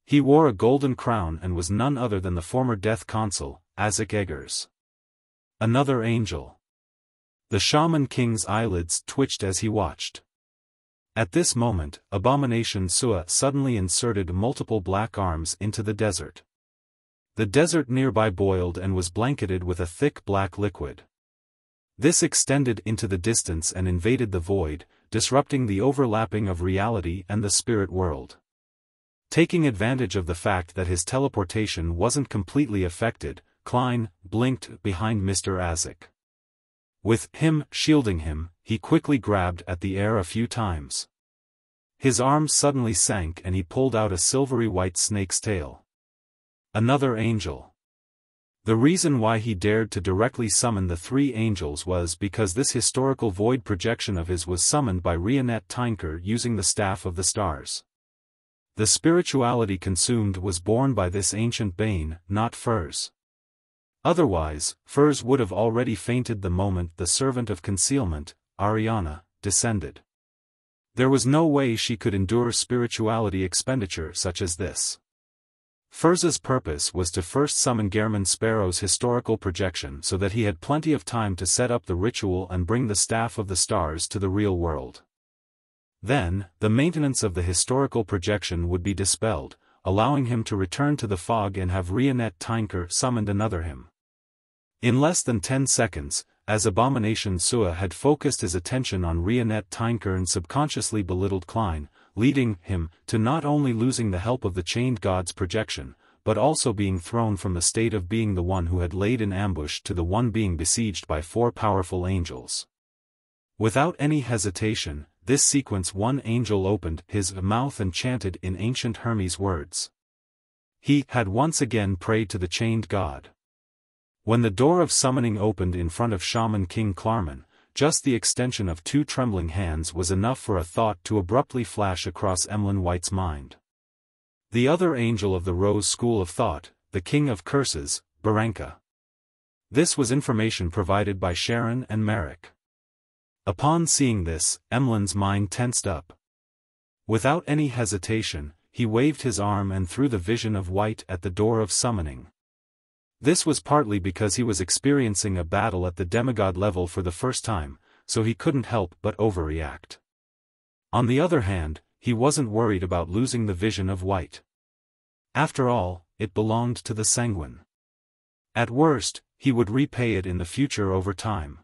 He wore a golden crown and was none other than the former Death Consul, Azek Eggers. Another angel. The Shaman King's eyelids twitched as he watched. At this moment, Abomination Sua suddenly inserted multiple black arms into the desert. The desert nearby boiled and was blanketed with a thick black liquid. This extended into the distance and invaded the void, disrupting the overlapping of reality and the spirit world. Taking advantage of the fact that his teleportation wasn't completely affected, Klein blinked behind Mr. Azek. With him shielding him, he quickly grabbed at the air a few times. His arms suddenly sank and he pulled out a silvery white snake's tail. Another angel. The reason why he dared to directly summon the 3 angels was because this historical void projection of his was summoned by Rionette Tynker using the Staff of the Stars. The spirituality consumed was born by this ancient bane, not Furs. Otherwise, Furs would have already fainted the moment the Servant of Concealment, Ariana, descended. There was no way she could endure spirituality expenditure such as this. Furz's purpose was to first summon Gehrman Sparrow's historical projection so that he had plenty of time to set up the ritual and bring the Staff of the Stars to the real world. Then, the maintenance of the historical projection would be dispelled, allowing him to return to the fog and have Rionette Tynker summoned another him. In less than 10 seconds, as Abomination Sua had focused his attention on Rionette Tynker and subconsciously belittled Klein, leading him to not only losing the help of the Chained God's projection, but also being thrown from the state of being the one who had laid an ambush to the one being besieged by 4 powerful angels. Without any hesitation, this sequence one angel opened his mouth and chanted in ancient Hermes words. He had once again prayed to the chained god. When the door of summoning opened in front of Shaman King Klarman, just the extension of two trembling hands was enough for a thought to abruptly flash across Emlyn White's mind. The other angel of the Rose School of Thought, the King of Curses, Baranka. This was information provided by Sharon and Merrick. Upon seeing this, Emlyn's mind tensed up. Without any hesitation, he waved his arm and threw the vision of white at the door of summoning. This was partly because he was experiencing a battle at the demigod level for the first time, so he couldn't help but overreact. On the other hand, he wasn't worried about losing the vision of white. After all, it belonged to the Sanguine. At worst, he would repay it in the future over time.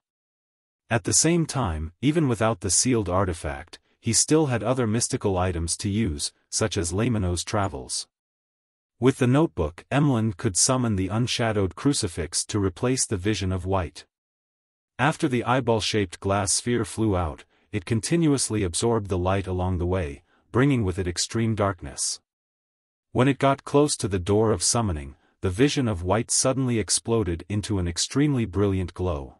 At the same time, even without the sealed artifact, he still had other mystical items to use, such as Lamino's travels. With the notebook, Emlyn could summon the unshadowed crucifix to replace the vision of white. After the eyeball-shaped glass sphere flew out, it continuously absorbed the light along the way, bringing with it extreme darkness. When it got close to the door of summoning, the vision of white suddenly exploded into an extremely brilliant glow.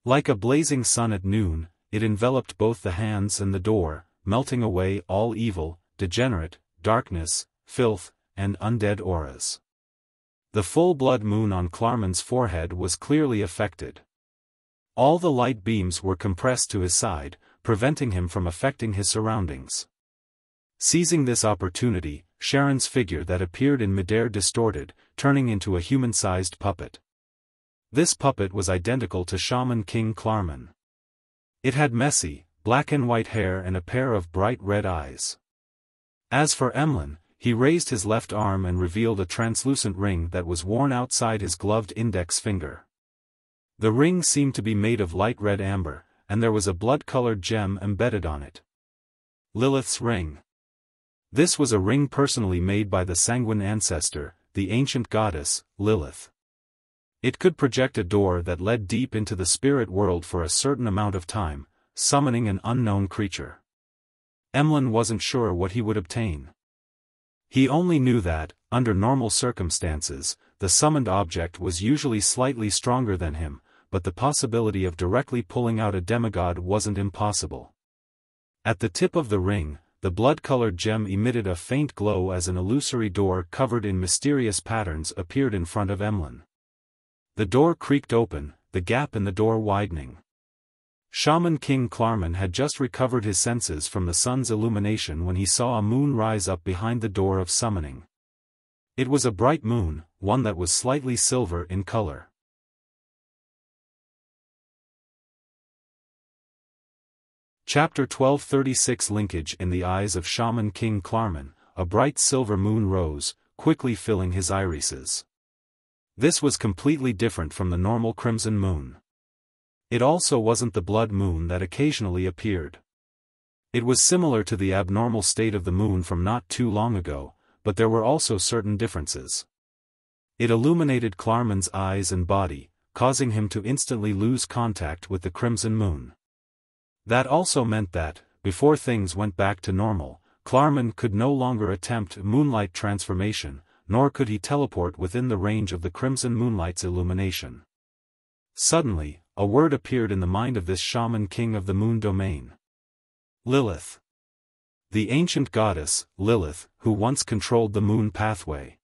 Like a blazing sun at noon, it enveloped both the hands and the door, melting away all evil, degenerate, darkness, filth, and undead auras. The full blood moon on Klarman's forehead was clearly affected. All the light beams were compressed to his side, preventing him from affecting his surroundings. Seizing this opportunity, Sharon's figure that appeared in midair distorted, turning into a human-sized puppet. This puppet was identical to Shaman King Klarman. It had messy, black and white hair and a pair of bright red eyes. As for Emlyn, he raised his left arm and revealed a translucent ring that was worn outside his gloved index finger. The ring seemed to be made of light red amber, and there was a blood-colored gem embedded on it. Lilith's ring. This was a ring personally made by the Sanguine ancestor, the ancient goddess, Lilith. It could project a door that led deep into the spirit world for a certain amount of time, summoning an unknown creature. Emlyn wasn't sure what he would obtain. He only knew that, under normal circumstances, the summoned object was usually slightly stronger than him, but the possibility of directly pulling out a demigod wasn't impossible. At the tip of the ring, the blood-colored gem emitted a faint glow as an illusory door covered in mysterious patterns appeared in front of Emlyn. The door creaked open, the gap in the door widening. Shaman King Klarman had just recovered his senses from the sun's illumination when he saw a moon rise up behind the door of summoning. It was a bright moon, one that was slightly silver in color. Chapter 1236 Linkage in the eyes of Shaman King Klarman, a bright silver moon rose, quickly filling his irises. This was completely different from the normal crimson moon. It also wasn't the blood moon that occasionally appeared. It was similar to the abnormal state of the moon from not too long ago, but there were also certain differences. It illuminated Klarman's eyes and body, causing him to instantly lose contact with the crimson moon. That also meant that, before things went back to normal, Klarman could no longer attempt moonlight transformation, nor could he teleport within the range of the crimson moonlight's illumination. Suddenly, a word appeared in the mind of this Shaman King of the Moon Domain. Lilith. The ancient goddess, Lilith, who once controlled the moon pathway.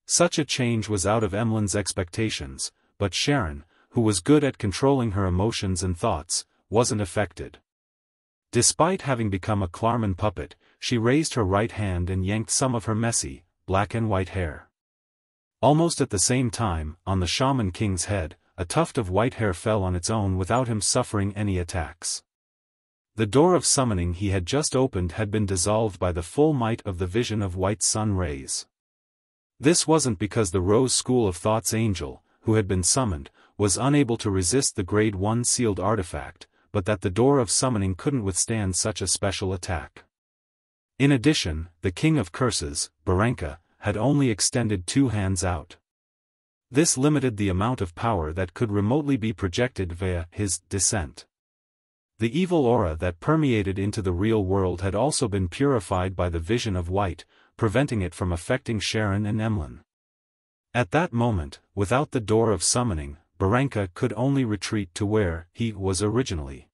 Such a change was out of Emlyn's expectations, but Sharon, who was good at controlling her emotions and thoughts, wasn't affected. Despite having become a Klarman puppet, she raised her right hand and yanked some of her messy, black and white hair. Almost at the same time, on the Shaman King's head, a tuft of white hair fell on its own without him suffering any attacks. The door of summoning he had just opened had been dissolved by the full might of the vision of white sun rays. This wasn't because the Rose School of Thought's angel, who had been summoned, was unable to resist the Grade 1 sealed artifact, but that the door of summoning couldn't withstand such a special attack. In addition, the King of Curses, Baranka, had only extended 2 hands out. This limited the amount of power that could remotely be projected via his descent. The evil aura that permeated into the real world had also been purified by the vision of white, preventing it from affecting Sharon and Emlyn. At that moment, without the door of summoning, Baranka could only retreat to where he was originally.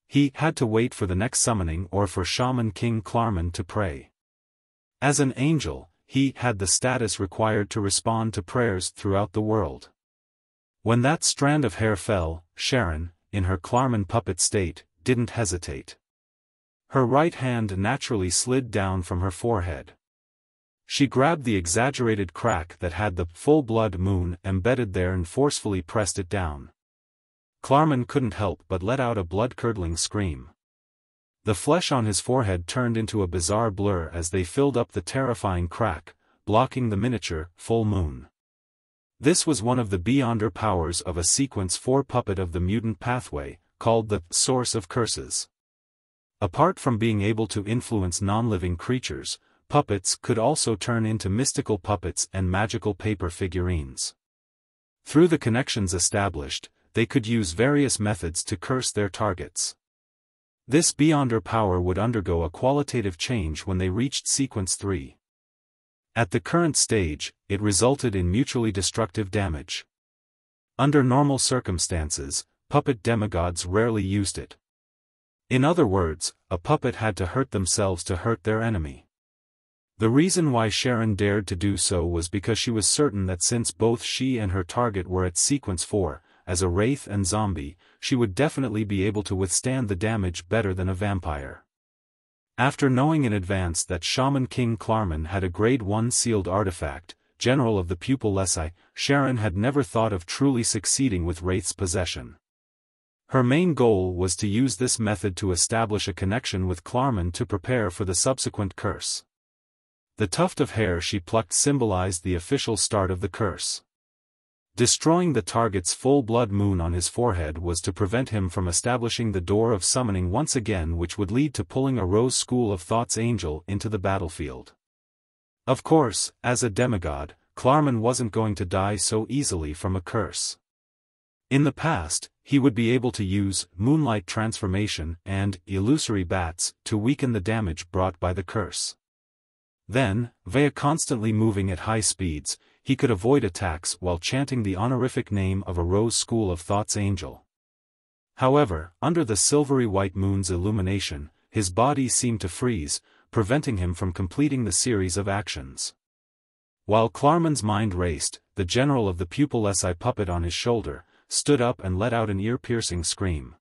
He had to wait for the next summoning or for Shaman King Klarman to pray. As an angel, he had the status required to respond to prayers throughout the world. When that strand of hair fell, Sharon, in her Klarman puppet state, didn't hesitate. Her right hand naturally slid down from her forehead. She grabbed the exaggerated crack that had the full-blood moon embedded there and forcefully pressed it down. Klarman couldn't help but let out a blood-curdling scream. The flesh on his forehead turned into a bizarre blur as they filled up the terrifying crack, blocking the miniature, full moon. This was one of the beyonder powers of a Sequence 4 puppet of the mutant pathway, called the Source of Curses. Apart from being able to influence non-living creatures, puppets could also turn into mystical puppets and magical paper figurines. Through the connections established, they could use various methods to curse their targets. This beyonder power would undergo a qualitative change when they reached Sequence 3. At the current stage, it resulted in mutually destructive damage. Under normal circumstances, puppet demigods rarely used it. In other words, a puppet had to hurt themselves to hurt their enemy. The reason why Sharon dared to do so was because she was certain that since both she and her target were at Sequence 4, as a wraith and zombie, she would definitely be able to withstand the damage better than a vampire. After knowing in advance that Shaman King Klarman had a Grade 1 sealed artifact, General of the Pupil Lesai, Sharon had never thought of truly succeeding with Wraith's possession. Her main goal was to use this method to establish a connection with Klarman to prepare for the subsequent curse. The tuft of hair she plucked symbolized the official start of the curse. Destroying the target's full-blood moon on his forehead was to prevent him from establishing the door of summoning once again, which would lead to pulling a Rose School of Thought's angel into the battlefield. Of course, as a demigod, Klarman wasn't going to die so easily from a curse. In the past, he would be able to use moonlight transformation and illusory bats to weaken the damage brought by the curse. Then, via constantly moving at high speeds, he could avoid attacks while chanting the honorific name of a Rose School of Thought's angel. However, under the silvery white moon's illumination, his body seemed to freeze, preventing him from completing the series of actions. While Klarman's mind raced, the General of the Pupil Lesai puppet on his shoulder, stood up and let out an ear-piercing scream.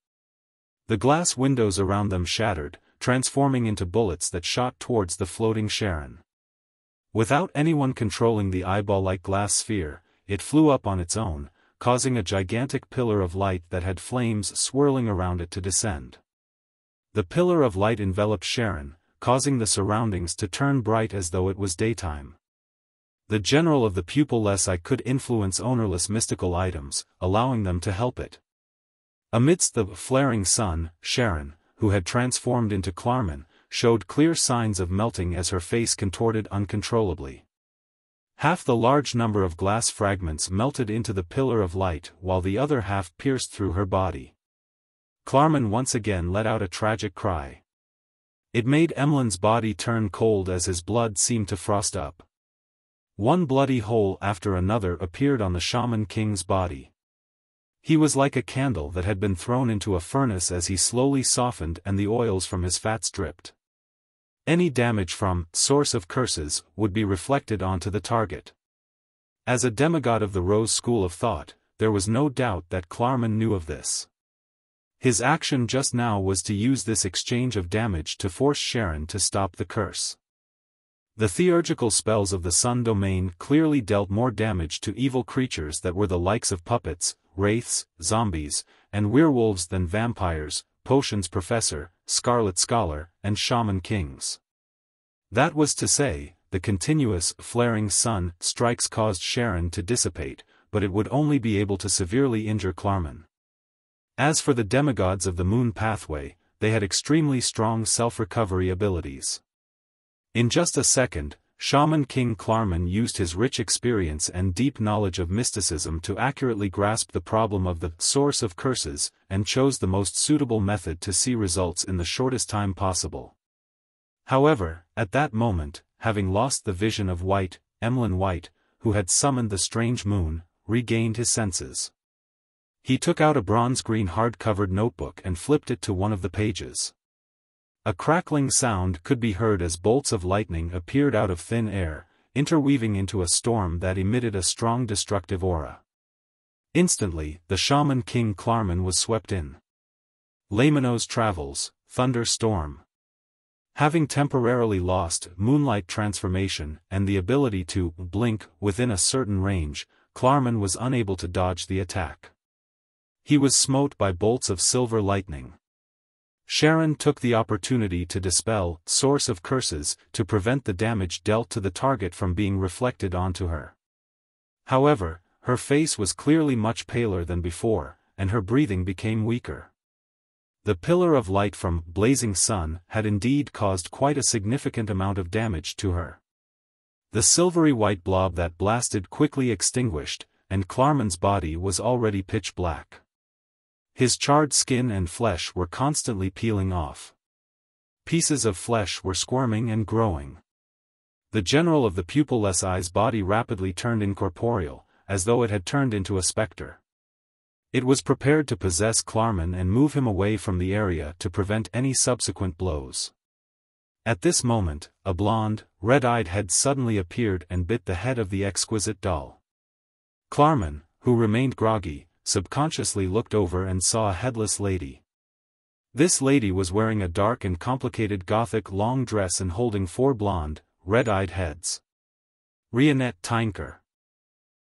The glass windows around them shattered, transforming into bullets that shot towards the floating Sharon. Without anyone controlling the eyeball-like glass sphere, it flew up on its own, causing a gigantic pillar of light that had flames swirling around it to descend. The pillar of light enveloped Sharon, causing the surroundings to turn bright as though it was daytime. The General of the Pupil Lesai could influence ownerless mystical items, allowing them to help it. Amidst the flaring sun, Sharon, who had transformed into Klarman, showed clear signs of melting as her face contorted uncontrollably. Half the large number of glass fragments melted into the pillar of light while the other half pierced through her body. Klarman once again let out a tragic cry. It made Emlyn's body turn cold as his blood seemed to frost up. One bloody hole after another appeared on the Shaman King's body. He was like a candle that had been thrown into a furnace as he slowly softened and the oils from his fats dripped. Any damage from Source of Curses would be reflected onto the target. As a demigod of the Rose School of Thought, there was no doubt that Klarman knew of this. His action just now was to use this exchange of damage to force Sharon to stop the curse. The theurgical spells of the Sun Domain clearly dealt more damage to evil creatures that were the likes of puppets, wraiths, zombies, and werewolves than vampires, Potions Professor, Scarlet Scholar, and Shaman Kings. That was to say, the continuous, flaring sun strikes caused Sharon to dissipate, but it would only be able to severely injure Klarman. As for the demigods of the Moon Pathway, they had extremely strong self-recovery abilities. In just a second, Shaman King Klarman used his rich experience and deep knowledge of mysticism to accurately grasp the problem of the source of curses, and chose the most suitable method to see results in the shortest time possible. However, at that moment, having lost the vision of White, Emlyn White, who had summoned the strange moon, regained his senses. He took out a bronze-green hard-covered notebook and flipped it to one of the pages. A crackling sound could be heard as bolts of lightning appeared out of thin air, interweaving into a storm that emitted a strong destructive aura. Instantly, the Shaman King Klarman was swept in. Lamino's Travels, Thunder Storm. Having temporarily lost moonlight transformation and the ability to blink within a certain range, Klarman was unable to dodge the attack. He was smote by bolts of silver lightning. Sharon took the opportunity to dispel source of curses to prevent the damage dealt to the target from being reflected onto her. However, her face was clearly much paler than before, and her breathing became weaker. The pillar of light from blazing sun had indeed caused quite a significant amount of damage to her. The silvery white blob that blasted quickly extinguished, and Klarman's body was already pitch black. His charred skin and flesh were constantly peeling off. Pieces of flesh were squirming and growing. The general of the pupilless eye's body rapidly turned incorporeal, as though it had turned into a specter. It was prepared to possess Klarman and move him away from the area to prevent any subsequent blows. At this moment, a blonde, red-eyed head suddenly appeared and bit the head of the exquisite doll. Klarman, who remained groggy, subconsciously looked over and saw a headless lady. This lady was wearing a dark and complicated Gothic long dress and holding 4 blonde, red-eyed heads. Rionette Tynker.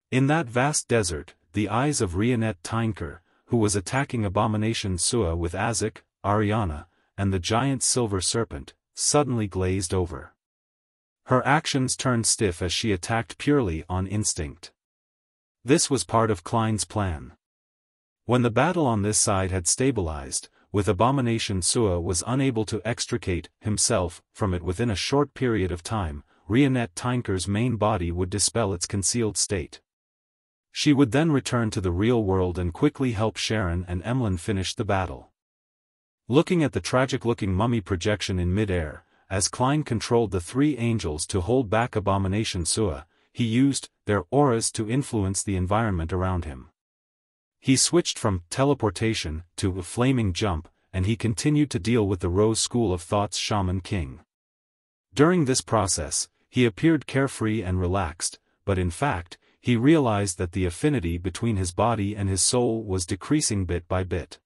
In that vast desert, the eyes of Rionette Tynker, who was attacking Abomination Sua with Azek, Ariana, and the giant silver serpent, suddenly glazed over. Her actions turned stiff as she attacked purely on instinct. This was part of Klein's plan. When the battle on this side had stabilized, with Abomination Sua was unable to extricate himself from it within a short period of time, Rionette Tynker's main body would dispel its concealed state. She would then return to the real world and quickly help Sharon and Emlyn finish the battle. Looking at the tragic-looking mummy projection in mid-air, as Klein controlled the 3 angels to hold back Abomination Sua, he used their auras to influence the environment around him. He switched from teleportation to a flaming jump, and he continued to deal with the Rose School of Thought's Shaman King. During this process, he appeared carefree and relaxed, but in fact, he realized that the affinity between his body and his soul was decreasing bit by bit.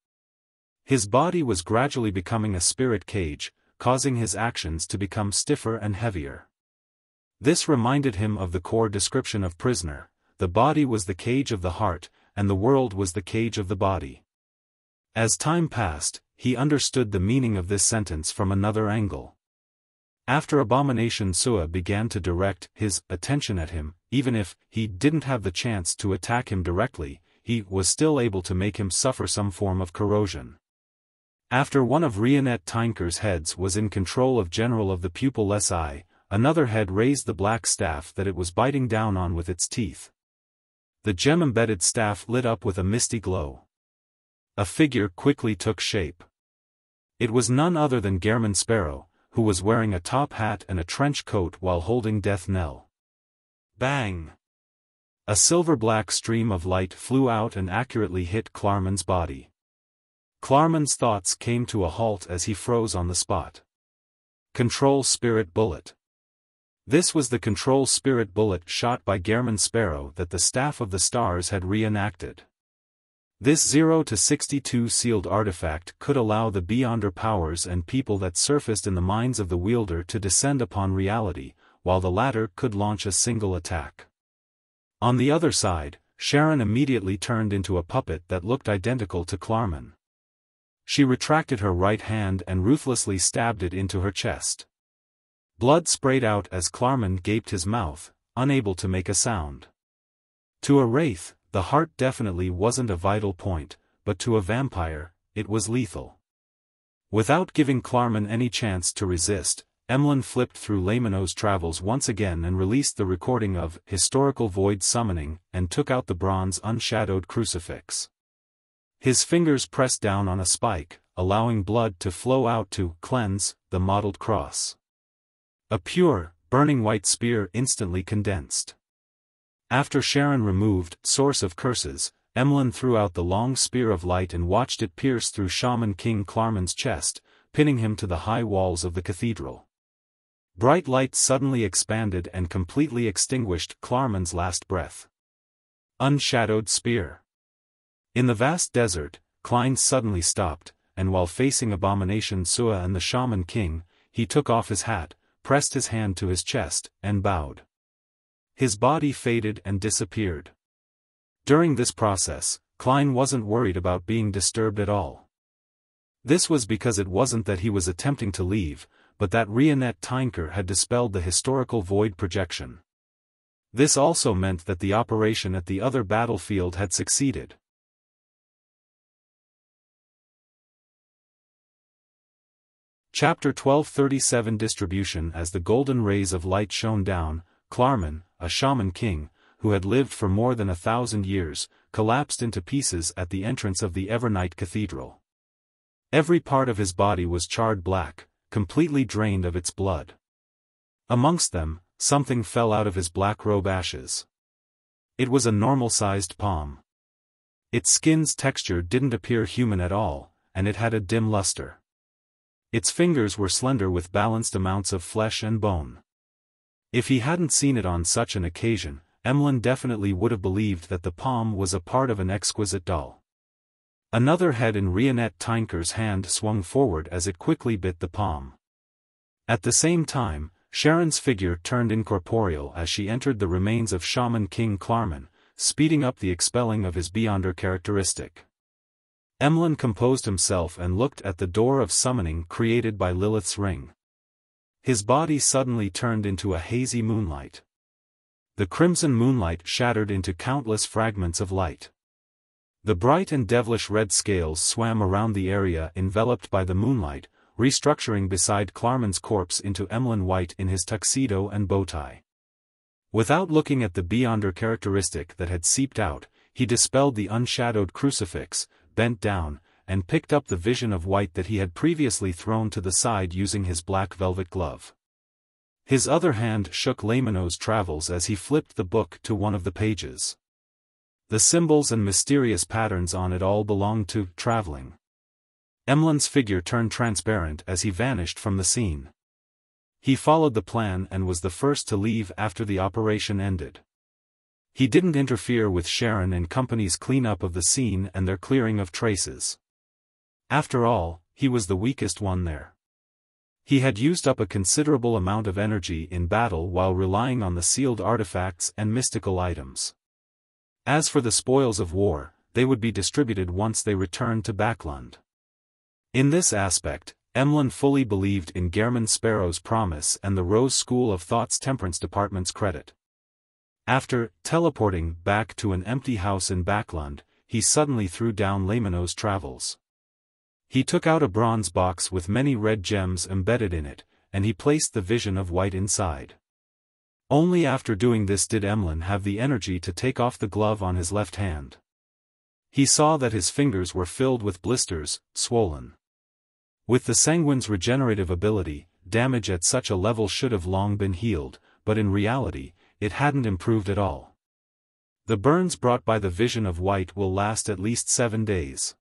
His body was gradually becoming a spirit cage, causing his actions to become stiffer and heavier. This reminded him of the core description of prisoner: the body was the cage of the heart, and the world was the cage of the body. As time passed, he understood the meaning of this sentence from another angle. After Abomination Sua began to direct his attention at him, even if he didn't have the chance to attack him directly, he was still able to make him suffer some form of corrosion. After one of Rionette Tynker's heads was in control of General of the Pupilless Eye, another head raised the black staff that it was biting down on with its teeth. The gem-embedded staff lit up with a misty glow. A figure quickly took shape. It was none other than Gehrman Sparrow, who was wearing a top hat and a trench coat while holding Death Knell. Bang! A silver-black stream of light flew out and accurately hit Klarman's body. Klarman's thoughts came to a halt as he froze on the spot. Control Spirit Bullet. This was the Control Spirit Bullet shot by Gehrman Sparrow that the Staff of the Stars had reenacted. This 0-62 sealed artifact could allow the Beyonder powers and people that surfaced in the minds of the wielder to descend upon reality, while the latter could launch a single attack. On the other side, Sharon immediately turned into a puppet that looked identical to Klarman. She retracted her right hand and ruthlessly stabbed it into her chest. Blood sprayed out as Klarman gaped his mouth, unable to make a sound. To a wraith, the heart definitely wasn't a vital point, but to a vampire, it was lethal. Without giving Klarman any chance to resist, Emlyn flipped through Lamino's travels once again and released the recording of Historical Void Summoning and took out the bronze unshadowed crucifix. His fingers pressed down on a spike, allowing blood to flow out to cleanse the mottled cross. A pure, burning white spear instantly condensed. After Sharon removed Source of Curses, Emlyn threw out the long spear of light and watched it pierce through Shaman King Klarman's chest, pinning him to the high walls of the cathedral. Bright light suddenly expanded and completely extinguished Klarman's last breath. Unshadowed spear. In the vast desert, Klein suddenly stopped, and while facing Abomination Sua and the Shaman King, he took off his hat, pressed his hand to his chest, and bowed. His body faded and disappeared. During this process, Klein wasn't worried about being disturbed at all. This was because it wasn't that he was attempting to leave, but that Rionette Tynker had dispelled the historical void projection. This also meant that the operation at the other battlefield had succeeded. Chapter 1237 Distribution. As the golden rays of light shone down, Klarman, a Shaman King, who had lived for more than 1,000 years, collapsed into pieces at the entrance of the Evernight Cathedral. Every part of his body was charred black, completely drained of its blood. Amongst them, something fell out of his black robe ashes. It was a normal-sized palm. Its skin's texture didn't appear human at all, and it had a dim luster. Its fingers were slender with balanced amounts of flesh and bone. If he hadn't seen it on such an occasion, Emlyn definitely would have believed that the palm was a part of an exquisite doll. Another head in Rionette Tynker's hand swung forward as it quickly bit the palm. At the same time, Sharon's figure turned incorporeal as she entered the remains of Shaman King Klarman, speeding up the expelling of his Beyonder characteristic. Emlyn composed himself and looked at the door of summoning created by Lilith's ring. His body suddenly turned into a hazy moonlight. The crimson moonlight shattered into countless fragments of light. The bright and devilish red scales swam around the area enveloped by the moonlight, restructuring beside Klarman's corpse into Emlyn White in his tuxedo and bowtie. Without looking at the Beyonder characteristic that had seeped out, he dispelled the unshadowed crucifix, bent down, and picked up the vision of white that he had previously thrown to the side using his black velvet glove. His other hand shook Lamino's travels as he flipped the book to one of the pages. The symbols and mysterious patterns on it all belonged to traveling. Emlyn's figure turned transparent as he vanished from the scene. He followed the plan and was the first to leave after the operation ended. He didn't interfere with Sharon and company's cleanup of the scene and their clearing of traces. After all, he was the weakest one there. He had used up a considerable amount of energy in battle while relying on the sealed artifacts and mystical items. As for the spoils of war, they would be distributed once they returned to Backlund. In this aspect, Emlyn fully believed in Gehrman Sparrow's promise and the Rose School of Thought's Temperance Department's credit. After teleporting back to an empty house in Backlund, he suddenly threw down Lamino's travels. He took out a bronze box with many red gems embedded in it, and he placed the vision of white inside. Only after doing this did Emlyn have the energy to take off the glove on his left hand. He saw that his fingers were filled with blisters, swollen. With the sanguine's regenerative ability, damage at such a level should have long been healed, but in reality, it hadn't improved at all. The burns brought by the vision of white will last at least 7 days.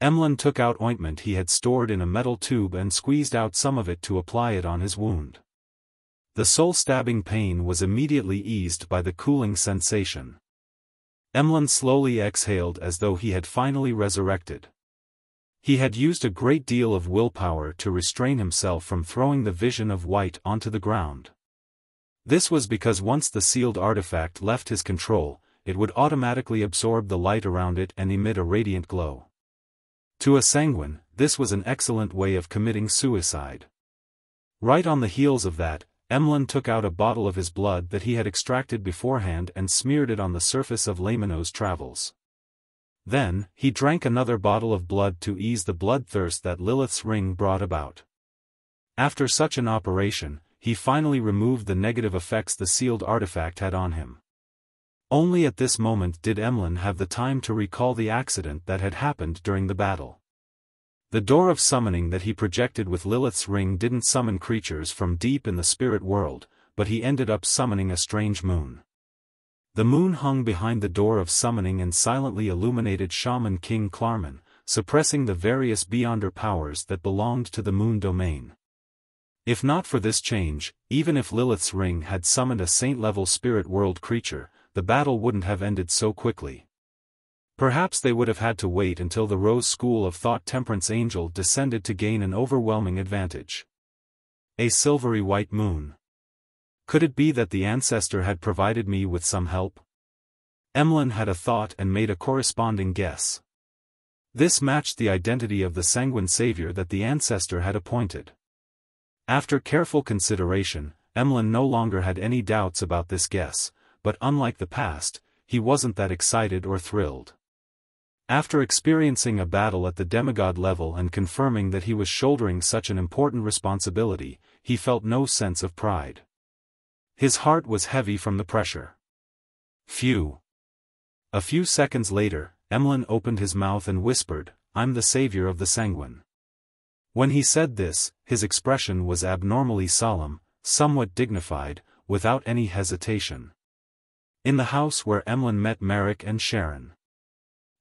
Emlyn took out ointment he had stored in a metal tube and squeezed out some of it to apply it on his wound. The soul-stabbing pain was immediately eased by the cooling sensation. Emlyn slowly exhaled as though he had finally resurrected. He had used a great deal of willpower to restrain himself from throwing the vision of white onto the ground. This was because once the sealed artifact left his control, it would automatically absorb the light around it and emit a radiant glow. To a sanguine, this was an excellent way of committing suicide. Right on the heels of that, Emlyn took out a bottle of his blood that he had extracted beforehand and smeared it on the surface of Lamino's travels. Then, he drank another bottle of blood to ease the bloodthirst that Lilith's ring brought about. After such an operation, he finally removed the negative effects the sealed artifact had on him. Only at this moment did Emlyn have the time to recall the accident that had happened during the battle. The door of summoning that he projected with Lilith's ring didn't summon creatures from deep in the spirit world, but he ended up summoning a strange moon. The moon hung behind the door of summoning and silently illuminated Shaman King Klarman, suppressing the various Beyonder powers that belonged to the moon domain. If not for this change, even if Lilith's ring had summoned a saint-level spirit world creature, the battle wouldn't have ended so quickly. Perhaps they would have had to wait until the Rose School of Thought Temperance Angel descended to gain an overwhelming advantage. A silvery white moon. Could it be that the ancestor had provided me with some help? Emlyn had a thought and made a corresponding guess. This matched the identity of the sanguine savior that the ancestor had appointed. After careful consideration, Emlyn no longer had any doubts about this guess, but unlike the past, he wasn't that excited or thrilled. After experiencing a battle at the demigod level and confirming that he was shouldering such an important responsibility, he felt no sense of pride. His heart was heavy from the pressure. Phew. A few seconds later, Emlyn opened his mouth and whispered, "I'm the savior of the sanguine." When he said this, his expression was abnormally solemn, somewhat dignified, without any hesitation. In the house where Emlyn met Merrick and Sharon.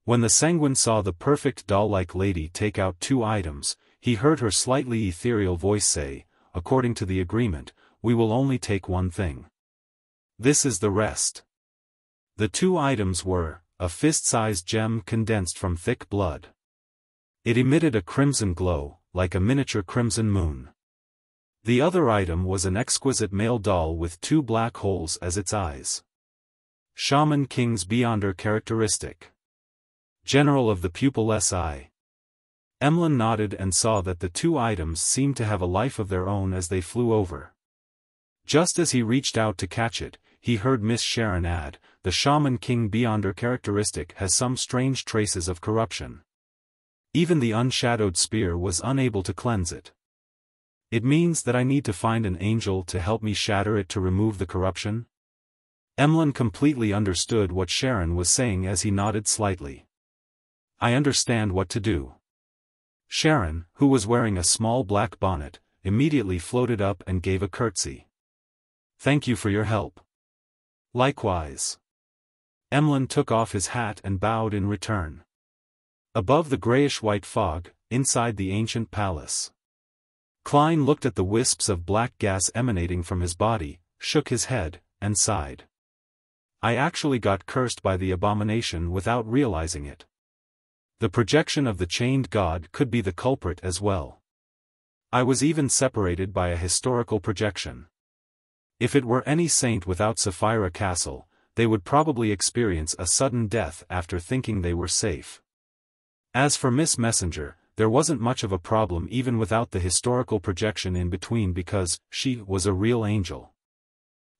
When the sanguine saw the perfect doll-like lady take out 2 items, he heard her slightly ethereal voice say, "According to the agreement, we will only take one thing. This is the rest." The 2 items were, a fist-sized gem condensed from thick blood. It emitted a crimson glow, like a miniature crimson moon. The other item was an exquisite male doll with 2 black holes as its eyes. Shaman King's Beyonder characteristic. General of the Pupilless Eye. Emlyn nodded and saw that the 2 items seemed to have a life of their own as they flew over. Just as he reached out to catch it, he heard Miss Sharon add, "The Shaman King Beyonder characteristic has some strange traces of corruption. Even the unshadowed spear was unable to cleanse it. It means that I need to find an angel to help me shatter it to remove the corruption?" Emlyn completely understood what Sharon was saying as he nodded slightly. "I understand what to do." Sharon, who was wearing a small black bonnet, immediately floated up and gave a curtsy. "Thank you for your help." "Likewise." Emlyn took off his hat and bowed in return. Above the grayish-white fog, inside the ancient palace. Klein looked at the wisps of black gas emanating from his body, shook his head, and sighed. "I actually got cursed by the abomination without realizing it. The projection of the chained god could be the culprit as well. I was even separated by a historical projection. If it were any saint without Sapphira Castle, they would probably experience a sudden death after thinking they were safe. As for Miss Messenger, there wasn't much of a problem even without the historical projection in between because she was a real angel.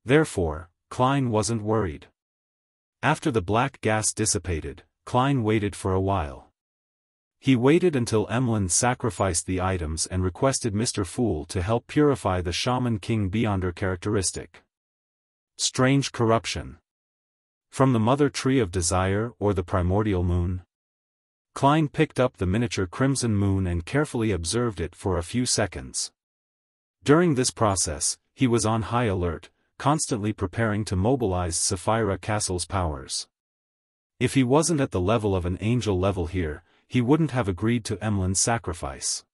Therefore, Klein wasn't worried. After the black gas dissipated, Klein waited for a while. He waited until Emlyn sacrificed the items and requested Mr. Fool to help purify the Shaman King Beyonder characteristic. Strange corruption. From the mother tree of desire or the primordial moon? Klein picked up the miniature crimson moon and carefully observed it for a few seconds. During this process, he was on high alert, constantly preparing to mobilize Sapphira Castle's powers. If he wasn't at the level of an angel level here, he wouldn't have agreed to Emlyn's sacrifice.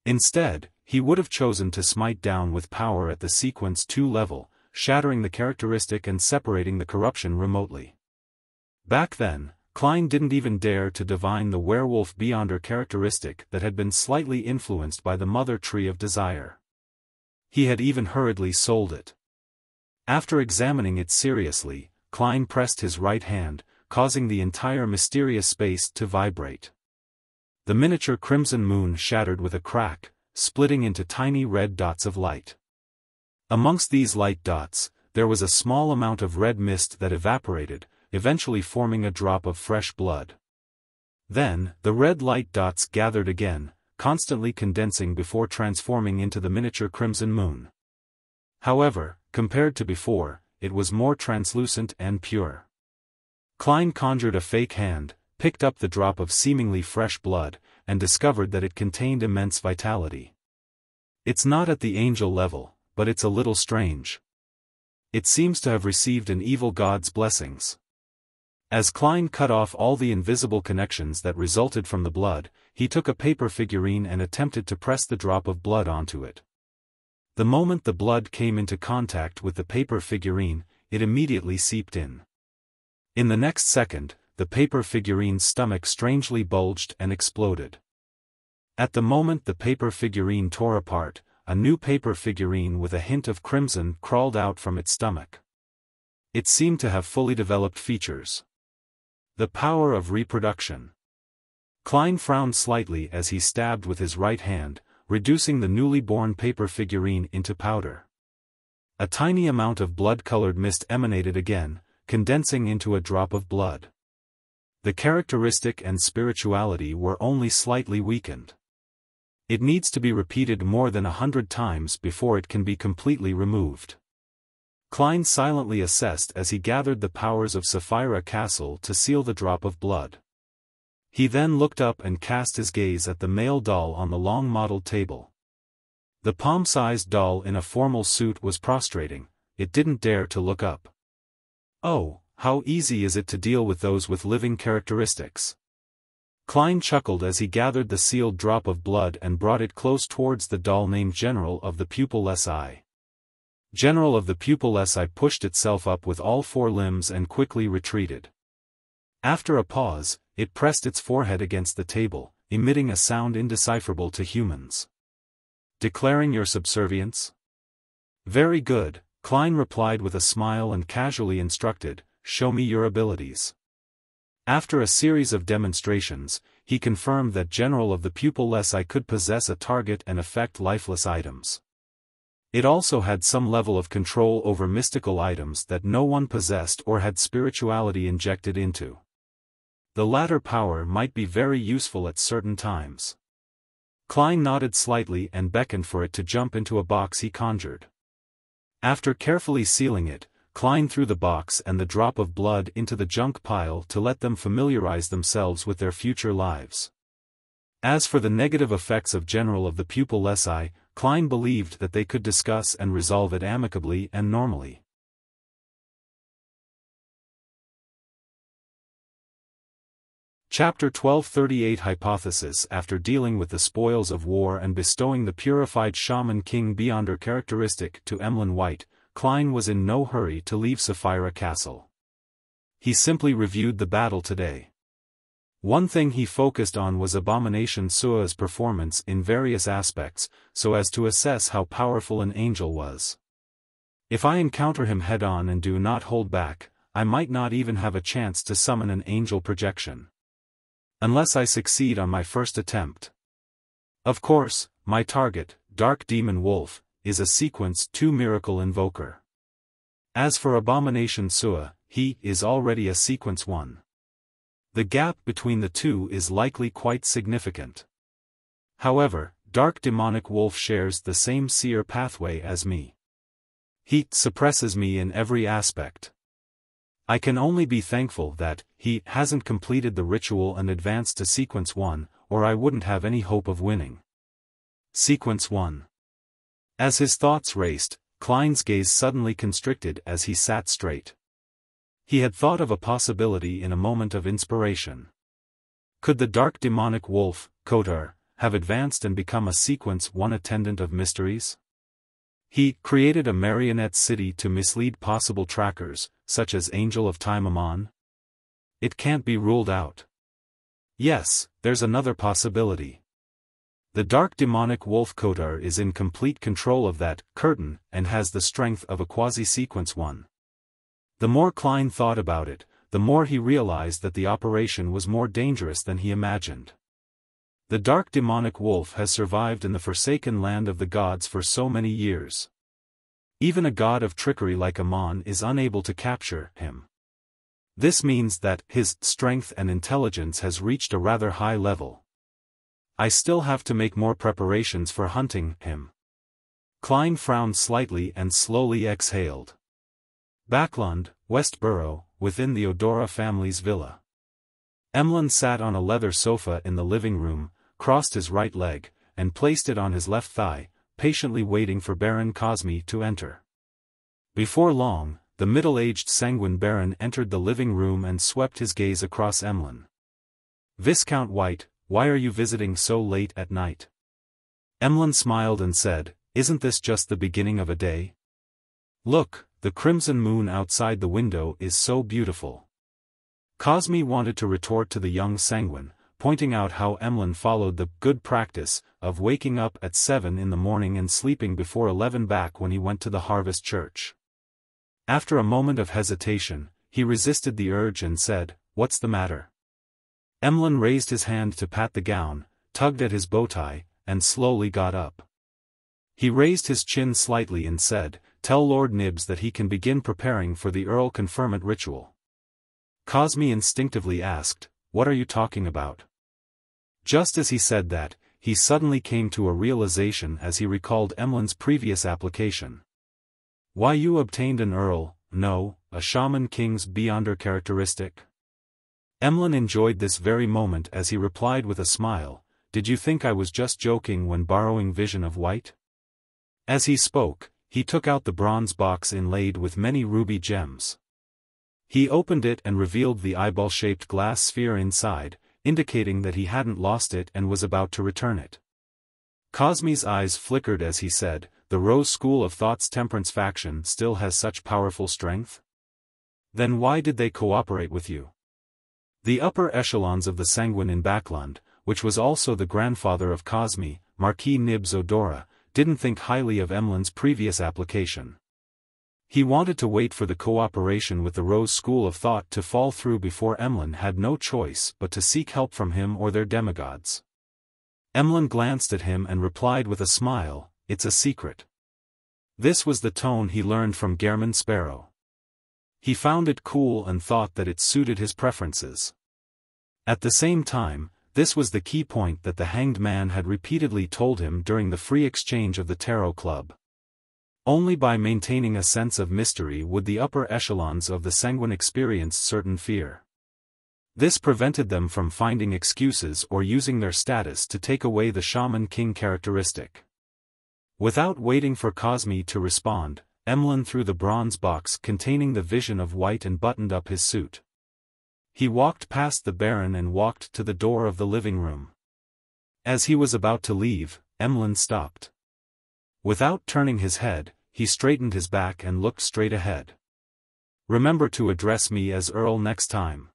Instead, he would have chosen to smite down with power at the sequence 2 level, shattering the characteristic and separating the corruption remotely. Back then, Klein didn't even dare to divine the werewolf Beyonder characteristic that had been slightly influenced by the mother tree of desire. He had even hurriedly sold it. After examining it seriously, Klein pressed his right hand, causing the entire mysterious space to vibrate. The miniature crimson moon shattered with a crack, splitting into tiny red dots of light. Amongst these light dots, there was a small amount of red mist that evaporated, eventually forming a drop of fresh blood. Then, the red light dots gathered again, constantly condensing before transforming into the miniature crimson moon. However, compared to before, it was more translucent and pure. Klein conjured a fake hand, picked up the drop of seemingly fresh blood, and discovered that it contained immense vitality. It's not at the angel level, but it's a little strange. It seems to have received an evil god's blessings. As Klein cut off all the invisible connections that resulted from the blood, he took a paper figurine and attempted to press the drop of blood onto it. The moment the blood came into contact with the paper figurine, it immediately seeped in. In the next second, the paper figurine's stomach strangely bulged and exploded. At the moment the paper figurine tore apart, a new paper figurine with a hint of crimson crawled out from its stomach. It seemed to have fully developed features. The power of reproduction. Klein frowned slightly as he stabbed with his right hand, reducing the newly born paper figurine into powder. A tiny amount of blood-colored mist emanated again, condensing into a drop of blood. The characteristic and spirituality were only slightly weakened. It needs to be repeated more than 100 times before it can be completely removed. Klein silently assessed as he gathered the powers of Sapphira Castle to seal the drop of blood. He then looked up and cast his gaze at the male doll on the long-modeled table. The palm-sized doll in a formal suit was prostrating, it didn't dare to look up. Oh, how easy is it to deal with those with living characteristics? Klein chuckled as he gathered the sealed drop of blood and brought it close towards the doll named General of the Pupilless Eye. General of the Pupilless Eye pushed itself up with all four limbs and quickly retreated. After a pause, it pressed its forehead against the table, emitting a sound indecipherable to humans. Declaring your subservience? Very good, Klein replied with a smile and casually instructed, show me your abilities. After a series of demonstrations, he confirmed that General of the Pupilless Eye could possess a target and affect lifeless items. It also had some level of control over mystical items that no one possessed or had spirituality injected into. The latter power might be very useful at certain times. Klein nodded slightly and beckoned for it to jump into a box he conjured. After carefully sealing it, Klein threw the box and the drop of blood into the junk pile to let them familiarize themselves with their future lives. As for the negative effects of General of the Pupilless Eye, Klein believed that they could discuss and resolve it amicably and normally. Chapter 1238 Hypothesis. After dealing with the spoils of war and bestowing the purified shaman King Beyonder characteristic to Emlyn White, Klein was in no hurry to leave Sapphira Castle. He simply reviewed the battle today. One thing he focused on was Abomination Sua's performance in various aspects, so as to assess how powerful an angel was. If I encounter him head-on and do not hold back, I might not even have a chance to summon an angel projection. Unless I succeed on my first attempt. Of course, my target, Dark Demon Wolf, is a Sequence 2 Miracle Invoker. As for Abomination Sua, he is already a Sequence 1. The gap between the two is likely quite significant. However, Dark Demonic Wolf shares the same seer pathway as me. He suppresses me in every aspect. I can only be thankful that he hasn't completed the ritual and advanced to Sequence 1, or I wouldn't have any hope of winning. Sequence 1. As his thoughts raced, Klein's gaze suddenly constricted as he sat straight. He had thought of a possibility in a moment of inspiration. Could the Dark Demonic Wolf, Kotar, have advanced and become a Sequence 1 attendant of mysteries? He created a marionette city to mislead possible trackers, such as Angel of Time Amon? It can't be ruled out. Yes, there's another possibility. The Dark Demonic Wolf Kotar is in complete control of that curtain and has the strength of a quasi-Sequence 1. The more Klein thought about it, the more he realized that the operation was more dangerous than he imagined. The Dark Demonic Wolf has survived in the forsaken land of the gods for so many years. Even a god of trickery like Amon is unable to capture him. This means that his strength and intelligence has reached a rather high level. I still have to make more preparations for hunting him. Klein frowned slightly and slowly exhaled. Backland, Westborough, within the Odora family's villa. Emlyn sat on a leather sofa in the living room, crossed his right leg, and placed it on his left thigh, patiently waiting for Baron Cosme to enter. Before long, the middle-aged sanguine Baron entered the living room and swept his gaze across Emlyn. "Viscount White, why are you visiting so late at night?" Emlyn smiled and said, "Isn't this just the beginning of a day? Look, the crimson moon outside the window is so beautiful." Cosme wanted to retort to the young sanguine, pointing out how Emlyn followed the good practice of waking up at 7 in the morning and sleeping before 11 back when he went to the harvest church. After a moment of hesitation, he resisted the urge and said, "What's the matter?" Emlyn raised his hand to pat the gown, tugged at his bow tie, and slowly got up. He raised his chin slightly and said, "Tell Lord Nibs that he can begin preparing for the Earl conferment ritual." Cosme instinctively asked, "What are you talking about?" Just as he said that, he suddenly came to a realization as he recalled Emlyn's previous application. "Why, you obtained an Earl, no, a Shaman King's Beyonder characteristic?" Emlyn enjoyed this very moment as he replied with a smile, "Did you think I was just joking when borrowing Vision of White?" As he spoke, he took out the bronze box inlaid with many ruby gems. He opened it and revealed the eyeball-shaped glass sphere inside, indicating that he hadn't lost it and was about to return it. Cosme's eyes flickered as he said, "The Rose School of Thought's Temperance faction still has such powerful strength? Then why did they cooperate with you?" The upper echelons of the Sanguine in Backland, which was also the grandfather of Cosme, Marquis Nibs Odora, didn't think highly of Emlyn's previous application. He wanted to wait for the cooperation with the Rose School of Thought to fall through before Emlyn had no choice but to seek help from him or their demigods. Emlyn glanced at him and replied with a smile, "It's a secret." This was the tone he learned from Gehrman Sparrow. He found it cool and thought that it suited his preferences. At the same time, this was the key point that the Hanged Man had repeatedly told him during the free exchange of the Tarot Club. Only by maintaining a sense of mystery would the upper echelons of the Sanguine experience certain fear. This prevented them from finding excuses or using their status to take away the Shaman King characteristic. Without waiting for Cosme to respond, Emlyn threw the bronze box containing the Vision of White and buttoned up his suit. He walked past the Baron and walked to the door of the living room. As he was about to leave, Emlyn stopped. Without turning his head, he straightened his back and looked straight ahead. "Remember to address me as Earl next time."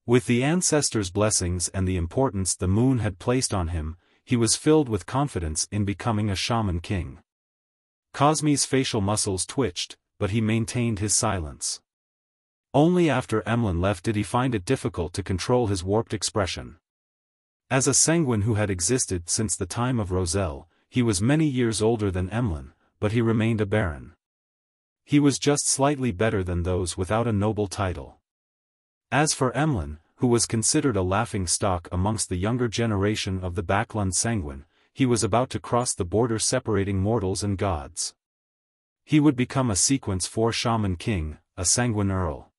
With the ancestors' blessings and the importance the moon had placed on him, he was filled with confidence in becoming a Shaman King. Cosme's facial muscles twitched, but he maintained his silence. Only after Emlyn left did he find it difficult to control his warped expression. As a Sanguine who had existed since the time of Roselle, he was many years older than Emlyn, but he remained a Baron. He was just slightly better than those without a noble title. As for Emlyn, who was considered a laughing-stock amongst the younger generation of the Backland Sanguine, he was about to cross the border separating mortals and gods. He would become a Sequence 4 Shaman King, a Sanguine Earl.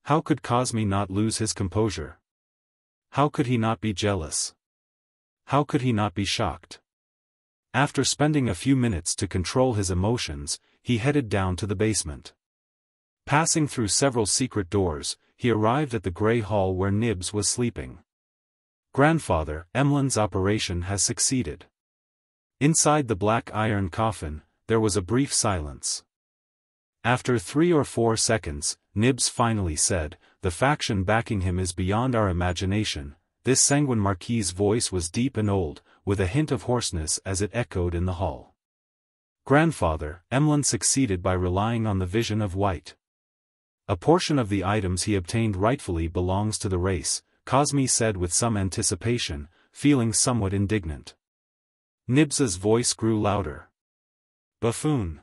How could Cosme not lose his composure? How could he not be jealous? How could he not be shocked? After spending a few minutes to control his emotions, he headed down to the basement. Passing through several secret doors, he arrived at the grey hall where Nibs was sleeping. "Grandfather, Emlyn's operation has succeeded." Inside the black iron coffin, there was a brief silence. After 3 or 4 seconds, Nibs finally said, "The faction backing him is beyond our imagination." This Sanguine Marquis's voice was deep and old, with a hint of hoarseness as it echoed in the hall. "Grandfather, Emlyn succeeded by relying on the Vision of White. A portion of the items he obtained rightfully belongs to the race," Cosme said with some anticipation, feeling somewhat indignant. Nibs's voice grew louder. "Buffoon.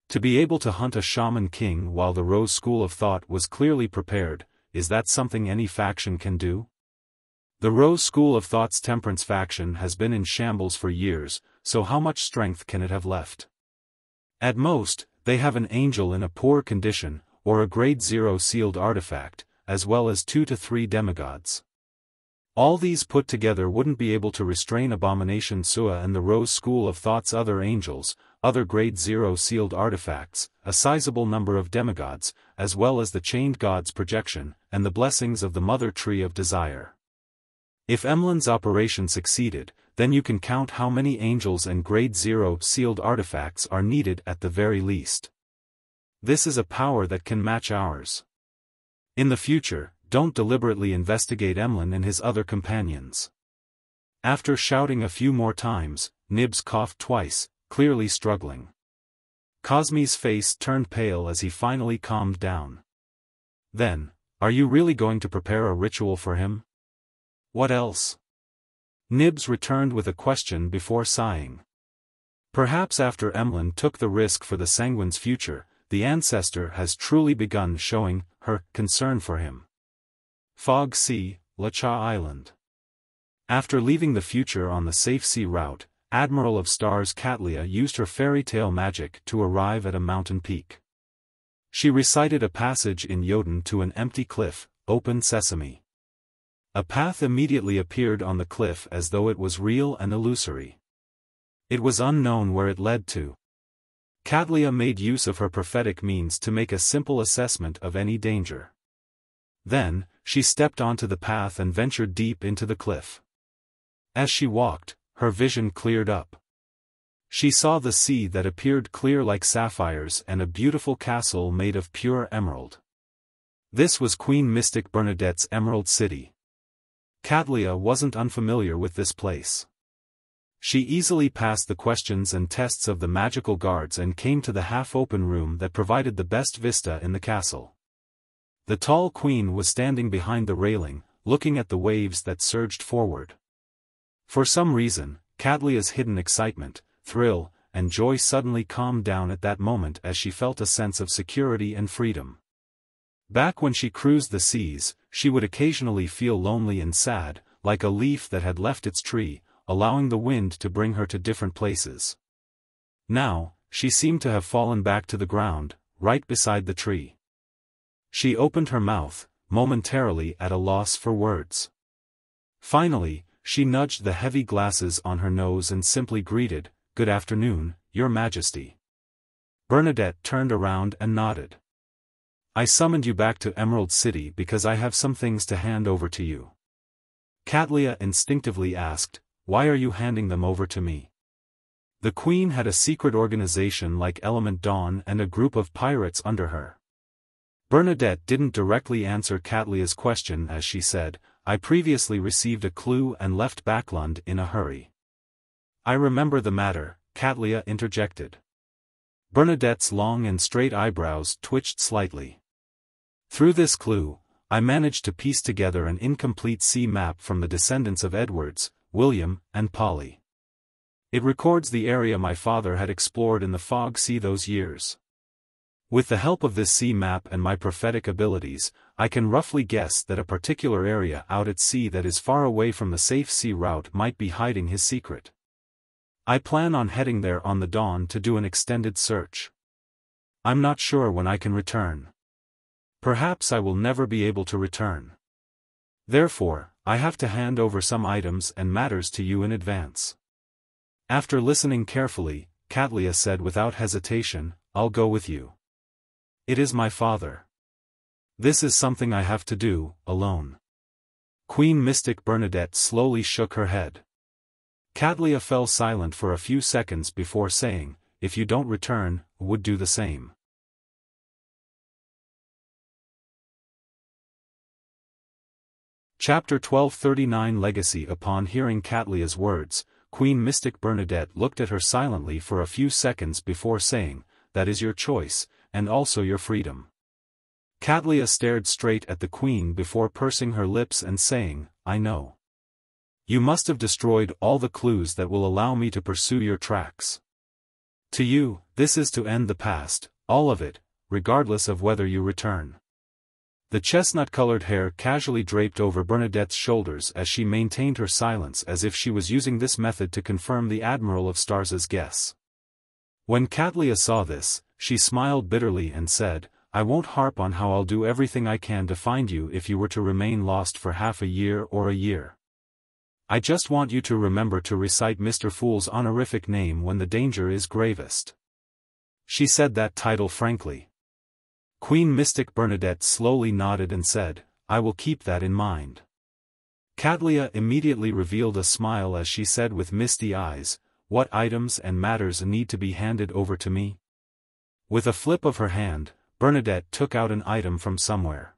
To be able to hunt a Shaman King while the Rose School of Thought was clearly prepared, is that something any faction can do? The Rose School of Thought's temperance faction has been in shambles for years, so how much strength can it have left? At most, they have an angel in a poor condition, or a grade 0 sealed artifact, as well as 2 to 3 demigods. All these put together wouldn't be able to restrain Abomination Sua and the Rose School of Thought's other angels, other grade 0 sealed artifacts, a sizable number of demigods, as well as the chained god's projection, and the blessings of the Mother Tree of Desire. If Emlyn's operation succeeded, then you can count how many angels and grade 0 sealed artifacts are needed at the very least. This is a power that can match ours. In the future, don't deliberately investigate Emlyn and his other companions. After shouting a few more times, Nibs coughed twice, clearly struggling. Cosme's face turned pale as he finally calmed down. Then, are you really going to prepare a ritual for him? What else? Nibs returned with a question before sighing. Perhaps after Emlyn took the risk for the Sanguine's future, the ancestor has truly begun showing her concern for him. Fog Sea, Lacha Island. After leaving the future on the safe sea route, Admiral of Stars Katlia used her fairy tale magic to arrive at a mountain peak. She recited a passage in Jotun to an empty cliff, open sesame. A path immediately appeared on the cliff as though it was real and illusory. It was unknown where it led to. Katlia made use of her prophetic means to make a simple assessment of any danger. Then, she stepped onto the path and ventured deep into the cliff. As she walked, her vision cleared up. She saw the sea that appeared clear like sapphires and a beautiful castle made of pure emerald. This was Queen Mystic Bernadette's Emerald City. Katlia wasn't unfamiliar with this place. She easily passed the questions and tests of the magical guards and came to the half-open room that provided the best vista in the castle. The tall queen was standing behind the railing, looking at the waves that surged forward. For some reason, Katlia's hidden excitement, thrill, and joy suddenly calmed down at that moment as she felt a sense of security and freedom. Back when she cruised the seas, she would occasionally feel lonely and sad, like a leaf that had left its tree, allowing the wind to bring her to different places. Now, she seemed to have fallen back to the ground, right beside the tree. She opened her mouth, momentarily at a loss for words. Finally, she nudged the heavy glasses on her nose and simply greeted, "Good afternoon, Your Majesty." Bernadette turned around and nodded. "I summoned you back to Emerald City because I have some things to hand over to you." Katlia instinctively asked, "Why are you handing them over to me?" The queen had a secret organization like Element Dawn and a group of pirates under her. Bernadette didn't directly answer Katlia's question as she said, "I previously received a clue and left Backlund in a hurry." "I remember the matter," Katlia interjected. Bernadette's long and straight eyebrows twitched slightly. "Through this clue, I managed to piece together an incomplete sea map from the descendants of Edwards, William, and Polly. It records the area my father had explored in the Fog Sea those years. With the help of this sea map and my prophetic abilities, I can roughly guess that a particular area out at sea that is far away from the safe sea route might be hiding his secret. I plan on heading there on the dawn to do an extended search. I'm not sure when I can return. Perhaps I will never be able to return. Therefore, I have to hand over some items and matters to you in advance." After listening carefully, Katlia said without hesitation, "I'll go with you. It is my father. This is something I have to do, alone." Queen Mystic Bernadette slowly shook her head. Katlia fell silent for a few seconds before saying, "If you don't return, would do the same." Chapter 1239 Legacy. Upon hearing Katlia's words, Queen Mystic Bernadette looked at her silently for a few seconds before saying, "That is your choice, and also your freedom." Katlia stared straight at the queen before pursing her lips and saying, "I know. You must have destroyed all the clues that will allow me to pursue your tracks. To you, this is to end the past, all of it, regardless of whether you return." The chestnut-colored hair casually draped over Bernadette's shoulders as she maintained her silence as if she was using this method to confirm the Admiral of Stars's guess. When Catlia saw this, she smiled bitterly and said, "I won't harp on how I'll do everything I can to find you if you were to remain lost for half a year or a year. I just want you to remember to recite Mr. Fool's honorific name when the danger is gravest." She said that title frankly. Queen Mystic Bernadette slowly nodded and said, "I will keep that in mind." Catlia immediately revealed a smile as she said with misty eyes, "What items and matters need to be handed over to me?" With a flip of her hand, Bernadette took out an item from somewhere.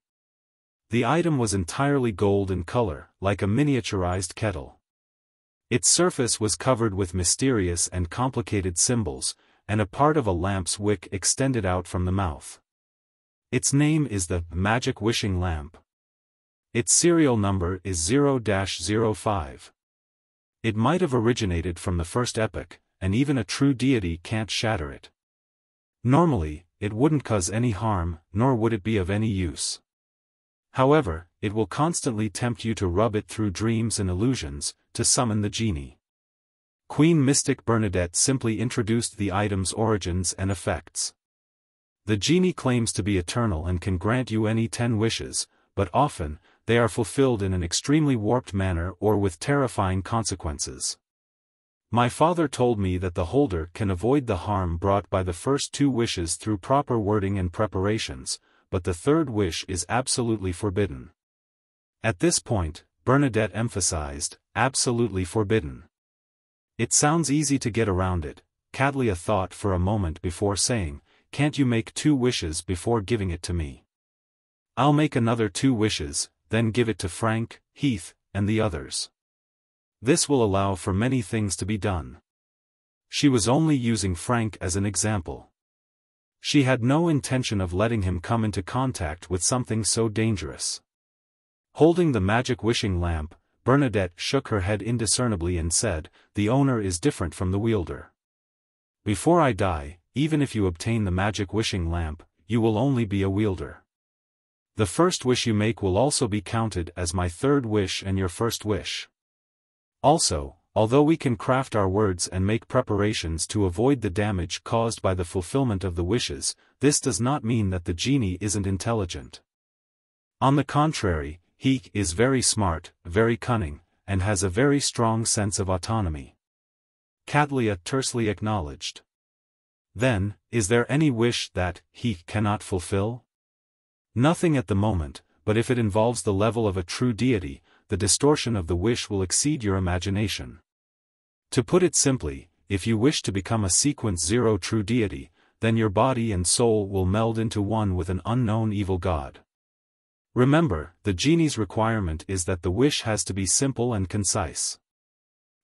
The item was entirely gold in color, like a miniaturized kettle. Its surface was covered with mysterious and complicated symbols, and a part of a lamp's wick extended out from the mouth. Its name is the Magic Wishing Lamp. Its serial number is 0-05. It might have originated from the first epoch, and even a true deity can't shatter it. Normally, it wouldn't cause any harm, nor would it be of any use. However, it will constantly tempt you to rub it through dreams and illusions, to summon the genie. Queen Mystic Bernadette simply introduced the item's origins and effects. The genie claims to be eternal and can grant you any 10 wishes, but often, they are fulfilled in an extremely warped manner or with terrifying consequences. My father told me that the holder can avoid the harm brought by the first 2 wishes through proper wording and preparations, but the third wish is absolutely forbidden. At this point, Bernadette emphasized, absolutely forbidden. It sounds easy to get around it, Catlia thought for a moment before saying, "Can't you make 2 wishes before giving it to me? I'll make another 2 wishes, then give it to Frank, Heath, and the others. This will allow for many things to be done." She was only using Frank as an example. She had no intention of letting him come into contact with something so dangerous. Holding the magic wishing lamp, Bernadette shook her head indiscernibly and said, "The owner is different from the wielder. Before I die, even if you obtain the magic wishing lamp, you will only be a wielder. The first wish you make will also be counted as my third wish and your first wish. Also, although we can craft our words and make preparations to avoid the damage caused by the fulfillment of the wishes, this does not mean that the genie isn't intelligent. On the contrary, he is very smart, very cunning, and has a very strong sense of autonomy." Catlia tersely acknowledged. "Then, is there any wish that he cannot fulfill?" "Nothing at the moment, but if it involves the level of a true deity, the distortion of the wish will exceed your imagination. To put it simply, if you wish to become a sequence 0 true deity, then your body and soul will meld into one with an unknown evil god. Remember, the genie's requirement is that the wish has to be simple and concise.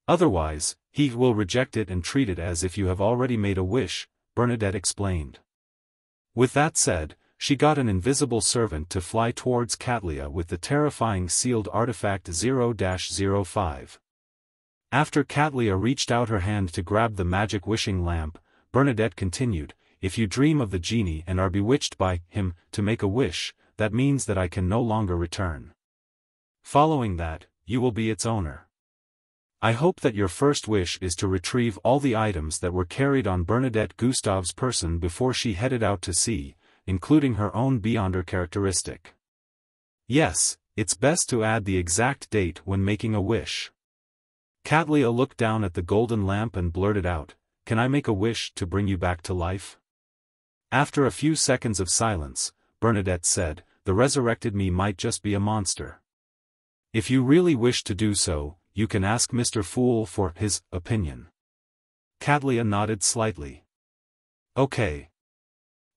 Otherwise, he will reject it and treat it as if you have already made a wish," Bernadette explained. With that said, she got an invisible servant to fly towards Catlia with the terrifying sealed artifact 0-05. After Catlia reached out her hand to grab the magic wishing lamp, Bernadette continued, "If you dream of the genie and are bewitched by him to make a wish, that means that I can no longer return. Following that, you will be its owner. I hope that your first wish is to retrieve all the items that were carried on Bernadette Gustave's person before she headed out to sea, including her own Beyonder characteristic. Yes, it's best to add the exact date when making a wish." Catlia looked down at the golden lamp and blurted out, "Can I make a wish to bring you back to life?" After a few seconds of silence, Bernadette said, "The resurrected me might just be a monster. If you really wish to do so, you can ask Mr. Fool for his opinion." Catlia nodded slightly. "Okay.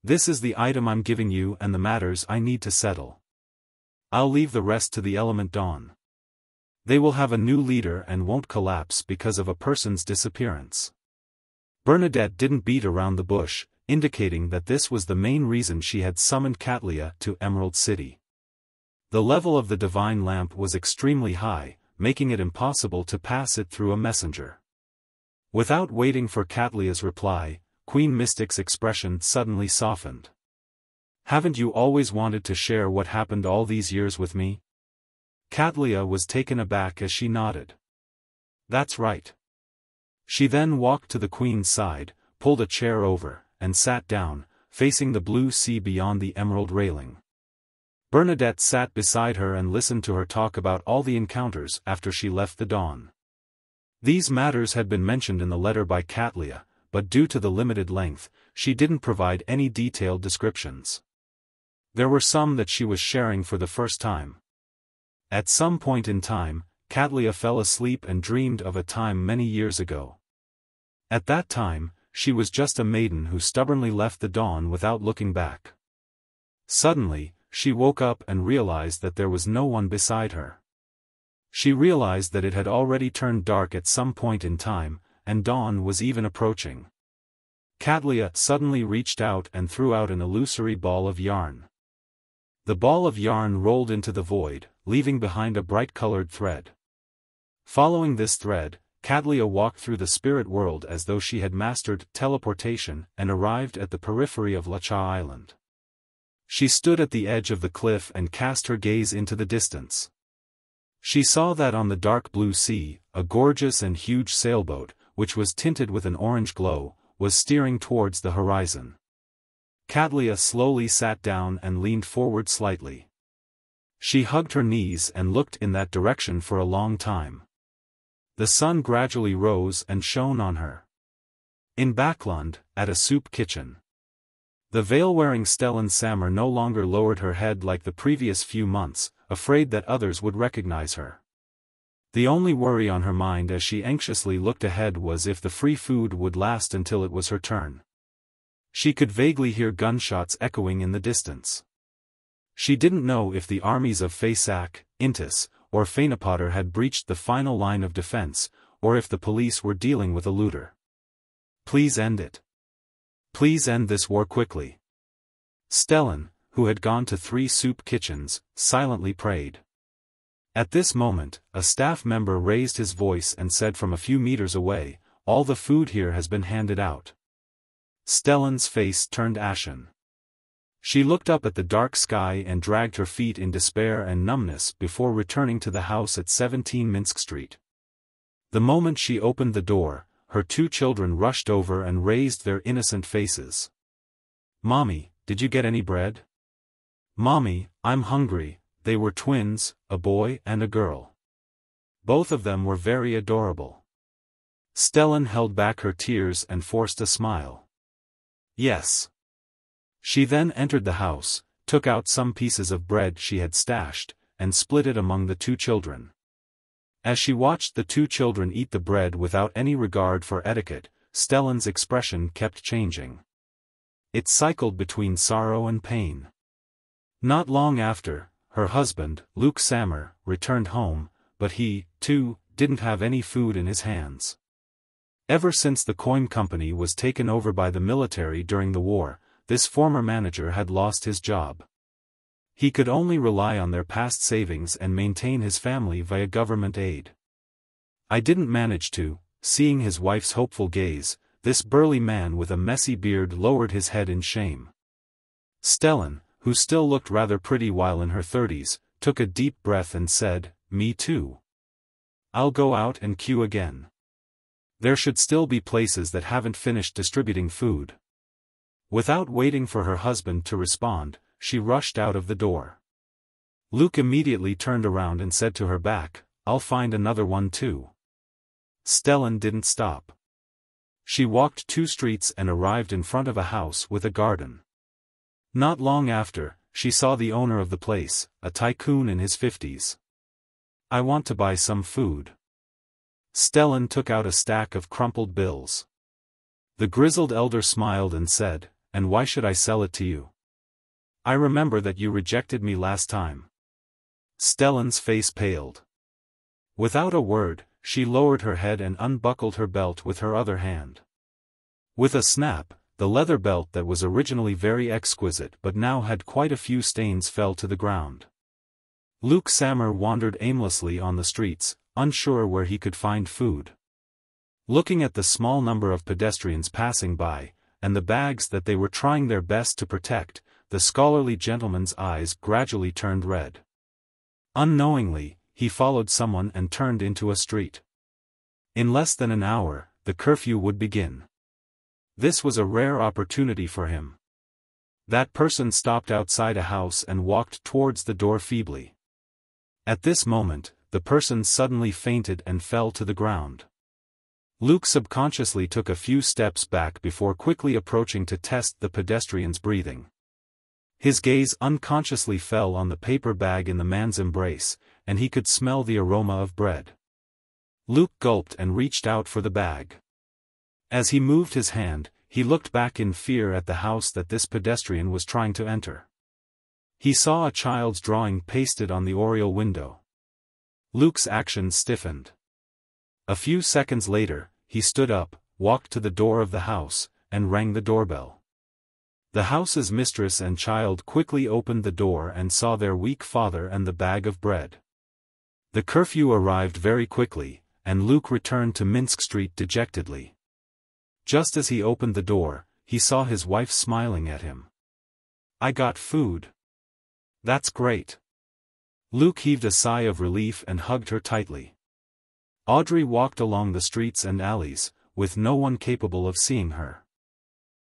This is the item I'm giving you and the matters I need to settle. I'll leave the rest to the element Dawn. They will have a new leader and won't collapse because of a person's disappearance." Bernadette didn't beat around the bush, indicating that this was the main reason she had summoned Catlia to Emerald City. The level of the divine lamp was extremely high, making it impossible to pass it through a messenger. Without waiting for Catlia's reply, Queen Mystic's expression suddenly softened. Haven't you always wanted to share what happened all these years with me? Katlia was taken aback as she nodded. That's right. She then walked to the queen's side, pulled a chair over, and sat down, facing the blue sea beyond the emerald railing. Bernadette sat beside her and listened to her talk about all the encounters after she left the Dawn. These matters had been mentioned in the letter by Katlia, but due to the limited length, she didn't provide any detailed descriptions. There were some that she was sharing for the first time. At some point in time, Katlia fell asleep and dreamed of a time many years ago. At that time, she was just a maiden who stubbornly left the Dawn without looking back. Suddenly, she woke up and realized that there was no one beside her. She realized that it had already turned dark at some point in time, and dawn was even approaching. Katlia suddenly reached out and threw out an illusory ball of yarn. The ball of yarn rolled into the void, leaving behind a bright-colored thread. Following this thread, Katlia walked through the spirit world as though she had mastered teleportation and arrived at the periphery of Lacha Island. She stood at the edge of the cliff and cast her gaze into the distance. She saw that on the dark blue sea, a gorgeous and huge sailboat, which was tinted with an orange glow, was steering towards the horizon. Katlia slowly sat down and leaned forward slightly. She hugged her knees and looked in that direction for a long time. The sun gradually rose and shone on her. In Backlund, at a soup kitchen. The veil-wearing Stellan Sammer no longer lowered her head like the previous few months, afraid that others would recognize her. The only worry on her mind as she anxiously looked ahead was if the free food would last until it was her turn. She could vaguely hear gunshots echoing in the distance. She didn't know if the armies of Faysak, Intis, or Fainapotter had breached the final line of defense, or if the police were dealing with a looter. Please end it. Please end this war quickly. Stellan, who had gone to 3 soup kitchens, silently prayed. At this moment, a staff member raised his voice and said from a few meters away, "All the food here has been handed out." Stellan's face turned ashen. She looked up at the dark sky and dragged her feet in despair and numbness before returning to the house at 17 Minsk Street. The moment she opened the door, her 2 children rushed over and raised their innocent faces. "Mommy, did you get any bread?" "Mommy, I'm hungry." They were twins, a boy and a girl. Both of them were very adorable. Stellan held back her tears and forced a smile. "Yes." She then entered the house, took out some pieces of bread she had stashed, and split it among the 2 children. As she watched the 2 children eat the bread without any regard for etiquette, Stellan's expression kept changing. It cycled between sorrow and pain. Not long after, her husband, Luke Sammer, returned home, but he, too, didn't have any food in his hands. Ever since the coin company was taken over by the military during the war, this former manager had lost his job. He could only rely on their past savings and maintain his family via government aid. "I didn't manage to." Seeing his wife's hopeful gaze, this burly man with a messy beard lowered his head in shame. Stellan, who still looked rather pretty while in her 30s, took a deep breath and said, "Me too. I'll go out and queue again. There should still be places that haven't finished distributing food." Without waiting for her husband to respond, she rushed out of the door. Luke immediately turned around and said to her back, "I'll find another one too." Stellan didn't stop. She walked 2 streets and arrived in front of a house with a garden. Not long after, she saw the owner of the place, a tycoon in his 50s. "I want to buy some food." Stellan took out a stack of crumpled bills. The grizzled elder smiled and said, "And why should I sell it to you? I remember that you rejected me last time." Stellan's face paled. Without a word, she lowered her head and unbuckled her belt with her other hand. With a snap, the leather belt that was originally very exquisite but now had quite a few stains fell to the ground. Luke Sammer wandered aimlessly on the streets, unsure where he could find food. Looking at the small number of pedestrians passing by, and the bags that they were trying their best to protect, the scholarly gentleman's eyes gradually turned red. Unknowingly, he followed someone and turned into a street. In less than an hour, the curfew would begin. This was a rare opportunity for him. That person stopped outside a house and walked towards the door feebly. At this moment, the person suddenly fainted and fell to the ground. Luke subconsciously took a few steps back before quickly approaching to test the pedestrian's breathing. His gaze unconsciously fell on the paper bag in the man's embrace, and he could smell the aroma of bread. Luke gulped and reached out for the bag. As he moved his hand, he looked back in fear at the house that this pedestrian was trying to enter. He saw a child's drawing pasted on the oriel window. Luke's action stiffened. A few seconds later, he stood up, walked to the door of the house, and rang the doorbell. The house's mistress and child quickly opened the door and saw their weak father and the bag of bread. The curfew arrived very quickly, and Luke returned to Minsk Street dejectedly. Just as he opened the door, he saw his wife smiling at him. "I got food." "That's great." Luke heaved a sigh of relief and hugged her tightly. Audrey walked along the streets and alleys, with no one capable of seeing her.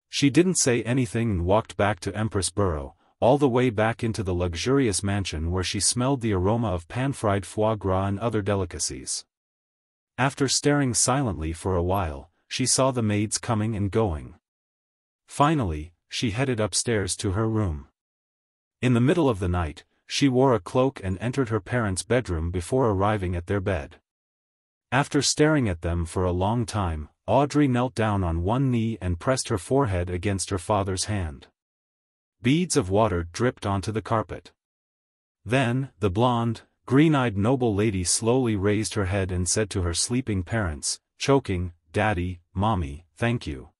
She didn't say anything and walked back to Empress Borough, all the way back into the luxurious mansion where she smelled the aroma of pan-fried foie gras and other delicacies. After staring silently for a while, she saw the maids coming and going. Finally, she headed upstairs to her room. In the middle of the night, she wore a cloak and entered her parents' bedroom before arriving at their bed. After staring at them for a long time, Audrey knelt down on one knee and pressed her forehead against her father's hand. Beads of water dripped onto the carpet. Then, the blonde, green-eyed noble lady slowly raised her head and said to her sleeping parents, choking, "Daddy, Mommy, thank you.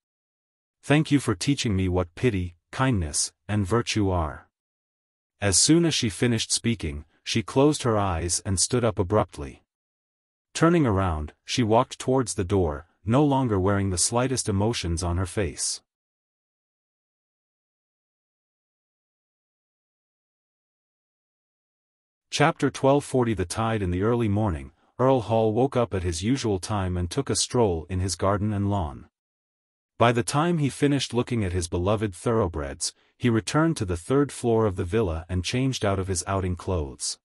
Thank you for teaching me what pity, kindness, and virtue are." As soon as she finished speaking, she closed her eyes and stood up abruptly. Turning around, she walked towards the door, no longer wearing the slightest emotions on her face. Chapter 12:40 The tide in the early morning, Earl Hall woke up at his usual time and took a stroll in his garden and lawn. By the time he finished looking at his beloved thoroughbreds, he returned to the third floor of the villa and changed out of his outing clothes.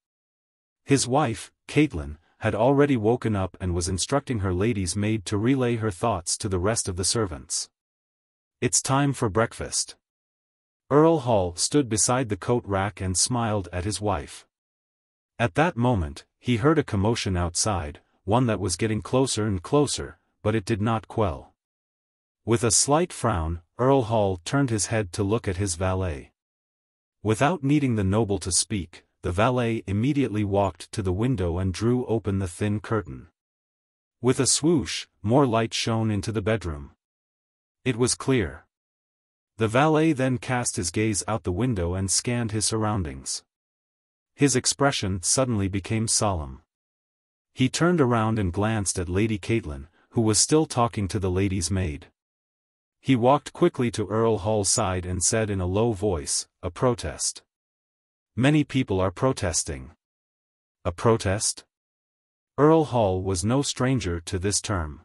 His wife, Caitlin, had already woken up and was instructing her lady's maid to relay her thoughts to the rest of the servants. "It's time for breakfast." Earl Hall stood beside the coat rack and smiled at his wife. At that moment, he heard a commotion outside, one that was getting closer and closer, but it did not quell. With a slight frown, Earl Hall turned his head to look at his valet. Without needing the noble to speak, the valet immediately walked to the window and drew open the thin curtain. With a swoosh, more light shone into the bedroom. It was clear. The valet then cast his gaze out the window and scanned his surroundings. His expression suddenly became solemn. He turned around and glanced at Lady Caitlin, who was still talking to the lady's maid. He walked quickly to Earl Hall's side and said in a low voice, "A protest. Many people are protesting." A protest? Earl Hall was no stranger to this term.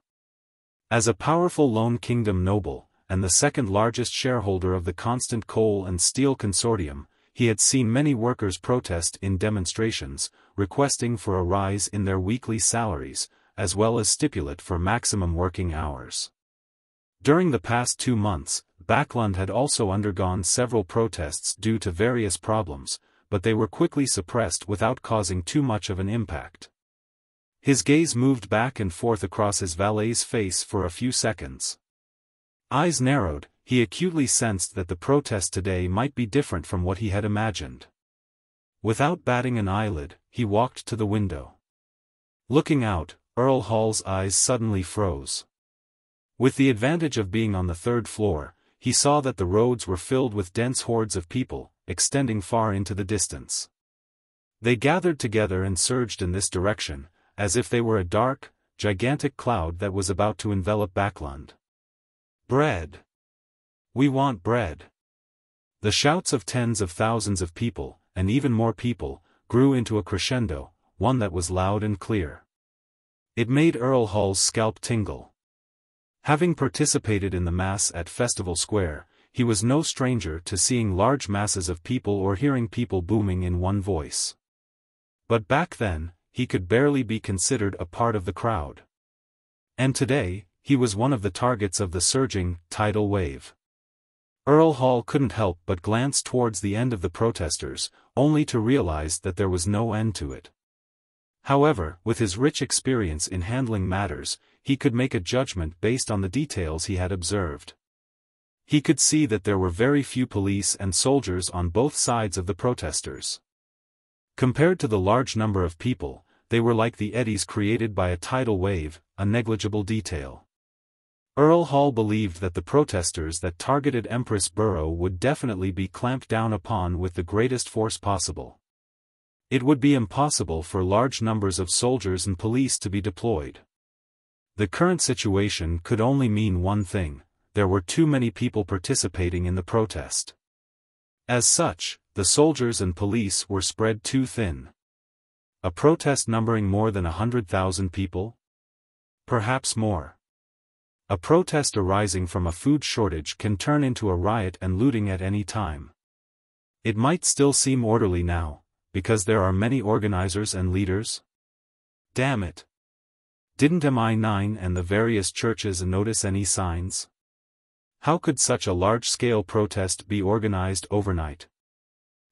As a powerful Lone Kingdom noble, and the second largest shareholder of the Constant Coal and Steel Consortium, he had seen many workers protest in demonstrations, requesting for a rise in their weekly salaries, as well as stipulate for maximum working hours. During the past 2 months, Backlund had also undergone several protests due to various problems, but they were quickly suppressed without causing too much of an impact. His gaze moved back and forth across his valet's face for a few seconds. Eyes narrowed, he acutely sensed that the protest today might be different from what he had imagined. Without batting an eyelid, he walked to the window. Looking out, Earl Hall's eyes suddenly froze. With the advantage of being on the third floor, he saw that the roads were filled with dense hordes of people, extending far into the distance. They gathered together and surged in this direction, as if they were a dark, gigantic cloud that was about to envelop Backlund. "Bread! We want bread!" The shouts of tens of thousands of people, and even more people, grew into a crescendo, one that was loud and clear. It made Earl Hall's scalp tingle. Having participated in the mass at Festival Square, he was no stranger to seeing large masses of people or hearing people booming in one voice. But back then, he could barely be considered a part of the crowd. And today, he was one of the targets of the surging, tidal wave. Earl Hall couldn't help but glance towards the end of the protesters, only to realize that there was no end to it. However, with his rich experience in handling matters, he could make a judgment based on the details he had observed. He could see that there were very few police and soldiers on both sides of the protesters. Compared to the large number of people, they were like the eddies created by a tidal wave, a negligible detail. Earl Hall believed that the protesters that targeted Empress Borough would definitely be clamped down upon with the greatest force possible. It would be impossible for large numbers of soldiers and police to be deployed. The current situation could only mean one thing: there were too many people participating in the protest. As such, the soldiers and police were spread too thin. A protest numbering more than 100,000 people? Perhaps more. A protest arising from a food shortage can turn into a riot and looting at any time. It might still seem orderly now, because there are many organizers and leaders? Damn it! Didn't MI9 and the various churches notice any signs? How could such a large-scale protest be organized overnight?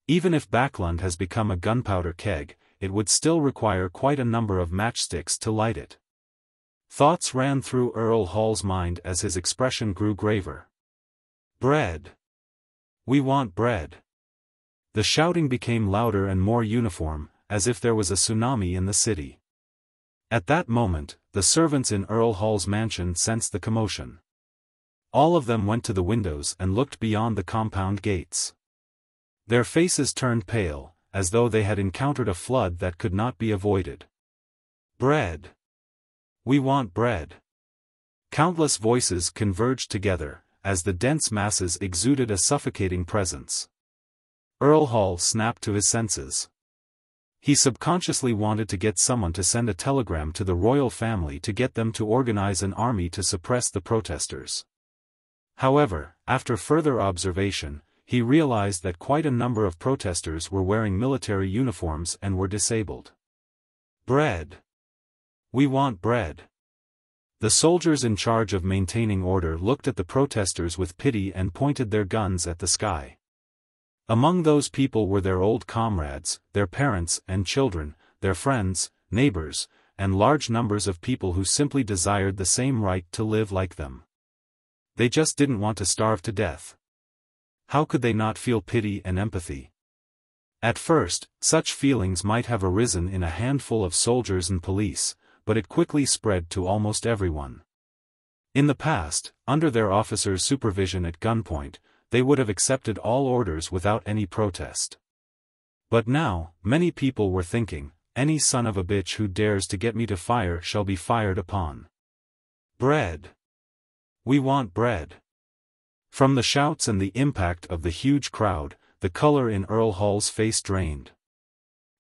Even if Backlund has become a gunpowder keg, it would still require quite a number of matchsticks to light it. Thoughts ran through Earl Hall's mind as his expression grew graver. Bread! We want bread! The shouting became louder and more uniform, as if there was a tsunami in the city. At that moment, the servants in Earl Hall's mansion sensed the commotion. All of them went to the windows and looked beyond the compound gates. Their faces turned pale, as though they had encountered a flood that could not be avoided. Bread! We want bread! Countless voices converged together, as the dense masses exuded a suffocating presence. Earl Hall snapped to his senses. He subconsciously wanted to get someone to send a telegram to the royal family to get them to organize an army to suppress the protesters. However, after further observation, he realized that quite a number of protesters were wearing military uniforms and were disabled. Bread! We want bread! The soldiers in charge of maintaining order looked at the protesters with pity and pointed their guns at the sky. Among those people were their old comrades, their parents and children, their friends, neighbors, and large numbers of people who simply desired the same right to live like them. They just didn't want to starve to death. How could they not feel pity and empathy? At first, such feelings might have arisen in a handful of soldiers and police, but it quickly spread to almost everyone. In the past, under their officers' supervision at gunpoint, they would have accepted all orders without any protest. But now, many people were thinking, any son of a bitch who dares to get me to fire shall be fired upon. Bread! We want bread! From the shouts and the impact of the huge crowd, the color in Earl Hall's face drained.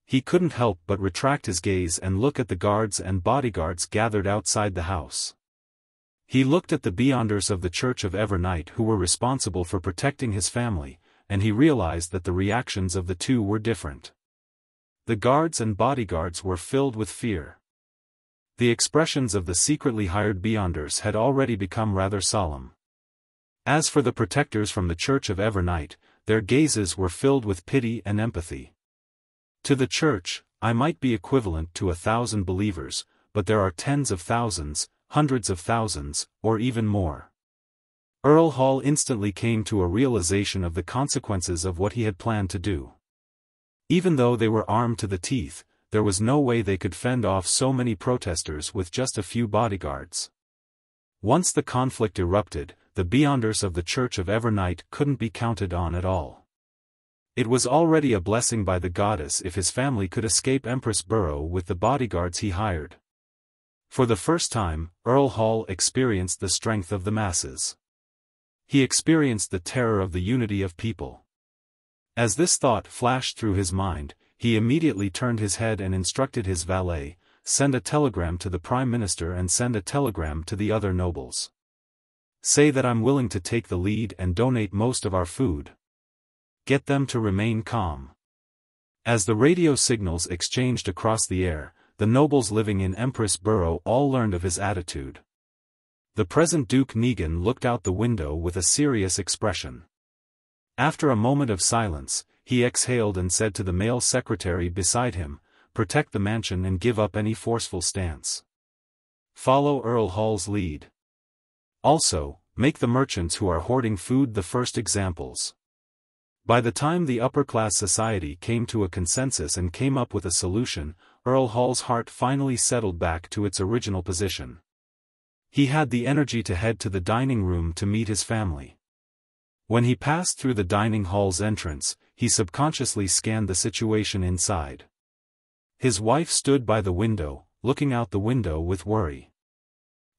He couldn't help but retract his gaze and look at the guards and bodyguards gathered outside the house. He looked at the beyonders of the Church of Evernight who were responsible for protecting his family, and he realized that the reactions of the two were different. The guards and bodyguards were filled with fear. The expressions of the secretly hired beyonders had already become rather solemn. As for the protectors from the Church of Evernight, their gazes were filled with pity and empathy. To the Church, I might be equivalent to 1,000 believers, but there are tens of thousands, hundreds of thousands, or even more. Earl Hall instantly came to a realization of the consequences of what he had planned to do. Even though they were armed to the teeth, there was no way they could fend off so many protesters with just a few bodyguards. Once the conflict erupted, the beyonders of the Church of Evernight couldn't be counted on at all. It was already a blessing by the goddess if his family could escape Empress Borough with the bodyguards he hired. For the first time, Earl Hall experienced the strength of the masses. He experienced the terror of the unity of people. As this thought flashed through his mind, he immediately turned his head and instructed his valet, "Send a telegram to the Prime Minister and send a telegram to the other nobles. Say that I'm willing to take the lead and donate most of our food. Get them to remain calm." As the radio signals exchanged across the air, the nobles living in Empress Borough all learned of his attitude. The present Duke Negan looked out the window with a serious expression. After a moment of silence, he exhaled and said to the male secretary beside him, "Protect the mansion and give up any forceful stance. Follow Earl Hall's lead. Also, make the merchants who are hoarding food the first examples." By the time the upper-class society came to a consensus and came up with a solution, Earl Hall's heart finally settled back to its original position. He had the energy to head to the dining room to meet his family. When he passed through the dining hall's entrance, he subconsciously scanned the situation inside. His wife stood by the window, looking out the window with worry.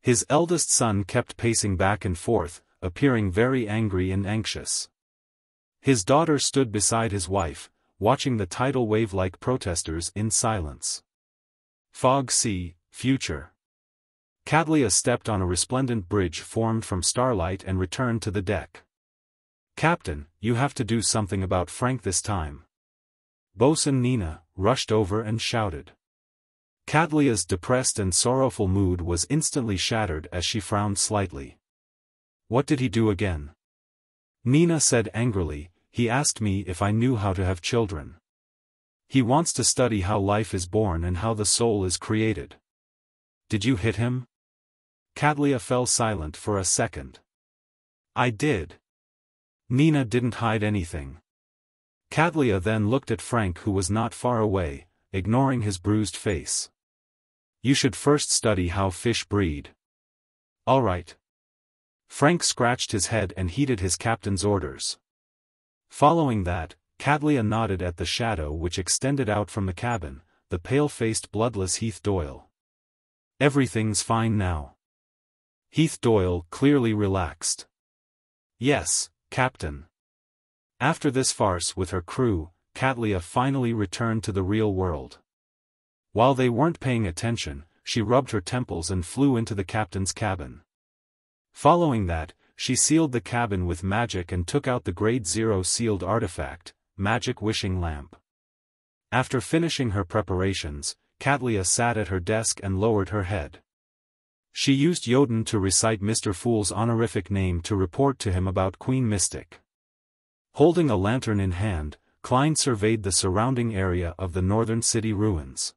His eldest son kept pacing back and forth, appearing very angry and anxious. His daughter stood beside his wife, watching the tidal wave like protesters in silence. Fog Sea, Future. Cadlia stepped on a resplendent bridge formed from starlight and returned to the deck. "Captain, you have to do something about Frank this time." Bosun Nina rushed over and shouted. Cadlia's depressed and sorrowful mood was instantly shattered as she frowned slightly. "What did he do again?" Nina said angrily, "He asked me if I knew how to have children. He wants to study how life is born and how the soul is created." "Did you hit him?" Cadlia fell silent for a second. "I did." Nina didn't hide anything. Cadlia then looked at Frank, who was not far away, ignoring his bruised face. "You should first study how fish breed." "All right." Frank scratched his head and heeded his captain's orders. Following that, Cadlia nodded at the shadow which extended out from the cabin, the pale-faced bloodless Heath Doyle. "Everything's fine now." Heath Doyle clearly relaxed. "Yes, Captain." After this farce with her crew, Cadlia finally returned to the real world. While they weren't paying attention, she rubbed her temples and flew into the captain's cabin. Following that, she sealed the cabin with magic and took out the Grade 0 sealed artifact, Magic Wishing Lamp. After finishing her preparations, Cadlia sat at her desk and lowered her head. She used Jotun to recite Mr. Fool's honorific name to report to him about Queen Mystic. Holding a lantern in hand, Klein surveyed the surrounding area of the northern city ruins.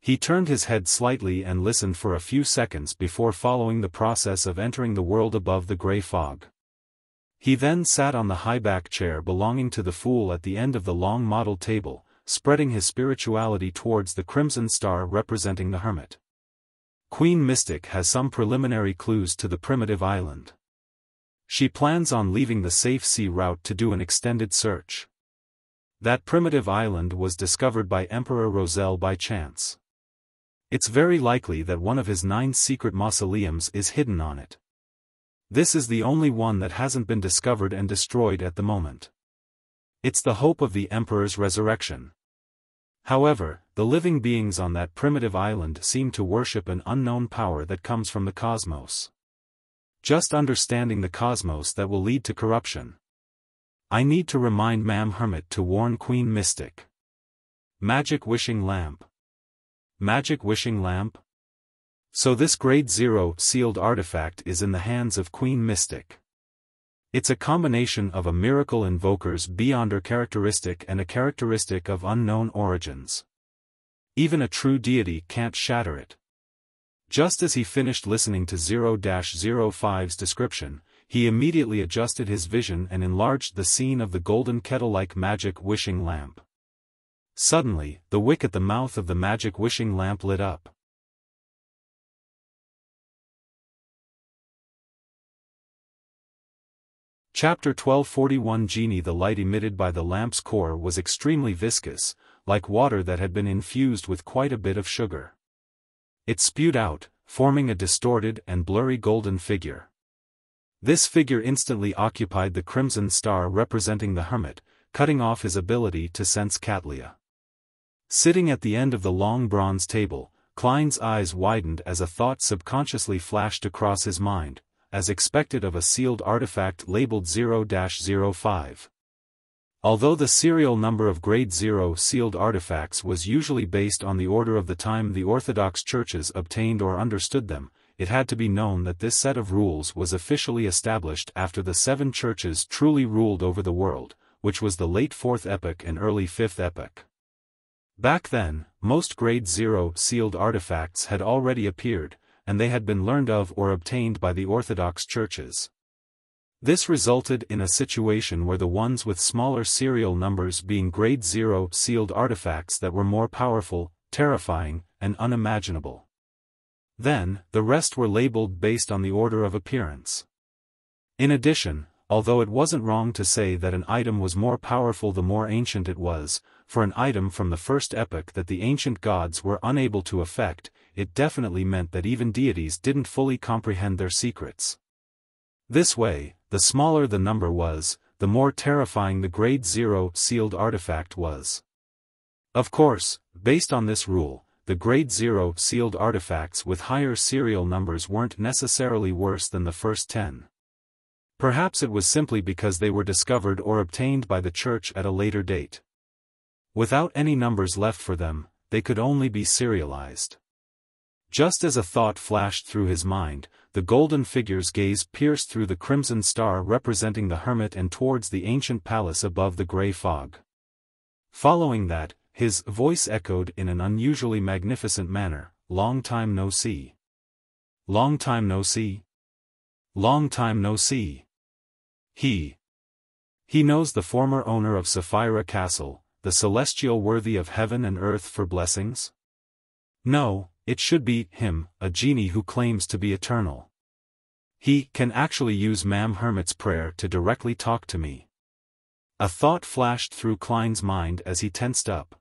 He turned his head slightly and listened for a few seconds before following the process of entering the world above the gray fog. He then sat on the high-back chair belonging to the Fool at the end of the long model table, spreading his spirituality towards the crimson star representing the hermit. Queen Mystic has some preliminary clues to the primitive island. She plans on leaving the safe sea route to do an extended search. That primitive island was discovered by Emperor Roselle by chance. It's very likely that one of his 9 secret mausoleums is hidden on it. This is the only one that hasn't been discovered and destroyed at the moment. It's the hope of the Emperor's resurrection. However, the living beings on that primitive island seem to worship an unknown power that comes from the cosmos. Just understanding the cosmos that will lead to corruption. I need to remind Ma'am Hermit to warn Queen Mystic. Magic Wishing Lamp. Magic Wishing Lamp? So this Grade 0 sealed artifact is in the hands of Queen Mystic. It's a combination of a miracle invoker's beyonder characteristic and a characteristic of unknown origins. Even a true deity can't shatter it. Just as he finished listening to 0-05's description, he immediately adjusted his vision and enlarged the scene of the golden kettle-like magic wishing lamp. Suddenly, the wick at the mouth of the magic wishing lamp lit up. Chapter 1241 Genie. The light emitted by the lamp's core was extremely viscous, like water that had been infused with quite a bit of sugar. It spewed out, forming a distorted and blurry golden figure. This figure instantly occupied the crimson star representing the hermit, cutting off his ability to sense Catlia. Sitting at the end of the long bronze table, Klein's eyes widened as a thought subconsciously flashed across his mind, as expected of a sealed artifact labeled 0-05. Although the serial number of Grade 0 sealed artifacts was usually based on the order of the time the Orthodox churches obtained or understood them, it had to be known that this set of rules was officially established after the 7 churches truly ruled over the world, which was the late 4th epoch and early 5th epoch. Back then, most Grade 0 sealed artifacts had already appeared, and they had been learned of or obtained by the Orthodox churches. This resulted in a situation where the ones with smaller serial numbers being Grade 0 sealed artifacts that were more powerful, terrifying, and unimaginable. Then, the rest were labeled based on the order of appearance. In addition, although it wasn't wrong to say that an item was more powerful the more ancient it was, for an item from the first epoch that the ancient gods were unable to affect, it definitely meant that even deities didn't fully comprehend their secrets. This way, the smaller the number was, the more terrifying the Grade 0 sealed artifact was. Of course, based on this rule, the Grade 0 sealed artifacts with higher serial numbers weren't necessarily worse than the first 10. Perhaps it was simply because they were discovered or obtained by the church at a later date. Without any numbers left for them, they could only be serialized. Just as a thought flashed through his mind, the golden figure's gaze pierced through the crimson star representing the hermit and towards the ancient palace above the grey fog. Following that, his voice echoed in an unusually magnificent manner, "Long time no see. Long time no see. Long time no see." He knows the former owner of Sapphira Castle, the celestial worthy of heaven and earth for blessings? No, it should be him, a genie who claims to be eternal. He can actually use Mam Hermit's prayer to directly talk to me. A thought flashed through Klein's mind as he tensed up.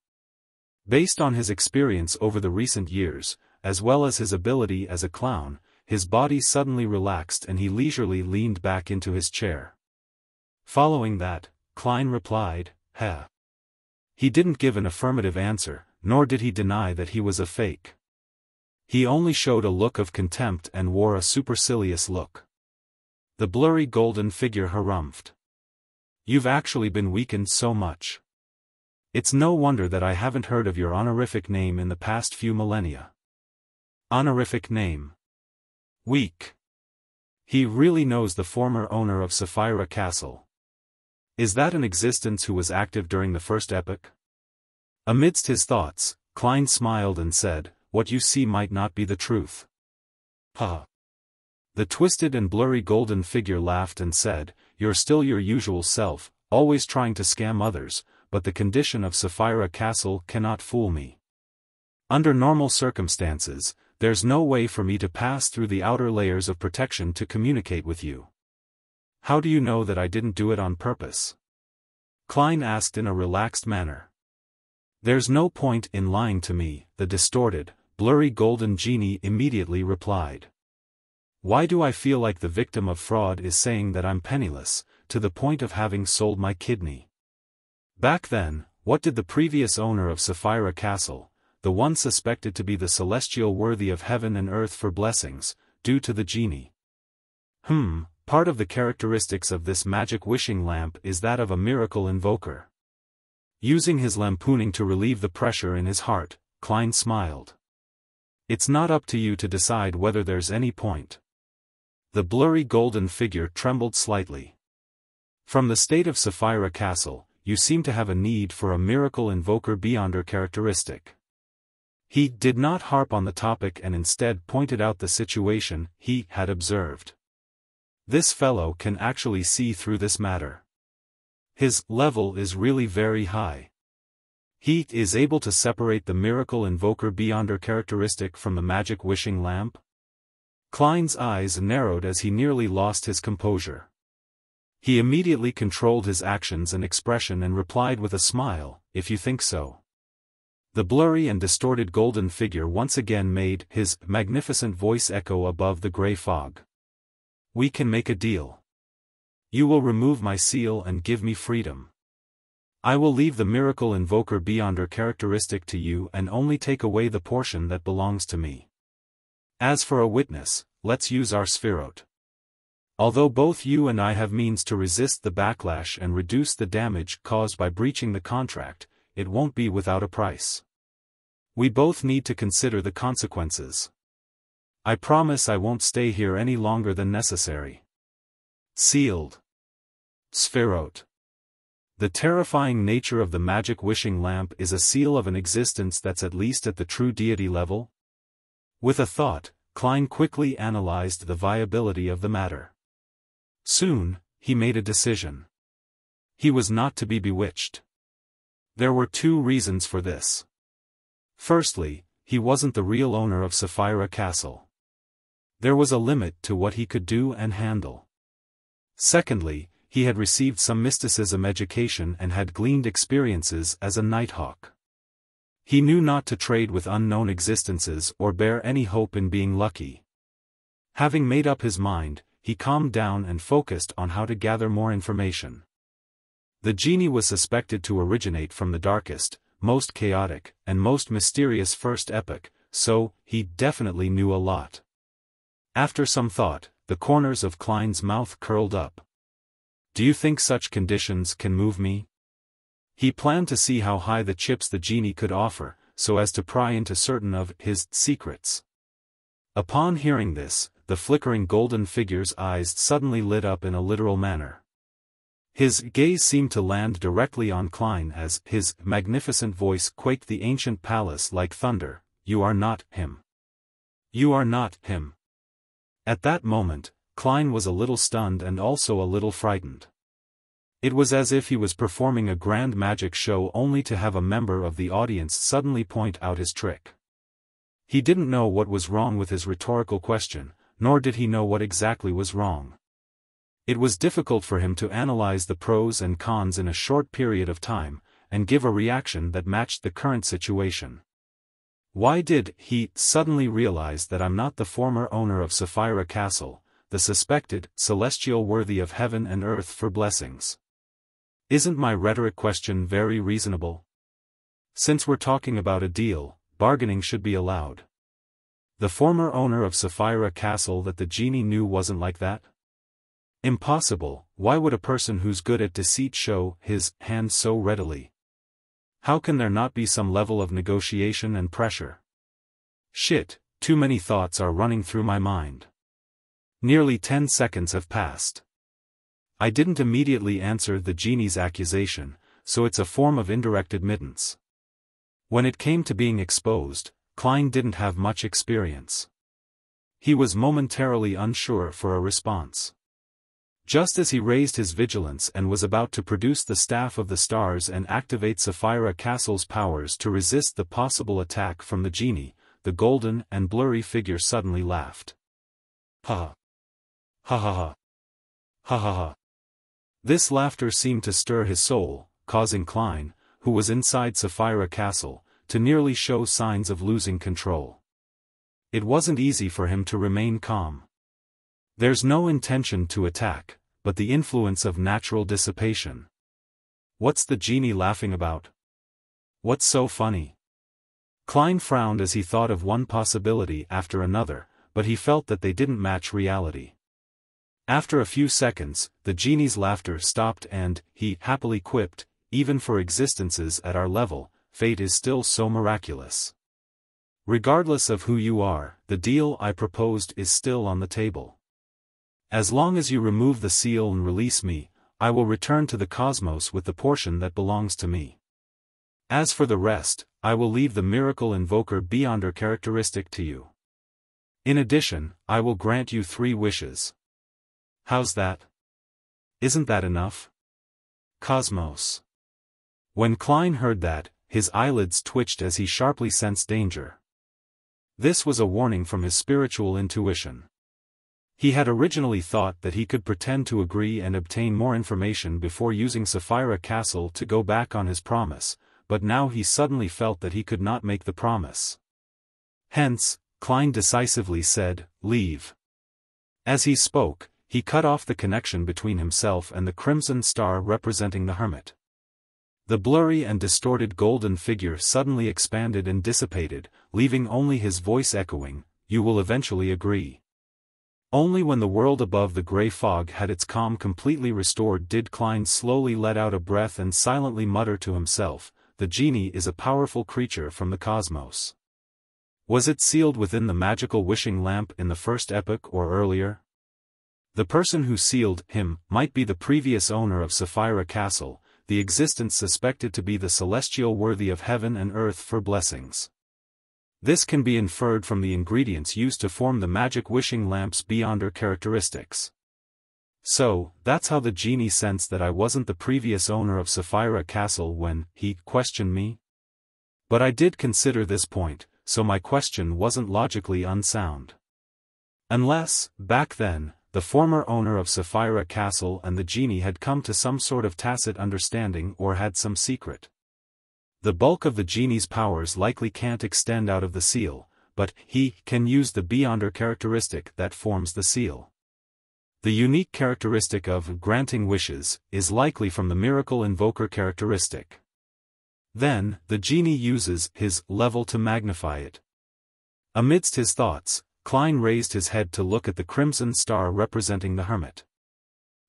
Based on his experience over the recent years, as well as his ability as a clown, his body suddenly relaxed and he leisurely leaned back into his chair. Following that, Klein replied, "Heh." He didn't give an affirmative answer, nor did he deny that he was a fake. He only showed a look of contempt and wore a supercilious look. The blurry golden figure harumphed. "You've actually been weakened so much. It's no wonder that I haven't heard of your honorific name in the past few millennia." Honorific name. Weak. He really knows the former owner of Sapphira Castle. Is that an existence who was active during the first epoch? Amidst his thoughts, Klein smiled and said, "What you see might not be the truth." "Huh." The twisted and blurry golden figure laughed and said, "You're still your usual self, always trying to scam others, but the condition of Sapphira Castle cannot fool me. Under normal circumstances, there's no way for me to pass through the outer layers of protection to communicate with you. How do you know that I didn't do it on purpose?" Klein asked in a relaxed manner. "There's no point in lying to me," the distorted, blurry golden genie immediately replied. "Why do I feel like the victim of fraud is saying that I'm penniless, to the point of having sold my kidney? Back then, what did the previous owner of Sapphira Castle, the one suspected to be the celestial worthy of heaven and earth for blessings, do to the genie? Part of the characteristics of this magic wishing lamp is that of a miracle invoker." Using his lampooning to relieve the pressure in his heart, Klein smiled. "It's not up to you to decide whether there's any point." The blurry golden figure trembled slightly. "From the state of Sapphira Castle, you seem to have a need for a miracle invoker beyond her characteristic." He did not harp on the topic and instead pointed out the situation he had observed. "This fellow can actually see through this matter. His level is really very high. He is able to separate the miracle invoker beyond her characteristic from the magic wishing lamp." Klein's eyes narrowed as he nearly lost his composure. He immediately controlled his actions and expression and replied with a smile, "If you think so." The blurry and distorted golden figure once again made his magnificent voice echo above the grey fog. "We can make a deal. You will remove my seal and give me freedom. I will leave the miracle invoker beyonder characteristic to you and only take away the portion that belongs to me. As for a witness, let's use our Sphirot. Although both you and I have means to resist the backlash and reduce the damage caused by breaching the contract, it won't be without a price. We both need to consider the consequences. I promise I won't stay here any longer than necessary. Sealed. Sphirot. The terrifying nature of the magic wishing lamp is a seal of an existence that's at least at the true deity level. With a thought, Klein quickly analyzed the viability of the matter. Soon, he made a decision. He was not to be bewitched. There were two reasons for this. Firstly, he wasn't the real owner of Sapphira Castle. There was a limit to what he could do and handle. Secondly, he had received some mysticism education and had gleaned experiences as a nighthawk. He knew not to trade with unknown existences or bear any hope in being lucky. Having made up his mind, he calmed down and focused on how to gather more information. The genie was suspected to originate from the darkest, most chaotic, and most mysterious first epoch, so he definitely knew a lot. After some thought, the corners of Klein's mouth curled up. Do you think such conditions can move me? He planned to see how high the chips the genie could offer, so as to pry into certain of his secrets. Upon hearing this, the flickering golden figure's eyes suddenly lit up in a literal manner. His gaze seemed to land directly on Klein as his magnificent voice quaked the ancient palace like thunder. You are not him. You are not him. At that moment, Klein was a little stunned and also a little frightened. It was as if he was performing a grand magic show only to have a member of the audience suddenly point out his trick. He didn't know what was wrong with his rhetorical question, nor did he know what exactly was wrong. It was difficult for him to analyze the pros and cons in a short period of time, and give a reaction that matched the current situation. Why did he suddenly realize that I'm not the former owner of Sapphira Castle, the suspected celestial worthy of heaven and earth for blessings? Isn't my rhetoric question very reasonable? Since we're talking about a deal, bargaining should be allowed. The former owner of Sapphira Castle that the genie knew wasn't like that? Impossible. Why would a person who's good at deceit show his hand so readily? How can there not be some level of negotiation and pressure? Shit, too many thoughts are running through my mind. Nearly 10 seconds have passed. I didn't immediately answer the genie's accusation, so it's a form of indirect admittance. When it came to being exposed, Klein didn't have much experience. He was momentarily unsure for a response. Just as he raised his vigilance and was about to produce the Staff of the Stars and activate Sapphira Castle's powers to resist the possible attack from the genie, the golden and blurry figure suddenly laughed. Ha! Ha ha ha! Ha ha ha! This laughter seemed to stir his soul, causing Klein, who was inside Sapphira Castle, to nearly show signs of losing control. It wasn't easy for him to remain calm. There's no intention to attack, but the influence of natural dissipation. What's the genie laughing about? What's so funny? Klein frowned as he thought of one possibility after another, but he felt that they didn't match reality. After a few seconds, the genie's laughter stopped and, he happily quipped, even for existences at our level, fate is still so miraculous. Regardless of who you are, the deal I proposed is still on the table. As long as you remove the seal and release me, I will return to the cosmos with the portion that belongs to me. As for the rest, I will leave the miracle invoker beyonder characteristic to you. In addition, I will grant you 3 wishes. How's that? Isn't that enough? Cosmos. When Klein heard that, his eyelids twitched as he sharply sensed danger. This was a warning from his spiritual intuition. He had originally thought that he could pretend to agree and obtain more information before using Sapphira Castle to go back on his promise, but now he suddenly felt that he could not make the promise. Hence, Klein decisively said, "Leave." As he spoke, he cut off the connection between himself and the crimson star representing the hermit. The blurry and distorted golden figure suddenly expanded and dissipated, leaving only his voice echoing, "You will eventually agree." Only when the world above the gray fog had its calm completely restored did Klein slowly let out a breath and silently mutter to himself, "The genie is a powerful creature from the cosmos." Was it sealed within the magical wishing lamp in the first epoch or earlier? The person who sealed him might be the previous owner of Sapphira Castle, the existence suspected to be the celestial worthy of heaven and earth for blessings. This can be inferred from the ingredients used to form the magic wishing lamp's beyonder characteristics. So, that's how the genie sensed that I wasn't the previous owner of Sapphira Castle when he questioned me? But I did consider this point, so my question wasn't logically unsound. Unless, back then, the former owner of Sapphira Castle and the genie had come to some sort of tacit understanding or had some secret. The bulk of the genie's powers likely can't extend out of the seal, but he can use the beyonder characteristic that forms the seal. The unique characteristic of granting wishes is likely from the miracle invoker characteristic. Then, the genie uses his level to magnify it. Amidst his thoughts, Klein raised his head to look at the crimson star representing the hermit.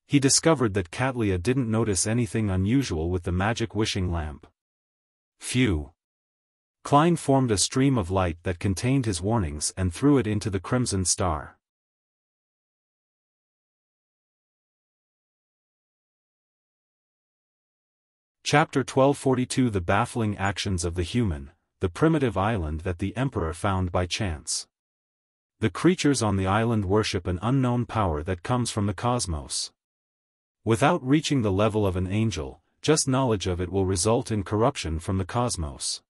He discovered that Katlia didn't notice anything unusual with the magic wishing lamp. Phew! Klein formed a stream of light that contained his warnings and threw it into the crimson star. Chapter 1242 The Baffling Actions of the Human, the primitive island that the Emperor found by chance. The creatures on the island worship an unknown power that comes from the cosmos. Without reaching the level of an angel, just knowledge of it will result in corruption from the cosmos.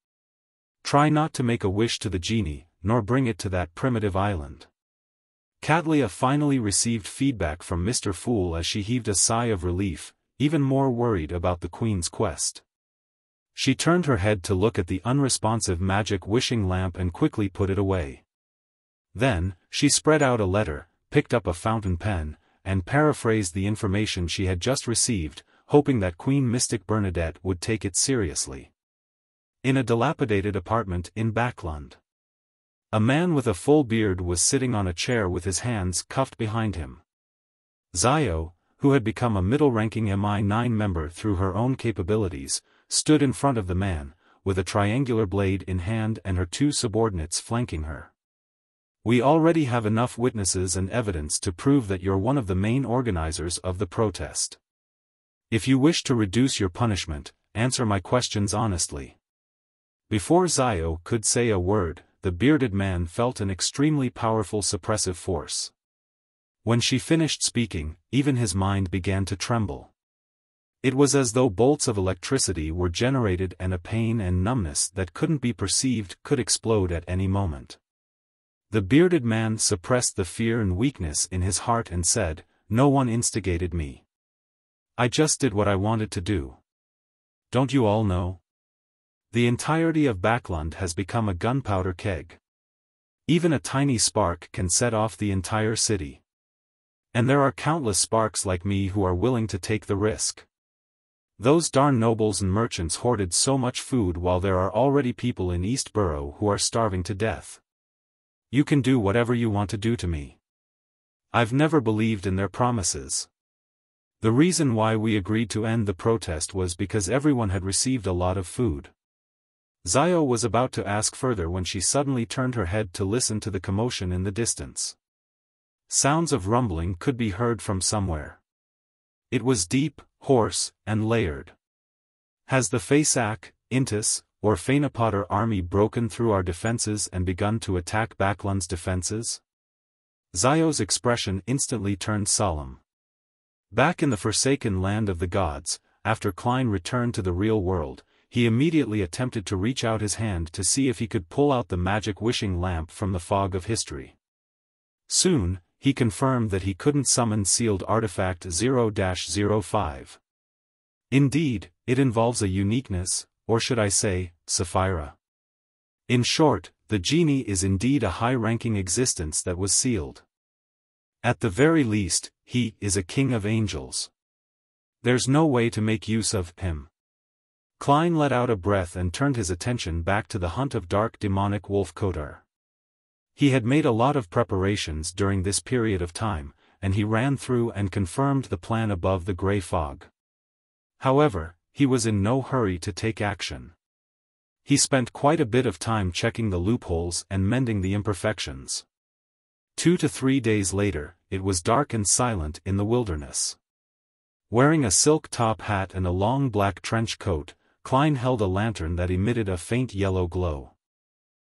Try not to make a wish to the genie, nor bring it to that primitive island. Katlia finally received feedback from Mr. Fool as she heaved a sigh of relief, even more worried about the Queen's quest. She turned her head to look at the unresponsive magic wishing lamp and quickly put it away. Then, she spread out a letter, picked up a fountain pen, and paraphrased the information she had just received, hoping that Queen Mystic Bernadette would take it seriously. In a dilapidated apartment in Backlund, a man with a full beard was sitting on a chair with his hands cuffed behind him. Zio, who had become a middle-ranking MI9 member through her own capabilities, stood in front of the man, with a triangular blade in hand and her two subordinates flanking her. "We already have enough witnesses and evidence to prove that you're one of the main organizers of the protest. If you wish to reduce your punishment, answer my questions honestly." Before Zio could say a word, the bearded man felt an extremely powerful suppressive force. When she finished speaking, even his mind began to tremble. It was as though bolts of electricity were generated and a pain and numbness that couldn't be perceived could explode at any moment. The bearded man suppressed the fear and weakness in his heart and said, "No one instigated me. I just did what I wanted to do. Don't you all know? The entirety of Backlund has become a gunpowder keg. Even a tiny spark can set off the entire city. And there are countless sparks like me who are willing to take the risk. Those darn nobles and merchants hoarded so much food while there are already people in East Borough who are starving to death. You can do whatever you want to do to me. I've never believed in their promises. The reason why we agreed to end the protest was because everyone had received a lot of food." Zio was about to ask further when she suddenly turned her head to listen to the commotion in the distance. Sounds of rumbling could be heard from somewhere. It was deep, hoarse, and layered. "Has the Fasak, Intis, or Fainapotter army broken through our defenses and begun to attack Backlund's defenses?" Zio's expression instantly turned solemn. Back in the forsaken land of the gods, after Klein returned to the real world, he immediately attempted to reach out his hand to see if he could pull out the magic wishing lamp from the fog of history. Soon, he confirmed that he couldn't summon sealed artifact 0-05. Indeed, it involves a uniqueness, or should I say, Sapphira. In short, the genie is indeed a high-ranking existence that was sealed. At the very least, he is a king of angels. There's no way to make use of him. Klein let out a breath and turned his attention back to the hunt of dark demonic wolf Kotar. He had made a lot of preparations during this period of time, and he ran through and confirmed the plan above the grey fog. However, he was in no hurry to take action. He spent quite a bit of time checking the loopholes and mending the imperfections. 2 to 3 days later, it was dark and silent in the wilderness. Wearing a silk top hat and a long black trench coat, Klein held a lantern that emitted a faint yellow glow.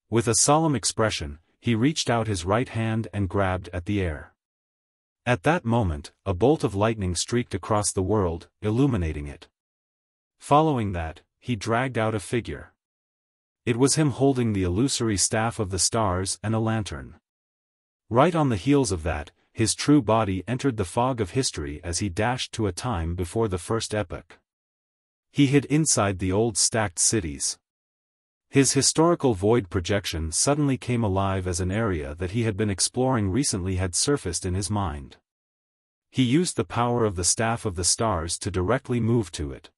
With a solemn expression, he reached out his right hand and grabbed at the air. At that moment, a bolt of lightning streaked across the world, illuminating it. Following that, he dragged out a figure. It was him holding the illusory staff of the stars and a lantern. Right on the heels of that, his true body entered the fog of history as he dashed to a time before the first epoch. He hid inside the old stacked cities. His historical void projection suddenly came alive as an area that he had been exploring recently had surfaced in his mind. He used the power of the staff of the stars to directly move to it.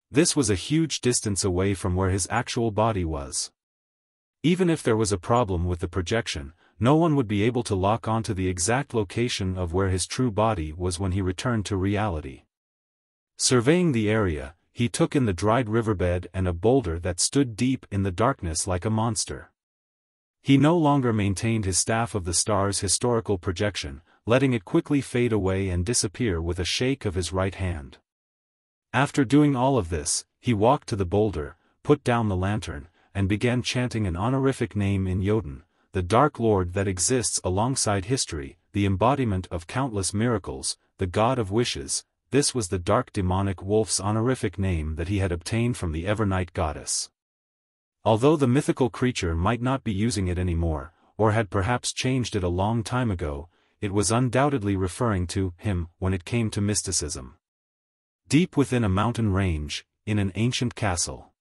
This was a huge distance away from where his actual body was. Even if there was a problem with the projection, no one would be able to lock onto the exact location of where his true body was when he returned to reality. Surveying the area, he took in the dried riverbed and a boulder that stood deep in the darkness like a monster. He no longer maintained his staff of the stars' historical projection, letting it quickly fade away and disappear with a shake of his right hand. After doing all of this, he walked to the boulder, put down the lantern, and began chanting an honorific name in Jotun, the Dark Lord that exists alongside history, the embodiment of countless miracles, the God of wishes. This was the dark demonic wolf's honorific name that he had obtained from the Evernight goddess. Although the mythical creature might not be using it anymore, or had perhaps changed it a long time ago, it was undoubtedly referring to him when it came to mysticism. Deep within a mountain range, in an ancient castle,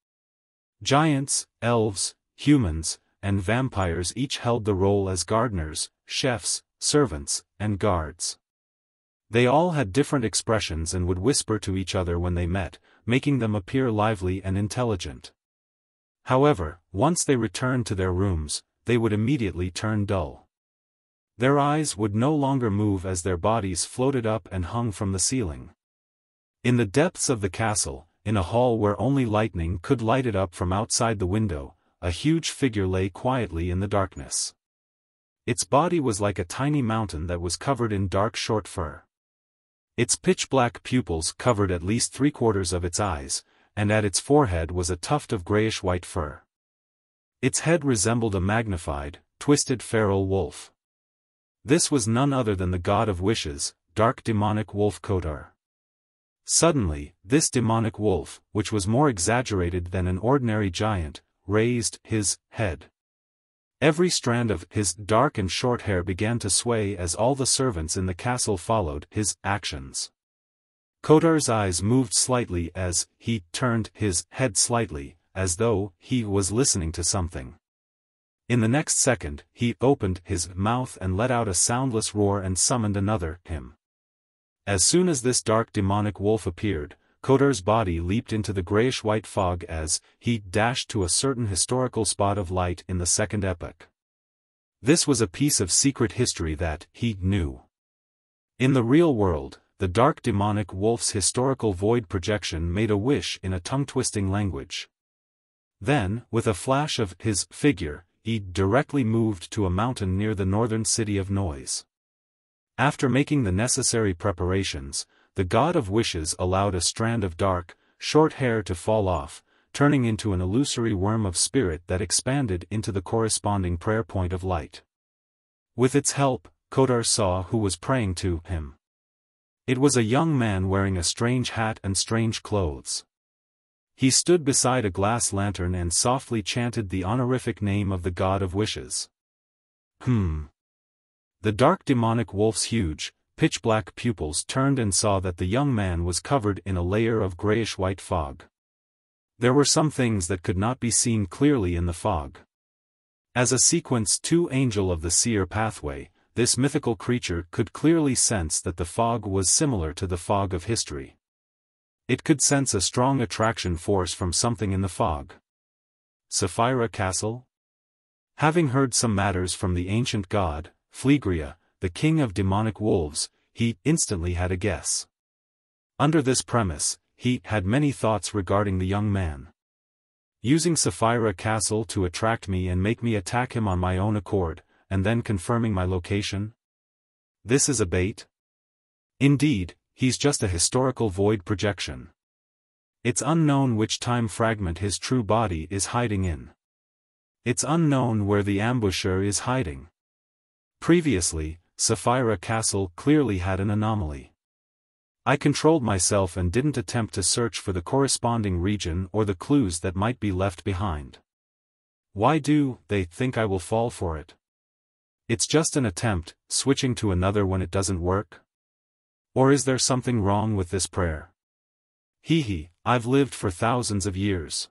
giants, elves, humans, and vampires each held the role as gardeners, chefs, servants, and guards. They all had different expressions and would whisper to each other when they met, making them appear lively and intelligent. However, once they returned to their rooms, they would immediately turn dull. Their eyes would no longer move as their bodies floated up and hung from the ceiling. In the depths of the castle, in a hall where only lightning could light it up from outside the window, a huge figure lay quietly in the darkness. Its body was like a tiny mountain that was covered in dark short fur. Its pitch-black pupils covered at least 3/4 of its eyes, and at its forehead was a tuft of grayish-white fur. Its head resembled a magnified, twisted feral wolf. This was none other than the god of wishes, dark demonic wolf Kotar. Suddenly, this demonic wolf, which was more exaggerated than an ordinary giant, raised his head. Every strand of his dark and short hair began to sway as all the servants in the castle followed his actions. Kotar's eyes moved slightly as he turned his head slightly, as though he was listening to something. In the next second, he opened his mouth and let out a soundless roar and summoned another him. As soon as this dark demonic wolf appeared, Kotar's body leaped into the grayish-white fog as he dashed to a certain historical spot of light in the second epoch. This was a piece of secret history that he knew. In the real world, the dark demonic wolf's historical void projection made a wish in a tongue-twisting language. Then, with a flash of his figure, he directly moved to a mountain near the northern city of Noise. After making the necessary preparations, the god of wishes allowed a strand of dark, short hair to fall off, turning into an illusory worm of spirit that expanded into the corresponding prayer point of light. With its help, Kotar saw who was praying to him. It was a young man wearing a strange hat and strange clothes. He stood beside a glass lantern and softly chanted the honorific name of the god of wishes. The dark demonic wolf's huge, pitch-black pupils turned and saw that the young man was covered in a layer of grayish-white fog. There were some things that could not be seen clearly in the fog. As a sequence 2 angel of the seer pathway, this mythical creature could clearly sense that the fog was similar to the fog of history. It could sense a strong attraction force from something in the fog. Sapphira Castle? Having heard some matters from the ancient god, Phlegria, the king of demonic wolves, he instantly had a guess. Under this premise, he had many thoughts regarding the young man. Using Sapphira Castle to attract me and make me attack him on my own accord, and then confirming my location? This is a bait? Indeed, he's just a historical void projection. It's unknown which time fragment his true body is hiding in. It's unknown where the ambusher is hiding. Previously, Sapphira Castle clearly had an anomaly. I controlled myself and didn't attempt to search for the corresponding region or the clues that might be left behind. Why do they think I will fall for it? It's just an attempt, switching to another when it doesn't work? Or is there something wrong with this prayer? I've lived for thousands of years.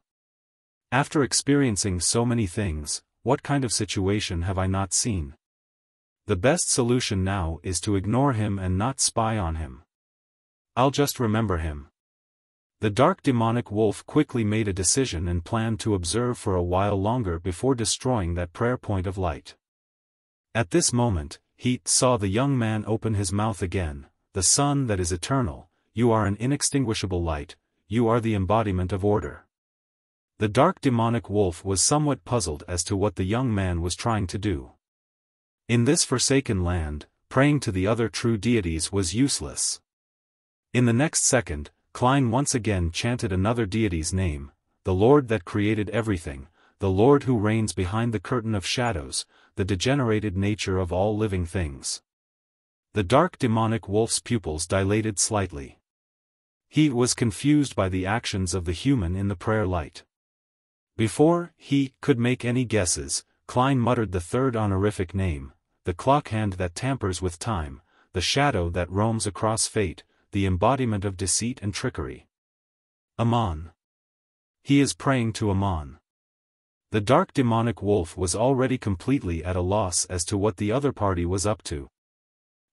After experiencing so many things, what kind of situation have I not seen? The best solution now is to ignore him and not spy on him. I'll just remember him. The dark demonic wolf quickly made a decision and planned to observe for a while longer before destroying that prayer point of light. At this moment, he saw the young man open his mouth again. The sun that is eternal, you are an inextinguishable light, you are the embodiment of order. The dark demonic wolf was somewhat puzzled as to what the young man was trying to do. In this forsaken land, praying to the other true deities was useless. In the next second, Klein once again chanted another deity's name, the Lord that created everything, the Lord who reigns behind the curtain of shadows, the degenerated nature of all living things. The dark demonic wolf's pupils dilated slightly. He was confused by the actions of the human in the prayer light. Before he could make any guesses, Klein muttered the third honorific name, the clock hand that tampers with time, the shadow that roams across fate, the embodiment of deceit and trickery. Amon. He is praying to Amon. The dark demonic wolf was already completely at a loss as to what the other party was up to.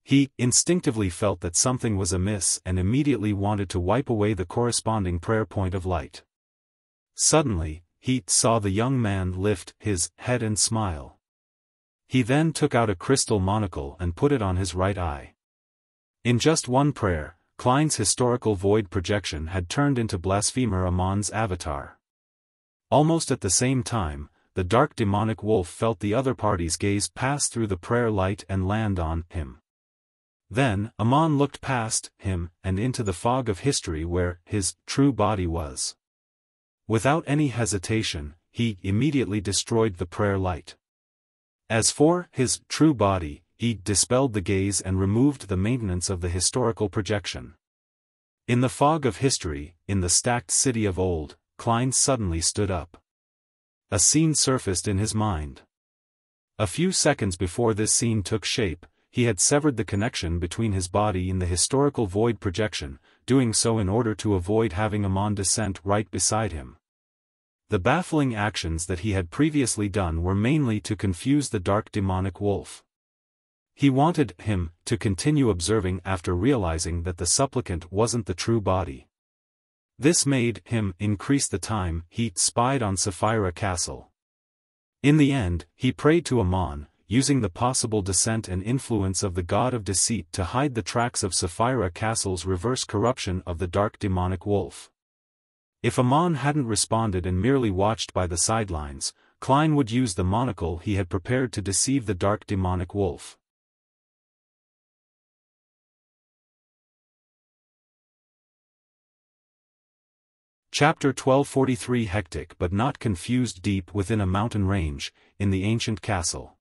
He instinctively felt that something was amiss and immediately wanted to wipe away the corresponding prayer point of light. Suddenly, he saw the young man lift his head and smile. He then took out a crystal monocle and put it on his right eye. In just one prayer, Klein's historical void projection had turned into blasphemer Amon's avatar. Almost at the same time, the dark demonic wolf felt the other party's gaze pass through the prayer light and land on him. Then, Amon looked past him and into the fog of history where his true body was. Without any hesitation, he immediately destroyed the prayer light. As for his true body, he dispelled the gaze and removed the maintenance of the historical projection. In the fog of history, in the stacked city of old, Klein suddenly stood up. A scene surfaced in his mind. A few seconds before this scene took shape, he had severed the connection between his body and the historical void projection, doing so in order to avoid having Amon descent right beside him. The baffling actions that he had previously done were mainly to confuse the dark demonic wolf. He wanted him to continue observing after realizing that the supplicant wasn't the true body. This made him increase the time he spied on Sapphira Castle. In the end, he prayed to Amon, using the possible descent and influence of the god of deceit to hide the tracks of Sapphira Castle's reverse corruption of the dark demonic wolf. If Amon hadn't responded and merely watched by the sidelines, Klein would use the monocle he had prepared to deceive the dark demonic wolf. Chapter 1243 Hectic but not confused. Deep within a mountain range, in the ancient castle.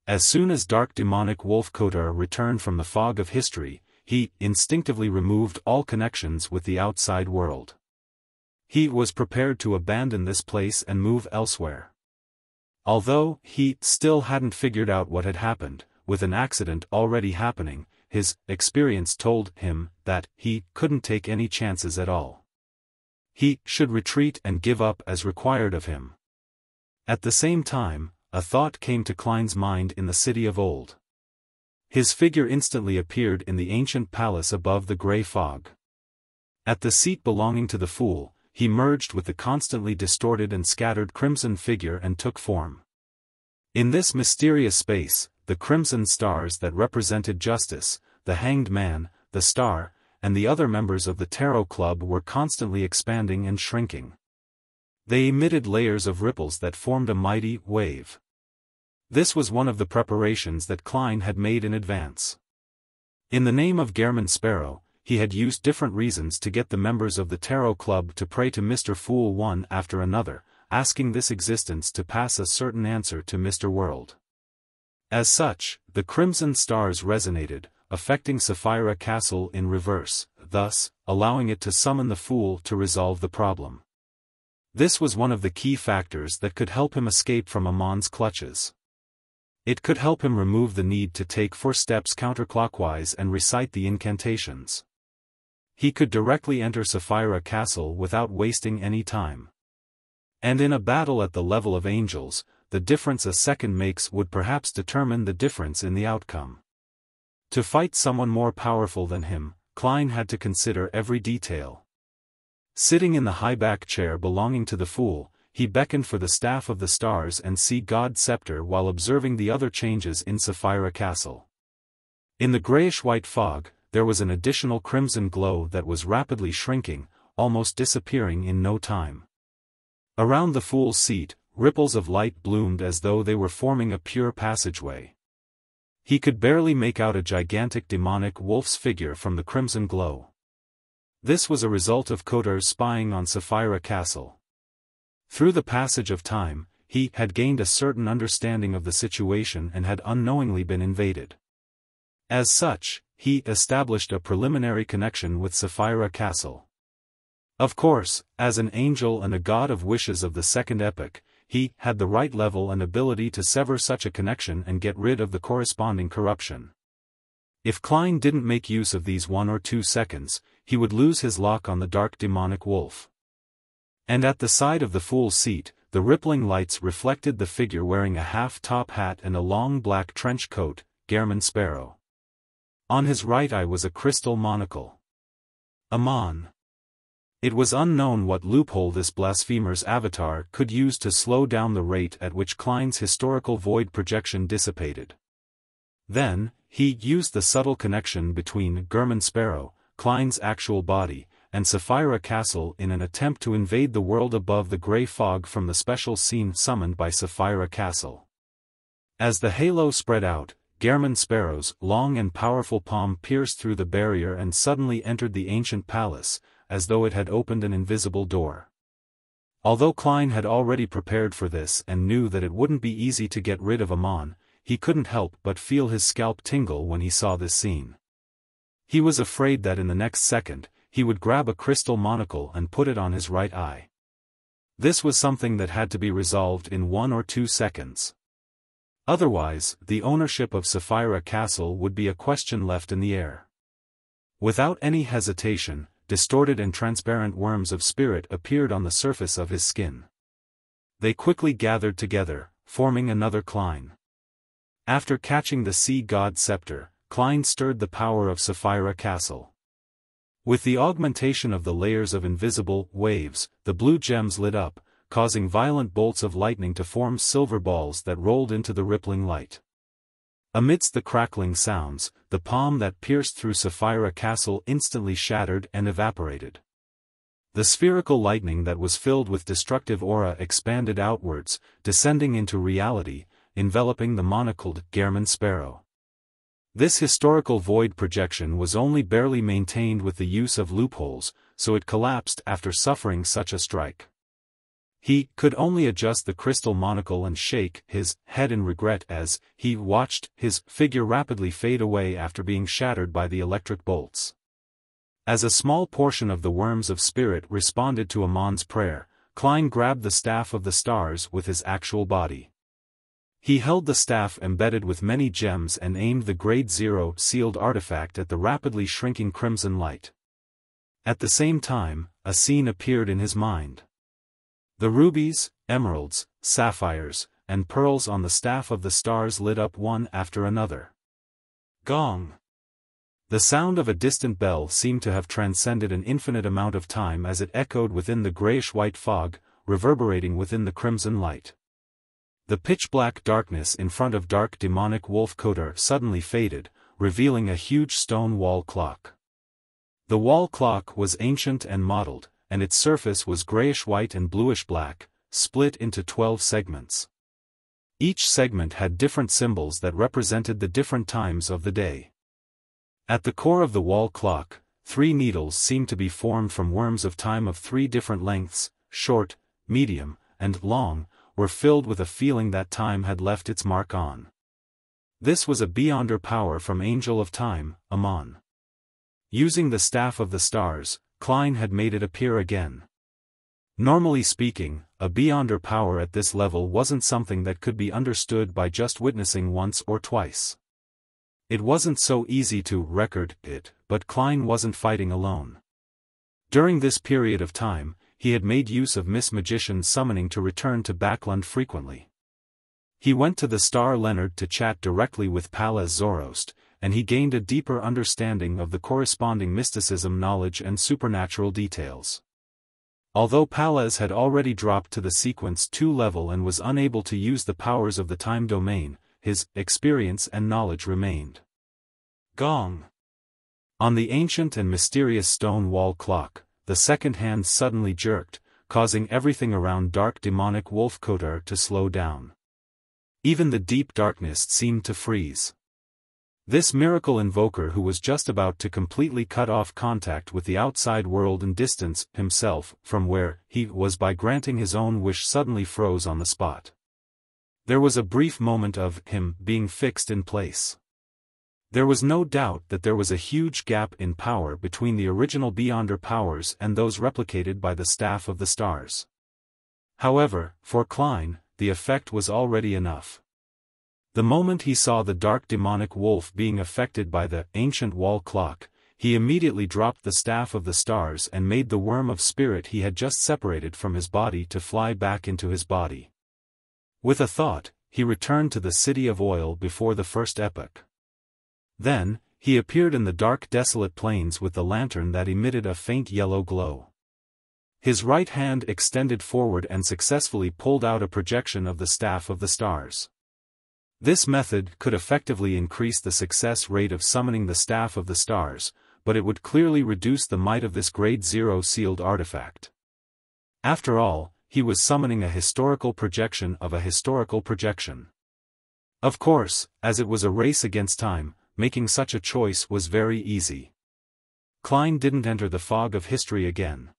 As soon as dark demonic wolf Kotar returned from the fog of history, he instinctively removed all connections with the outside world. He was prepared to abandon this place and move elsewhere. Although he still hadn't figured out what had happened, with an accident already happening, his experience told him that he couldn't take any chances at all. He should retreat and give up as required of him. At the same time, a thought came to Klein's mind in the city of old. His figure instantly appeared in the ancient palace above the grey fog. At the seat belonging to the fool, he merged with the constantly distorted and scattered crimson figure and took form. In this mysterious space, the crimson stars that represented justice, the hanged man, the star, and the other members of the tarot club were constantly expanding and shrinking. They emitted layers of ripples that formed a mighty wave. This was one of the preparations that Klein had made in advance. In the name of Gehrman Sparrow, he had used different reasons to get the members of the tarot club to pray to Mr. Fool one after another, asking this existence to pass a certain answer to Mr. World. As such, the crimson stars resonated, affecting Sapphira Castle in reverse, thus, allowing it to summon the fool to resolve the problem. This was one of the key factors that could help him escape from Amon's clutches. It could help him remove the need to take 4 steps counterclockwise and recite the incantations. He could directly enter Sapphira Castle without wasting any time. And in a battle at the level of angels, the difference a second makes would perhaps determine the difference in the outcome. To fight someone more powerful than him, Klein had to consider every detail. Sitting in the high-back chair belonging to the fool, he beckoned for the staff of the stars and sea god scepter while observing the other changes in Sapphira Castle. In the grayish-white fog, there was an additional crimson glow that was rapidly shrinking, almost disappearing in no time. Around the fool's seat, ripples of light bloomed as though they were forming a pure passageway. He could barely make out a gigantic demonic wolf's figure from the crimson glow. This was a result of Kotar's spying on Sapphira Castle. Through the passage of time, he had gained a certain understanding of the situation and had unknowingly been invaded. As such, he established a preliminary connection with Sapphira Castle. Of course, as an angel and a god of wishes of the second epoch, he had the right level and ability to sever such a connection and get rid of the corresponding corruption. If Klein didn't make use of these 1 or 2 seconds, he would lose his lock on the dark demonic wolf. And at the side of the fool's seat, the rippling lights reflected the figure wearing a half-top hat and a long black trench coat, Gehrman Sparrow. On his right eye was a crystal monocle. Amon. It was unknown what loophole this blasphemer's avatar could use to slow down the rate at which Klein's historical void projection dissipated. Then, he used the subtle connection between Gehrman Sparrow, Klein's actual body, and Sapphira Castle in an attempt to invade the world above the grey fog from the special scene summoned by Sapphira Castle. As the halo spread out, Gehrman Sparrow's long and powerful palm pierced through the barrier and suddenly entered the ancient palace, as though it had opened an invisible door. Although Klein had already prepared for this and knew that it wouldn't be easy to get rid of Amon, he couldn't help but feel his scalp tingle when he saw this scene. He was afraid that in the next second, he would grab a crystal monocle and put it on his right eye. This was something that had to be resolved in 1 or 2 seconds. Otherwise, the ownership of Sapphira Castle would be a question left in the air. Without any hesitation, distorted and transparent worms of spirit appeared on the surface of his skin. They quickly gathered together, forming another Klein. After catching the sea god scepter, Klein stirred the power of Sapphira Castle. With the augmentation of the layers of invisible waves, the blue gems lit up, causing violent bolts of lightning to form silver balls that rolled into the rippling light. Amidst the crackling sounds, the palm that pierced through Sapphira Castle instantly shattered and evaporated. The spherical lightning that was filled with destructive aura expanded outwards, descending into reality, enveloping the monocled Gehrman Sparrow. This historical void projection was only barely maintained with the use of loopholes, so it collapsed after suffering such a strike. He could only adjust the crystal monocle and shake his head in regret as he watched his figure rapidly fade away after being shattered by the electric bolts. As a small portion of the worms of spirit responded to Amon's prayer, Klein grabbed the staff of the stars with his actual body. He held the staff embedded with many gems and aimed the Grade 0 sealed artifact at the rapidly shrinking crimson light. At the same time, a scene appeared in his mind. The rubies, emeralds, sapphires, and pearls on the staff of the stars lit up one after another. Gong! The sound of a distant bell seemed to have transcended an infinite amount of time as it echoed within the grayish-white fog, reverberating within the crimson light. The pitch-black darkness in front of dark demonic wolf Kotor suddenly faded, revealing a huge stone wall clock. The wall clock was ancient and mottled, and its surface was grayish-white and bluish-black, split into 12 segments. Each segment had different symbols that represented the different times of the day. At the core of the wall clock, 3 needles seemed to be formed from worms of time of 3 different lengths, short, medium, and long, were filled with a feeling that time had left its mark on. This was a beyonder power from Angel of Time, Amon. Using the Staff of the Stars, Klein had made it appear again. Normally speaking, a beyonder power at this level wasn't something that could be understood by just witnessing once or twice. It wasn't so easy to record it, but Klein wasn't fighting alone. During this period of time, he had made use of Miss Magician's summoning to return to Backland frequently. He went to the Star Leonard to chat directly with Pallas Zoroast, and he gained a deeper understanding of the corresponding mysticism knowledge and supernatural details. Although Pallas had already dropped to the Sequence 2 level and was unable to use the powers of the time domain, his experience and knowledge remained. Gong! On the ancient and mysterious stone wall clock, the second hand suddenly jerked, causing everything around dark demonic wolf Kotor to slow down. Even the deep darkness seemed to freeze. This miracle invoker, who was just about to completely cut off contact with the outside world and distance himself from where he was by granting his own wish, suddenly froze on the spot. There was a brief moment of him being fixed in place. There was no doubt that there was a huge gap in power between the original Beyonder powers and those replicated by the Staff of the Stars. However, for Klein, the effect was already enough. The moment he saw the dark demonic wolf being affected by the ancient wall clock, he immediately dropped the Staff of the Stars and made the worm of spirit he had just separated from his body to fly back into his body. With a thought, he returned to the City of Oil before the first epoch. Then, he appeared in the dark desolate plains with the lantern that emitted a faint yellow glow. His right hand extended forward and successfully pulled out a projection of the Staff of the Stars. This method could effectively increase the success rate of summoning the Staff of the Stars, but it would clearly reduce the might of this Grade 0 sealed artifact. After all, he was summoning a historical projection of a historical projection. Of course, as it was a race against time, making such a choice was very easy. Klein didn't enter the fog of history again.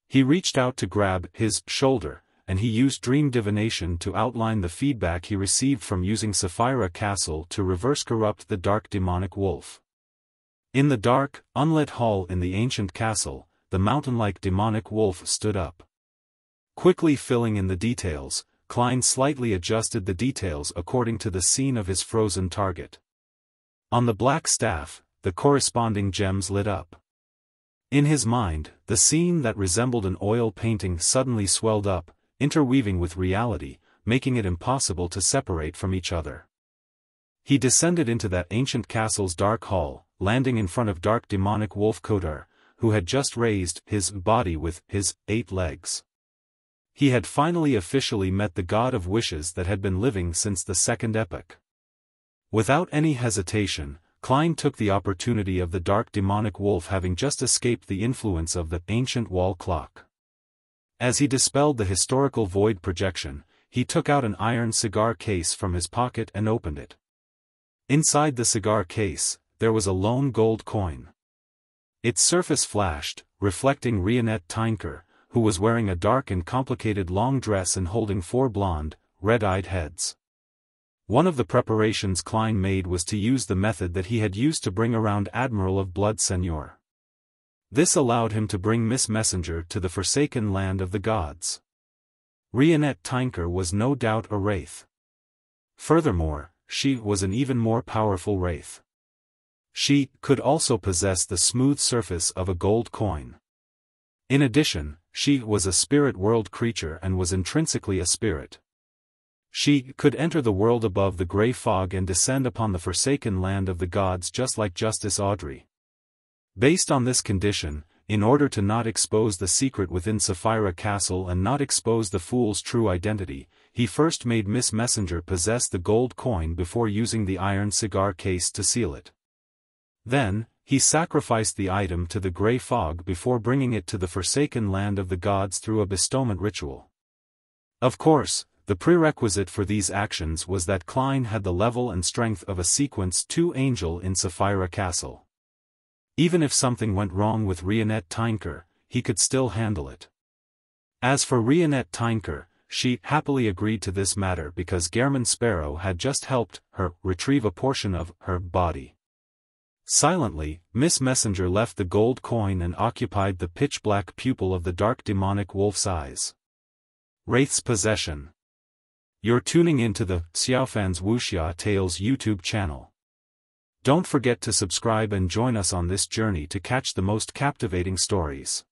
He reached out to grab his shoulder, and he used dream divination to outline the feedback he received from using Sapphira Castle to reverse corrupt the dark demonic wolf. In the dark, unlit hall in the ancient castle, the mountain-like demonic wolf stood up. Quickly filling in the details, Klein slightly adjusted the details according to the scene of his frozen target. On the black staff, the corresponding gems lit up. In his mind, the scene that resembled an oil painting suddenly swelled up, interweaving with reality, making it impossible to separate from each other. He descended into that ancient castle's dark hall, landing in front of dark demonic wolf Kotor, who had just raised his body with his 8 legs. He had finally officially met the god of wishes that had been living since the second epoch. Without any hesitation, Klein took the opportunity of the dark demonic wolf having just escaped the influence of the ancient wall clock. As he dispelled the historical void projection, he took out an iron cigar case from his pocket and opened it. Inside the cigar case, there was a lone gold coin. Its surface flashed, reflecting Rionette Tynker, who was wearing a dark and complicated long dress and holding 4 blonde, red-eyed heads. One of the preparations Klein made was to use the method that he had used to bring around Admiral of Blood Seigneur. This allowed him to bring Miss Messenger to the forsaken land of the gods. Rionette Tynker was no doubt a wraith. Furthermore, she was an even more powerful wraith. She could also possess the smooth surface of a gold coin. In addition, she was a spirit world creature and was intrinsically a spirit. She could enter the world above the grey fog and descend upon the forsaken land of the gods just like Justice Audrey. Based on this condition, in order to not expose the secret within Sapphira Castle and not expose the fool's true identity, he first made Miss Messenger possess the gold coin before using the iron cigar case to seal it. Then, he sacrificed the item to the grey fog before bringing it to the forsaken land of the gods through a bestowment ritual. Of course, the prerequisite for these actions was that Klein had the level and strength of a Sequence 2 angel in Sapphira Castle. Even if something went wrong with Rionette Tynker, he could still handle it. As for Rionette Tynker, she happily agreed to this matter because Gehrman Sparrow had just helped her retrieve a portion of her body. Silently, Miss Messenger left the gold coin and occupied the pitch-black pupil of the dark demonic wolf's eyes. Wraith's Possession. You're tuning into the Xiaofan's Wuxia Tales YouTube channel. Don't forget to subscribe and join us on this journey to catch the most captivating stories.